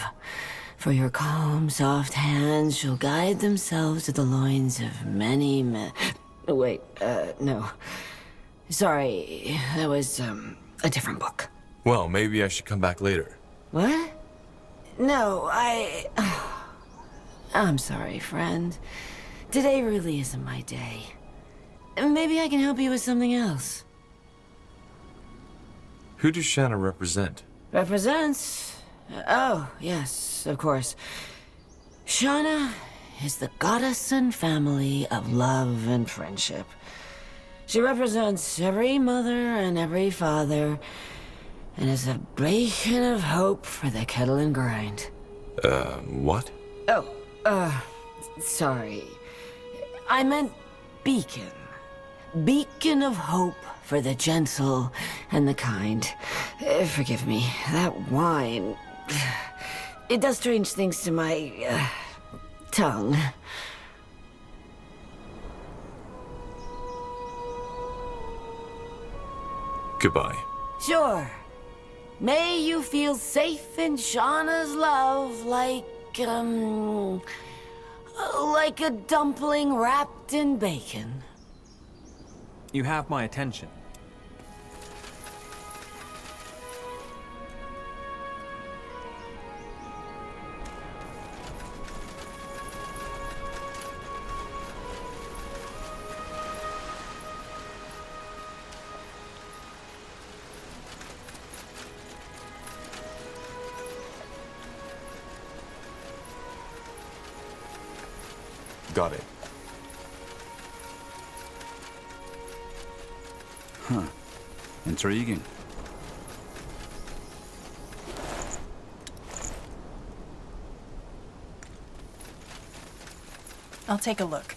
For your calm, soft hands shall guide themselves to the loins of many men. Wait, no. Sorry, that was, a different book. Well, maybe I should come back later. What? No, I'm sorry, friend. Today really isn't my day. Maybe I can help you with something else. Who does Shanna represent? Represents? Oh, yes, of course. Shanna is the goddess and family of love and friendship. She represents every mother and every father, and is a beacon of hope for the kettle and grind. What? Oh, sorry. I meant beacon. Beacon of hope for the gentle and the kind. Forgive me, that wine... It does strange things to my, tongue. Goodbye. Sure. May you feel safe in Shauna's love like a dumpling wrapped in bacon. You have my attention. Got it. Huh. Intriguing. I'll take a look.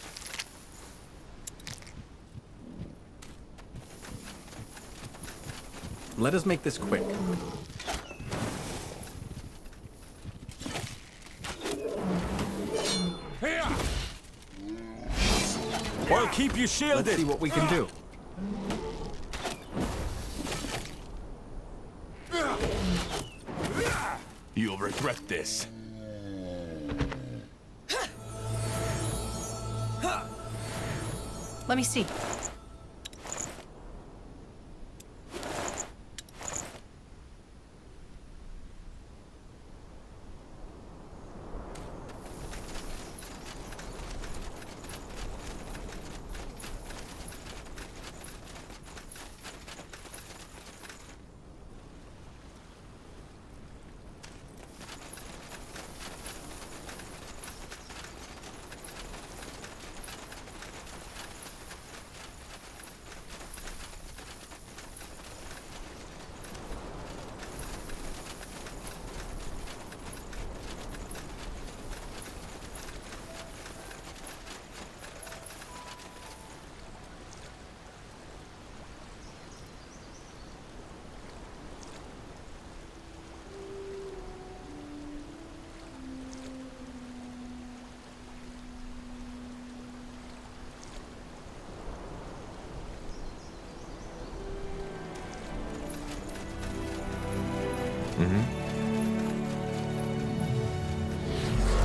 Let us make this quick. I'll keep you shielded. Let's see what we can do. You'll regret this. Let me see.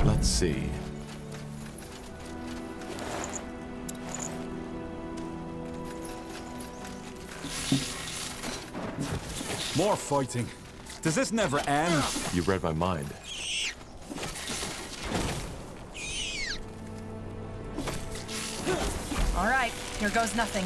Let's see. More fighting. Does this never end? You read my mind. All right, here goes nothing.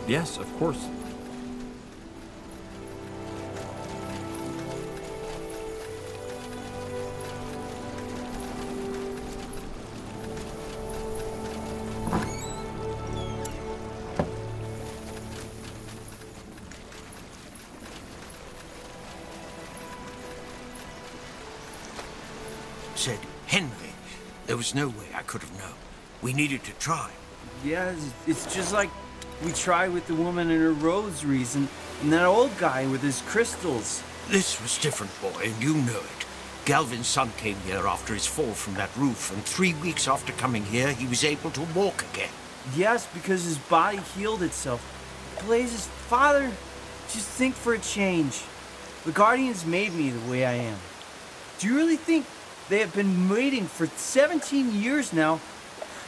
Yes, of course. Said Henry. There was no way I could have known. We needed to try. Yeah, it's just like we tried with the woman and her rosaries and that old guy with his crystals. This was different, boy, and you know it. Galvin's son came here after his fall from that roof, and 3 weeks after coming here, he was able to walk again. Yes, because his body healed itself. Blaze's father, just think for a change. The Guardians made me the way I am. Do you really think they have been waiting for 17 years now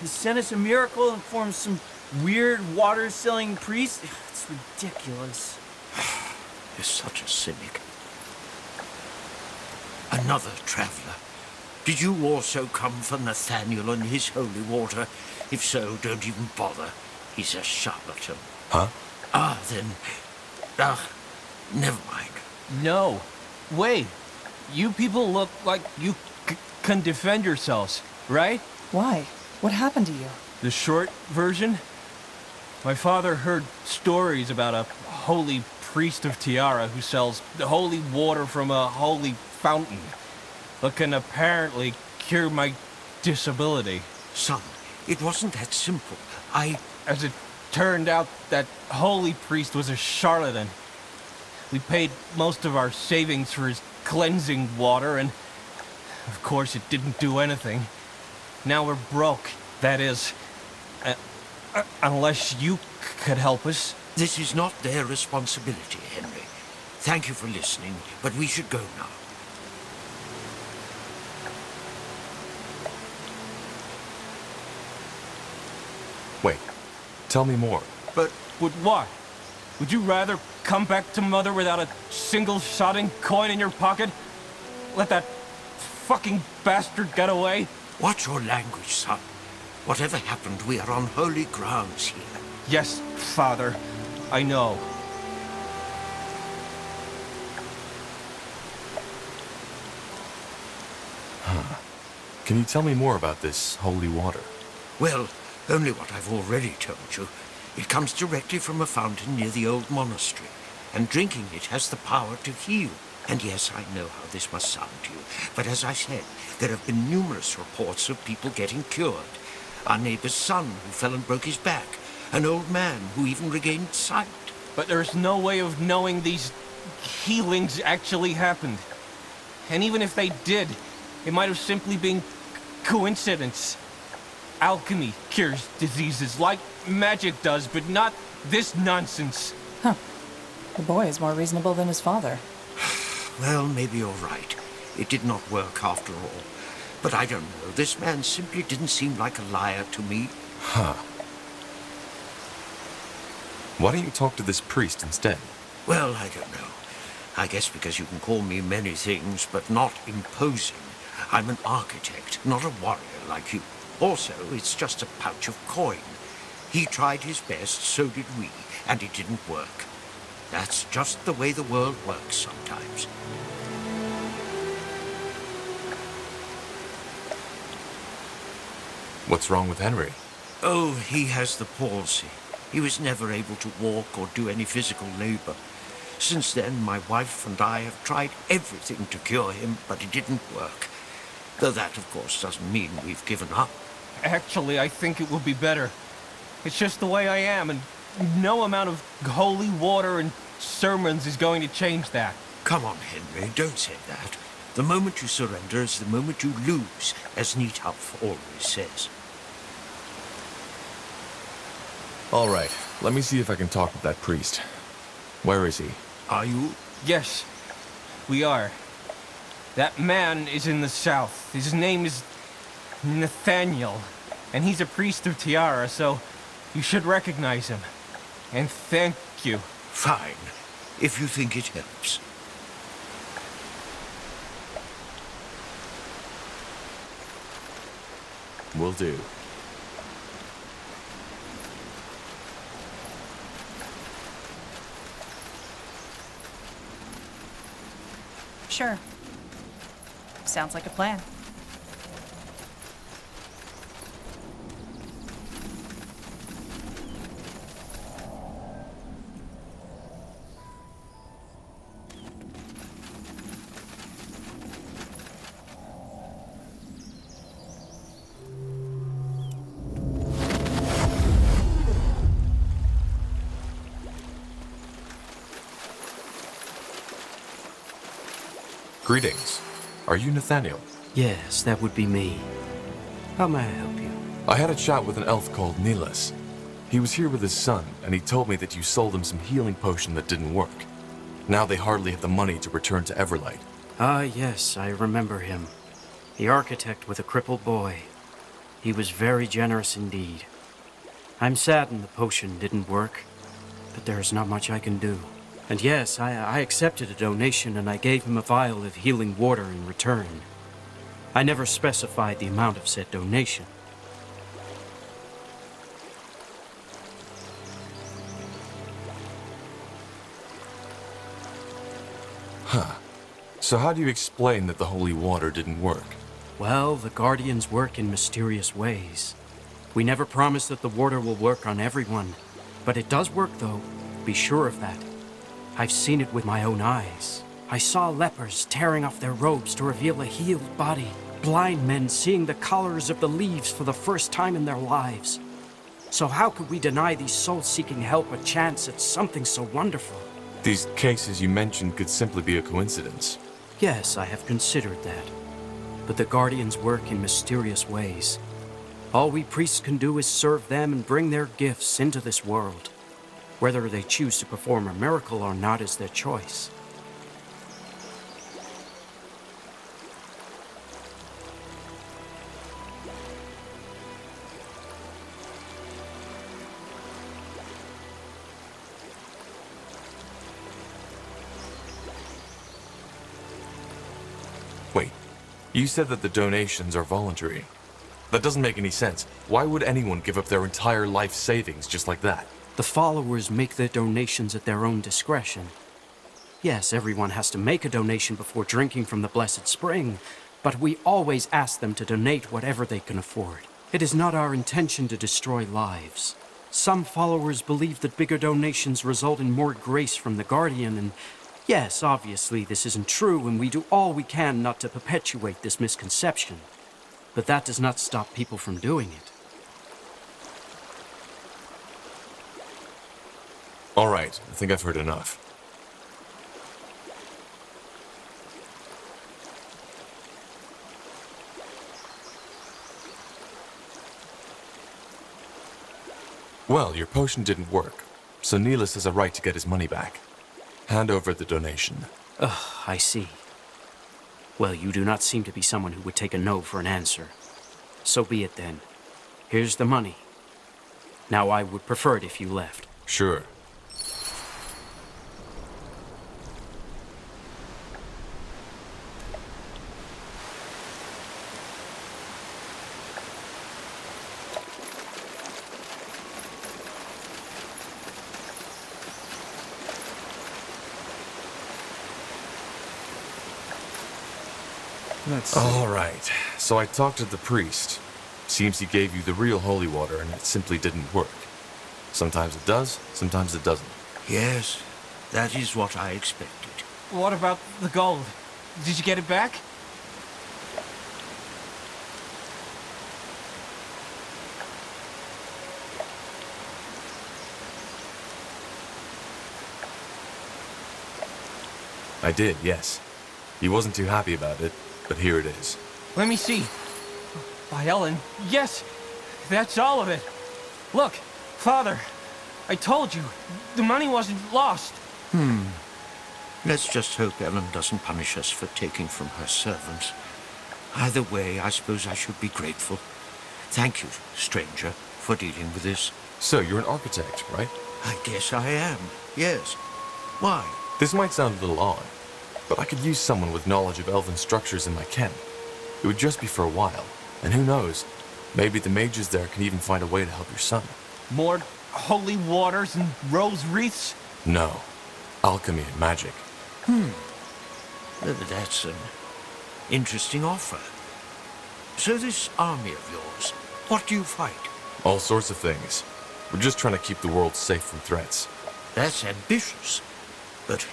to send us a miracle and form some weird water-selling priest? It's ridiculous. You're such a cynic. Another traveler. Did you also come for Nathaniel and his holy water? If so, don't even bother. He's a charlatan. Huh? Then... never mind. No. Wait. You people look like you can defend yourselves, right? Why? What happened to you? The short version? My father heard stories about a holy priest of Tiara who sells holy water from a holy fountain that can apparently cure my disability. Son, it wasn't that simple. As it turned out, that holy priest was a charlatan. We paid most of our savings for his cleansing water, and of course it didn't do anything. Now we're broke. That is, unless you could help us. This is not their responsibility, Henry. Thank you for listening, but we should go now. Wait, tell me more. But what? Would you rather come back to Mother without a single sodding coin in your pocket? Let that fucking bastard get away? Watch your language, son. Whatever happened, we are on holy grounds here. Yes, Father. I know. Huh. Can you tell me more about this holy water? Well, only what I've already told you. It comes directly from a fountain near the old monastery, and drinking it has the power to heal. And yes, I know how this must sound to you, but as I said, there have been numerous reports of people getting cured. Our neighbor's son who fell and broke his back, an old man who even regained sight. But there's no way of knowing these healings actually happened. And even if they did, it might have simply been coincidence. Alchemy cures diseases like magic does, but not this nonsense. Huh. The boy is more reasonable than his father. Well, maybe you're right. It did not work after all. But I don't know. This man simply didn't seem like a liar to me. Huh. Why don't you talk to this priest instead? Well, I don't know. I guess because you can call me many things, but not imposing. I'm an architect, not a warrior like you. Also, it's just a pouch of coin. He tried his best, so did we, and it didn't work. That's just the way the world works sometimes. What's wrong with Henry? Oh, he has the palsy. He was never able to walk or do any physical labor. Since then, my wife and I have tried everything to cure him, but it didn't work. Though that, of course, doesn't mean we've given up. Actually, I think it will be better. It's just the way I am, and no amount of holy water and sermons is going to change that. Come on, Henry, don't say that. The moment you surrender is the moment you lose, as Neathuff always says. All right, let me see if I can talk with that priest. Where is he? Are you? Yes, we are. That man is in the south. His name is Nathaniel, and he's a priest of Tiara, so you should recognize him. And thank you. Fine, if you think it helps. Will do. Sure. Sounds like a plan. Greetings. Are you Nathaniel? Yes, that would be me. How may I help you? I had a chat with an elf called Nilas. He was here with his son, and he told me that you sold him some healing potion that didn't work. Now they hardly have the money to return to Everlight. Ah, yes, I remember him. The architect with a crippled boy. He was very generous indeed. I'm saddened the potion didn't work, but there's not much I can do. And yes, I accepted a donation and I gave him a vial of healing water in return. I never specified the amount of said donation. Huh. So how do you explain that the holy water didn't work? Well, the Guardians work in mysterious ways. We never promise that the water will work on everyone, but it does work though. Be sure of that. I've seen it with my own eyes. I saw lepers tearing off their robes to reveal a healed body. Blind men seeing the colors of the leaves for the first time in their lives. So how could we deny these souls-seeking help a chance at something so wonderful? These cases you mentioned could simply be a coincidence. Yes, I have considered that. But the Guardians work in mysterious ways. All we priests can do is serve them and bring their gifts into this world. Whether they choose to perform a miracle or not is their choice. Wait, you said that the donations are voluntary. That doesn't make any sense. Why would anyone give up their entire life savings just like that? The followers make their donations at their own discretion. Yes, everyone has to make a donation before drinking from the Blessed Spring, but we always ask them to donate whatever they can afford. It is not our intention to destroy lives. Some followers believe that bigger donations result in more grace from the Guardian, and yes, obviously this isn't true, and we do all we can not to perpetuate this misconception. But that does not stop people from doing it. All right, I think I've heard enough. Well, your potion didn't work, so Nilas has a right to get his money back. Hand over the donation. I see. Well, you do not seem to be someone who would take a no for an answer. So be it then. Here's the money. Now I would prefer it if you left. Sure. All right. So I talked to the priest. Seems he gave you the real holy water and it simply didn't work. Sometimes it does, sometimes it doesn't. Yes, that is what I expected. What about the gold? Did you get it back? I did, yes. He wasn't too happy about it, but here it is. Let me see. By Ellen, yes, that's all of it. Look, Father, I told you, the money wasn't lost. Let's just hope Ellen doesn't punish us for taking from her servants. Either way, I suppose I should be grateful. Thank you, stranger, for dealing with this. So, you're an architect, right? I guess I am, yes. Why? This might sound a little odd, but I could use someone with knowledge of elven structures in my camp. It would just be for a while, and who knows, maybe the mages there can even find a way to help your son. More holy waters and rose wreaths? No. Alchemy and magic. That's an interesting offer. So this army of yours, what do you fight? All sorts of things. We're just trying to keep the world safe from threats. That's ambitious. But,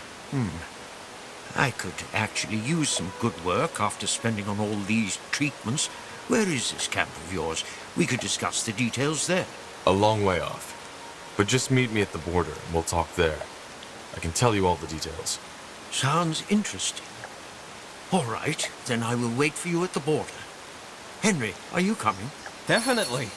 I could actually use some good work after spending on all these treatments. Where is this camp of yours? We could discuss the details there. A long way off. But just meet me at the border and we'll talk there. I can tell you all the details. Sounds interesting. All right, then I will wait for you at the border. Henry, are you coming? Definitely.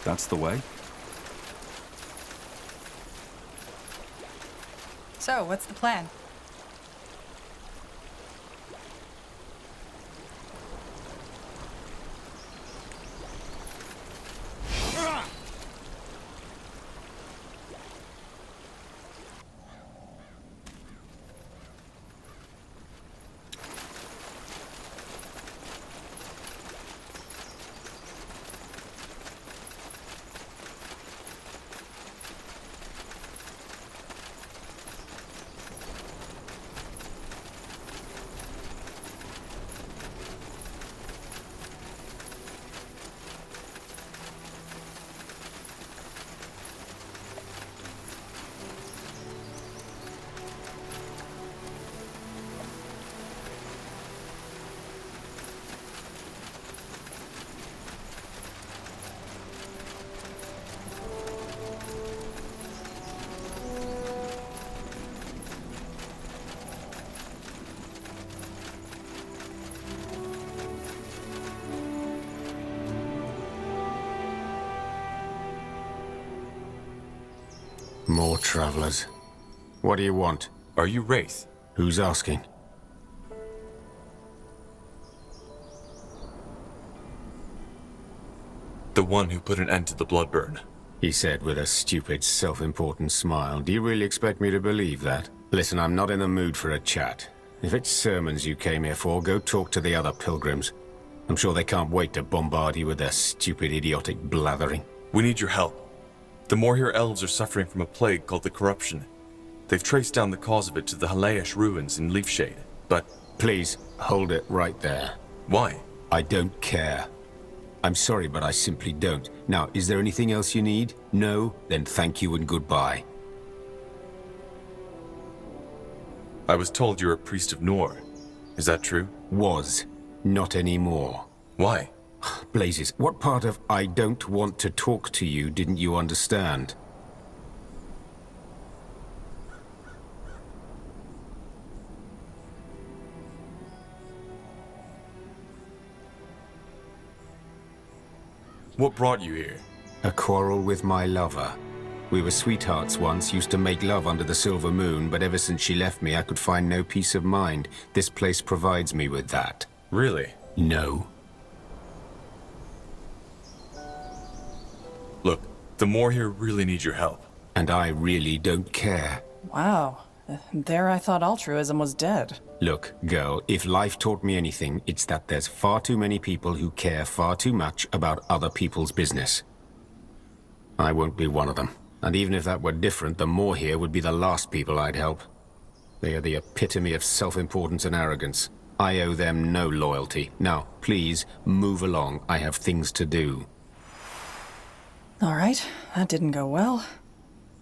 That's the way. So, what's the plan? More travelers. What do you want? Are you Wraith? Who's asking? The one who put an end to the bloodburn. He said with a stupid, self-important smile. Do you really expect me to believe that? Listen, I'm not in the mood for a chat. If it's sermons you came here for, go talk to the other pilgrims. I'm sure they can't wait to bombard you with their stupid, idiotic blathering. We need your help. The Morhir elves are suffering from a plague called the Corruption. They've traced down the cause of it to the Halayish ruins in Leafshade, but... Please, hold it right there. Why? I don't care. I'm sorry, but I simply don't. Now, is there anything else you need? No? Then thank you and goodbye. I was told you're a priest of Nor. Is that true? Was. Not anymore. Why? Blazes, what part of I don't want to talk to you didn't you understand? What brought you here? A quarrel with my lover. We were sweethearts once, used to make love under the silver moon, but ever since she left me, I could find no peace of mind. This place provides me with that. Really? No. Look, the Morhir really need your help. And I really don't care. Wow. There I thought altruism was dead. Look, girl, if life taught me anything, it's that there's far too many people who care far too much about other people's business. I won't be one of them. And even if that were different, the Morhir would be the last people I'd help. They are the epitome of self-importance and arrogance. I owe them no loyalty. Now, please, move along. I have things to do. All right, that didn't go well.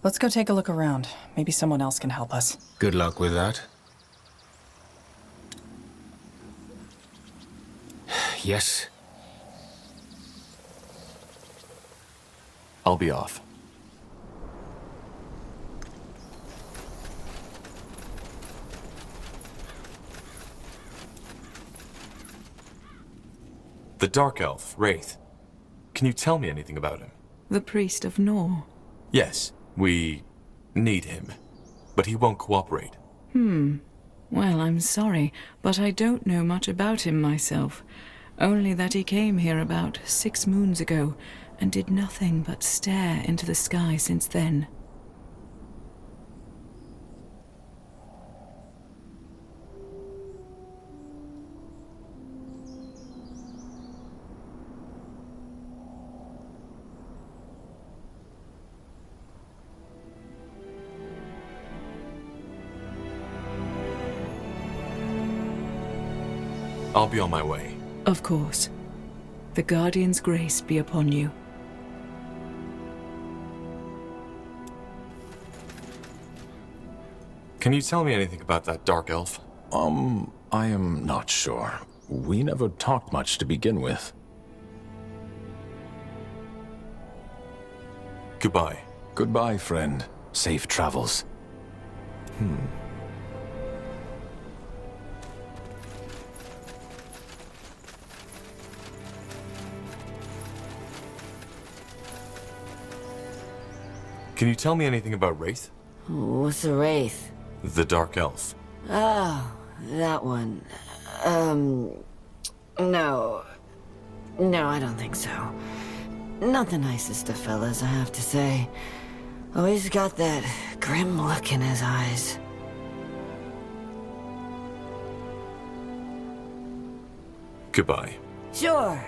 Let's go take a look around. Maybe someone else can help us. Good luck with that. Yes? I'll be off. The Dark Elf, Wraith. Can you tell me anything about him? The priest of Nor. Yes, we need him, but he won't cooperate. Well, I'm sorry, but I don't know much about him myself. Only that he came here about 6 moons ago, and did nothing but stare into the sky since then. I'll be on my way. Of course. The Guardian's grace be upon you. Can you tell me anything about that dark elf? I am not sure. We never talked much to begin with. Goodbye. Goodbye, friend. Safe travels. Can you tell me anything about Wraith? What's a wraith? The dark elf. Oh, that one. No. No, I don't think so. Not the nicest of fellas, I have to say. Always got that grim look in his eyes. Goodbye. Sure.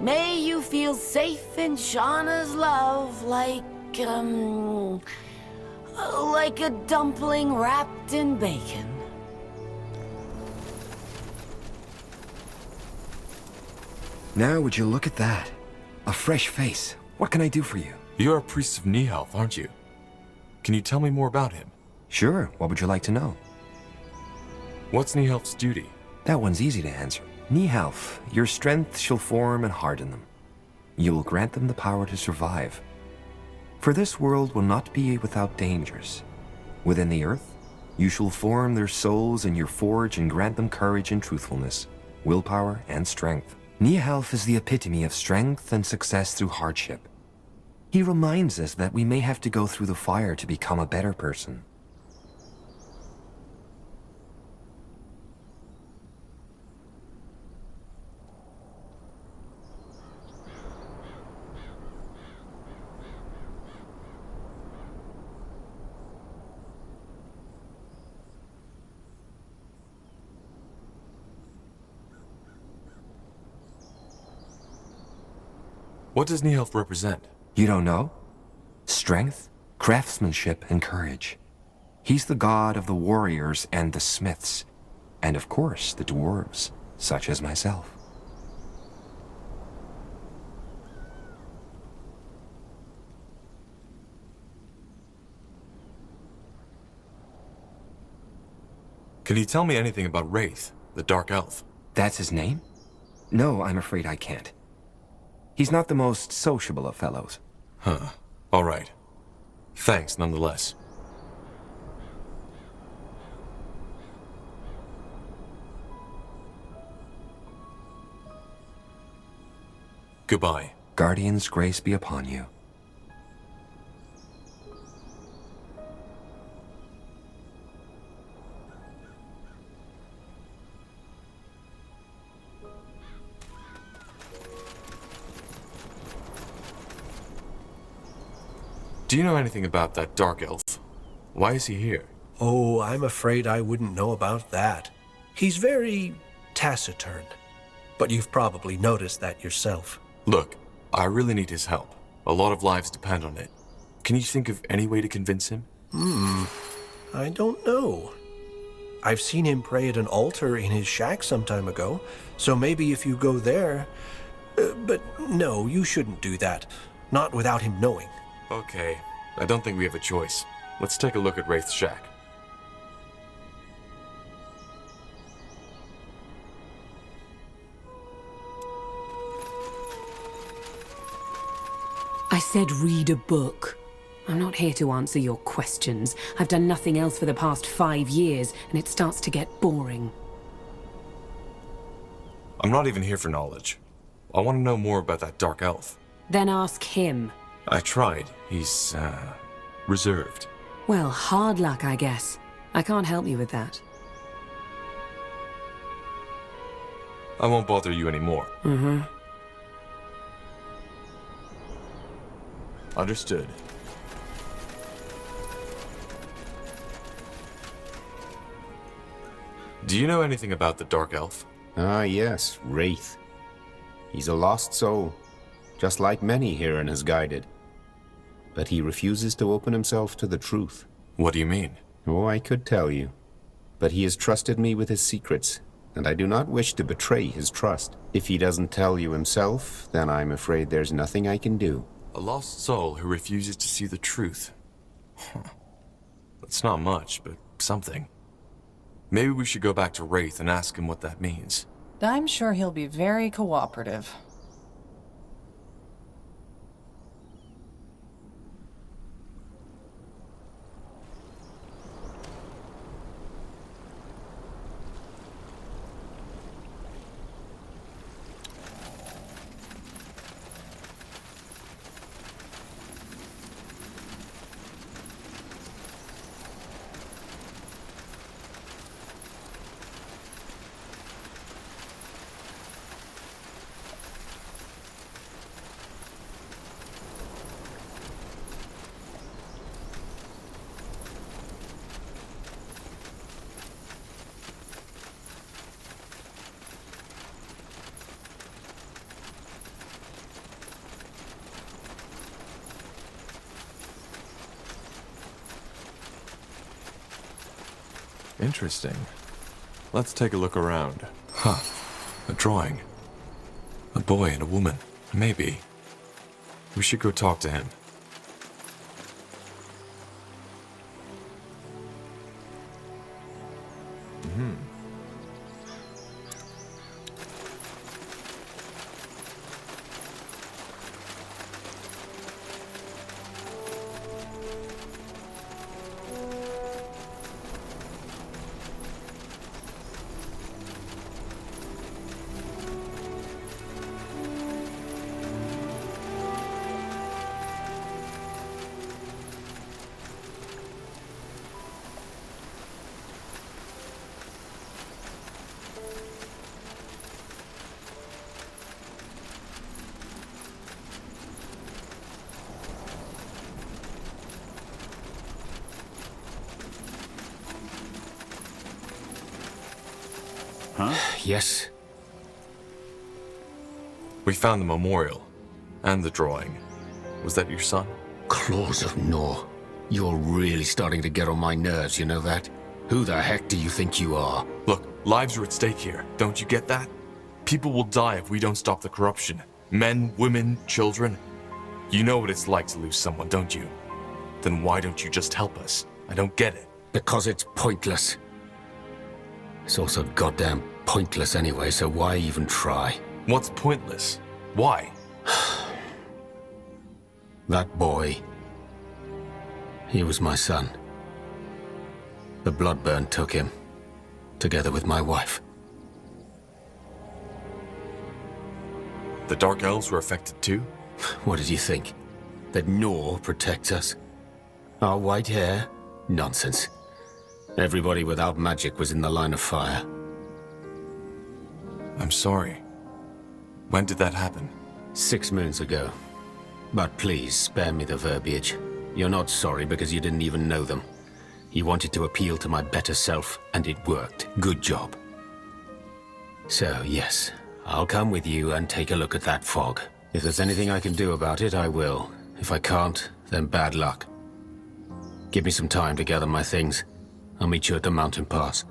May you feel safe in Shauna's love like a dumpling wrapped in bacon. Now would you look at that? A fresh face. What can I do for you? You're a priest of Nihalf, aren't you? Can you tell me more about him? Sure. What would you like to know? What's Nihalf's duty? That one's easy to answer. Nihalf, your strength shall form and harden them. You will grant them the power to survive. For this world will not be without dangers. Within the earth, you shall form their souls in your forge and grant them courage and truthfulness, willpower and strength. Nihalf is the epitome of strength and success through hardship. He reminds us that we may have to go through the fire to become a better person. What does Nihalf represent? You don't know? Strength, craftsmanship, and courage. He's the god of the warriors and the smiths, and of course the dwarves, such as myself. Can you tell me anything about Wraith, the dark elf? That's his name? No, I'm afraid I can't. He's not the most sociable of fellows. Huh. All right. Thanks, nonetheless. Goodbye. Guardian's grace be upon you. Do you know anything about that dark elf? Why is he here? Oh, I'm afraid I wouldn't know about that. He's very taciturn. But you've probably noticed that yourself. Look, I really need his help. A lot of lives depend on it. Can you think of any way to convince him? I don't know. I've seen him pray at an altar in his shack some time ago, so maybe if you go there... but no, you shouldn't do that. Not without him knowing. Okay, I don't think we have a choice. Let's take a look at Wraith's shack. I said read a book. I'm not here to answer your questions. I've done nothing else for the past 5 years, and it starts to get boring. I'm not even here for knowledge. I want to know more about that dark elf. Then ask him. I tried. He's, reserved. Well, hard luck, I guess. I can't help you with that. I won't bother you anymore. Mm-hmm. Understood. Do you know anything about the Dark Elf? Ah, yes, Wraith. He's a lost soul, just like many Hiran has guided. But he refuses to open himself to the truth. What do you mean? Oh, I could tell you. But he has trusted me with his secrets, and I do not wish to betray his trust. If he doesn't tell you himself, then I'm afraid there's nothing I can do. A lost soul who refuses to see the truth. That's not much, but something. Maybe we should go back to Wraith and ask him what that means. I'm sure he'll be very cooperative. Interesting. Let's take a look around. Huh. A drawing. A boy and a woman. Maybe. We should go talk to him. Huh? Yes. We found the memorial. And the drawing. Was that your son? Claws of Nor. You're really starting to get on my nerves, you know that? Who the heck do you think you are? Look, lives are at stake here. Don't you get that? People will die if we don't stop the corruption. Men, women, children. You know what it's like to lose someone, don't you? Then why don't you just help us? I don't get it. Because it's pointless. It's also goddamn pointless anyway, so why even try? What's pointless? Why? That boy. He was my son. The bloodburn took him, together with my wife. The Dark Elves were affected too? What did you think? That Nor protects us? Our white hair? Nonsense. Everybody without magic was in the line of fire. I'm sorry. When did that happen? 6 moons ago. But please, spare me the verbiage. You're not sorry because you didn't even know them. You wanted to appeal to my better self, and it worked. Good job. So, yes, I'll come with you and take a look at that fog. If there's anything I can do about it, I will. If I can't, then bad luck. Give me some time to gather my things. I'll meet you at the mountain pass.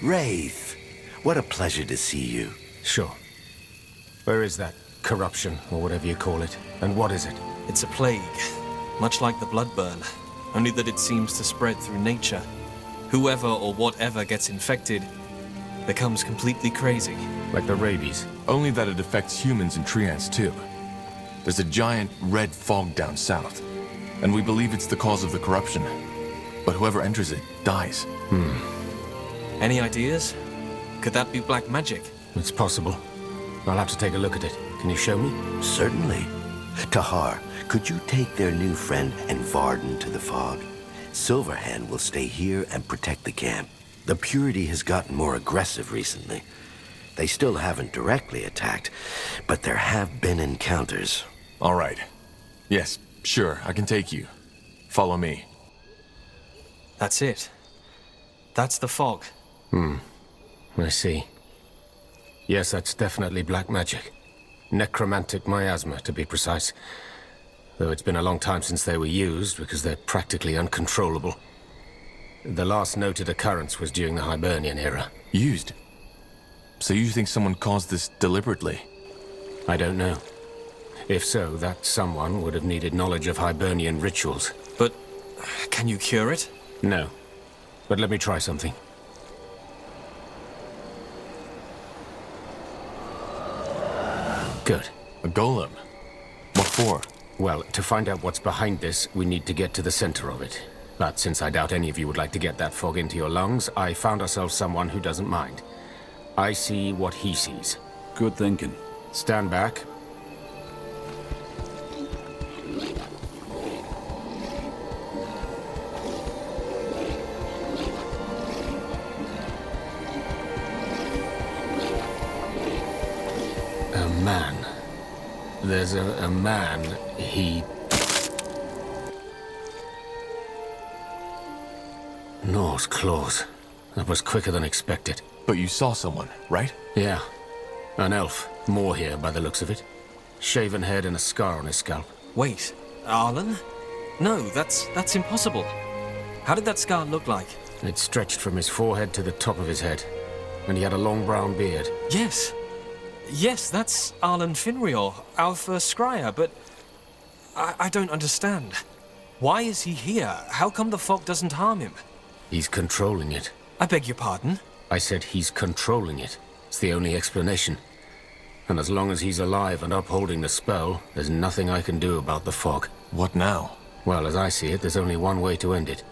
Wraith, what a pleasure to see you. Sure. Where is that corruption, or whatever you call it? And what is it? It's a plague, much like the bloodburn, only that it seems to spread through nature. Whoever or whatever gets infected becomes completely crazy. Like the rabies? Only that it affects humans and treants too. There's a giant red fog down south, and we believe it's the cause of the corruption. But whoever enters it dies. Any ideas? Could that be black magic? It's possible. I'll have to take a look at it. Can you show me? Certainly. Tahar, could you take their new friend and Varden to the fog? Silverhand will stay here and protect the camp. The Purity has gotten more aggressive recently. They still haven't directly attacked, but there have been encounters. All right. Yes, sure, I can take you. Follow me. That's it. That's the fog. I see. Yes, that's definitely black magic. Necromantic miasma, to be precise. Though it's been a long time since they were used, because they're practically uncontrollable. The last noted occurrence was during the Hibernian era. Used? So you think someone caused this deliberately? I don't know. If so, that someone would have needed knowledge of Hibernian rituals. But can you cure it? No. But let me try something. Good. A golem? What for? Well, to find out what's behind this, we need to get to the center of it. But since I doubt any of you would like to get that fog into your lungs, I found ourselves someone who doesn't mind. I see what he sees. Good thinking. Stand back. A man. There's a man. He... Gnaw's claws. That was quicker than expected. But you saw someone, right? Yeah. An elf. More here, by the looks of it. Shaven head and a scar on his scalp. Wait, Arlen? No, that's impossible. How did that scar look like? It stretched from his forehead to the top of his head. And he had a long brown beard. Yes. Yes, that's Arlen Finrior, our first scryer, but I don't understand. Why is he here? How come the fog doesn't harm him? He's controlling it. I beg your pardon? I said he's controlling it. It's the only explanation. And as long as he's alive and upholding the spell, there's nothing I can do about the fog. What now? Well, as I see it, there's only one way to end it.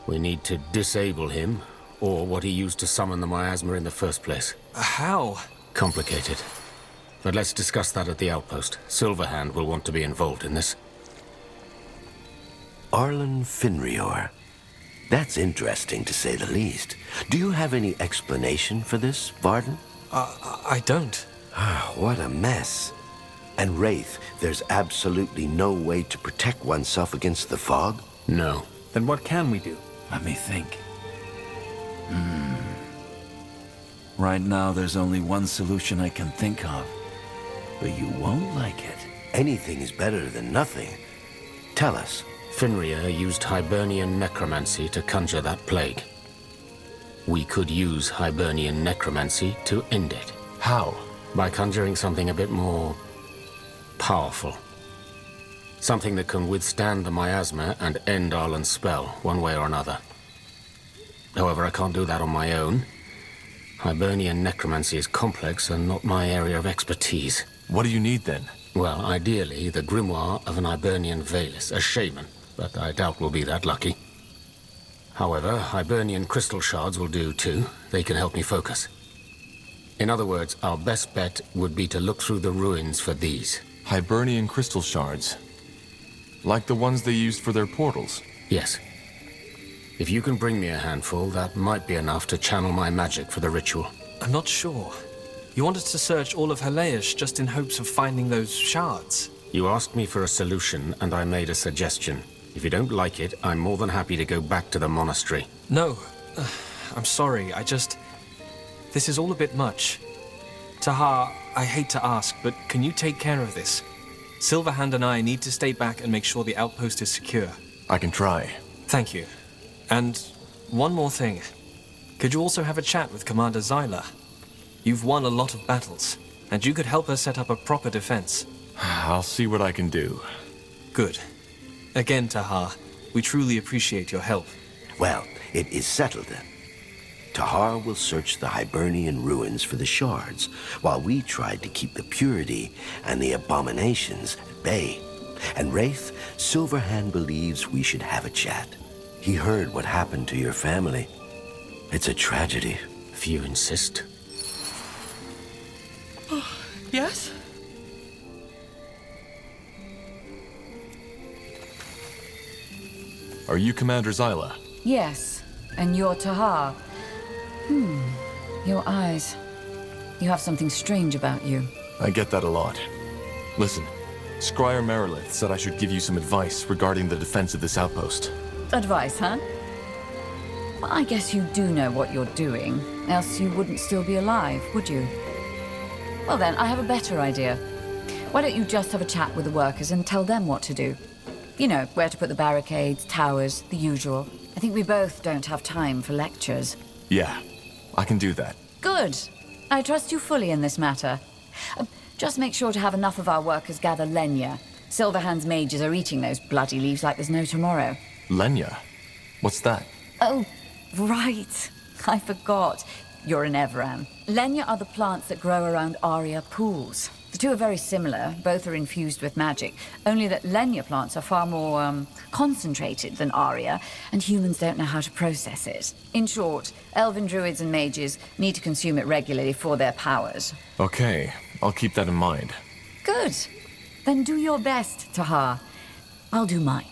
We need to disable him, or what he used to summon the miasma in the first place. How? Complicated. But let's discuss that at the outpost. Silverhand will want to be involved in this. Arlen Finrior. That's interesting, to say the least. Do you have any explanation for this, Varden? I don't. What a mess. And Wraith, there's absolutely no way to protect oneself against the fog? No. Then what can we do? Let me think. Right now, there's only one solution I can think of. But you won't like it. Anything is better than nothing. Tell us. Finrior used Hibernian necromancy to conjure that plague. We could use Hibernian necromancy to end it. How? By conjuring something a bit more... powerful. Something that can withstand the miasma and end Arlen's spell, one way or another. However, I can't do that on my own. Hibernian necromancy is complex and not my area of expertise. What do you need, then? Well, ideally, the grimoire of an Hibernian Valis, a shaman, but I doubt we'll be that lucky. However, Hibernian crystal shards will do too. They can help me focus. In other words, our best bet would be to look through the ruins for these. Hibernian crystal shards? Like the ones they used for their portals? Yes. If you can bring me a handful, that might be enough to channel my magic for the ritual. I'm not sure. You wanted to search all of Helaish just in hopes of finding those shards. You asked me for a solution, and I made a suggestion. If you don't like it, I'm more than happy to go back to the monastery. No. I'm sorry, this is all a bit much. Tahar, I hate to ask, but can you take care of this? Silverhand and I need to stay back and make sure the outpost is secure. I can try. Thank you. And one more thing. Could you also have a chat with Commander Zyla? You've won a lot of battles, and you could help us set up a proper defense. I'll see what I can do. Good. Again, Tahar, we truly appreciate your help. Well, it is settled then. Tahar will search the Hibernian ruins for the shards, while we try to keep the purity and the abominations at bay. And Wraith, Silverhand believes we should have a chat. He heard what happened to your family. It's a tragedy. If you insist. Yes? Are you Commander Zyla? Yes, and you're Tahar. Your eyes. You have something strange about you. I get that a lot. Listen, Scryer Merilith said I should give you some advice regarding the defense of this outpost. Advice, huh? Well, I guess you do know what you're doing, else you wouldn't still be alive, would you? Well then, I have a better idea. Why don't you just have a chat with the workers and tell them what to do? You know, where to put the barricades, towers, the usual. I think we both don't have time for lectures. Yeah, I can do that. Good. I trust you fully in this matter. Just make sure to have enough of our workers gather Lenya. Silverhand's mages are eating those bloody leaves like there's no tomorrow. Lenya? What's that? Oh, right. I forgot. You're an Evran. Lenya are the plants that grow around Aria pools. The two are very similar, both are infused with magic, only that Lenya plants are far more, concentrated than Aria, and humans don't know how to process it. In short, elven druids and mages need to consume it regularly for their powers. Okay, I'll keep that in mind. Good. Then do your best, Tahar. I'll do mine.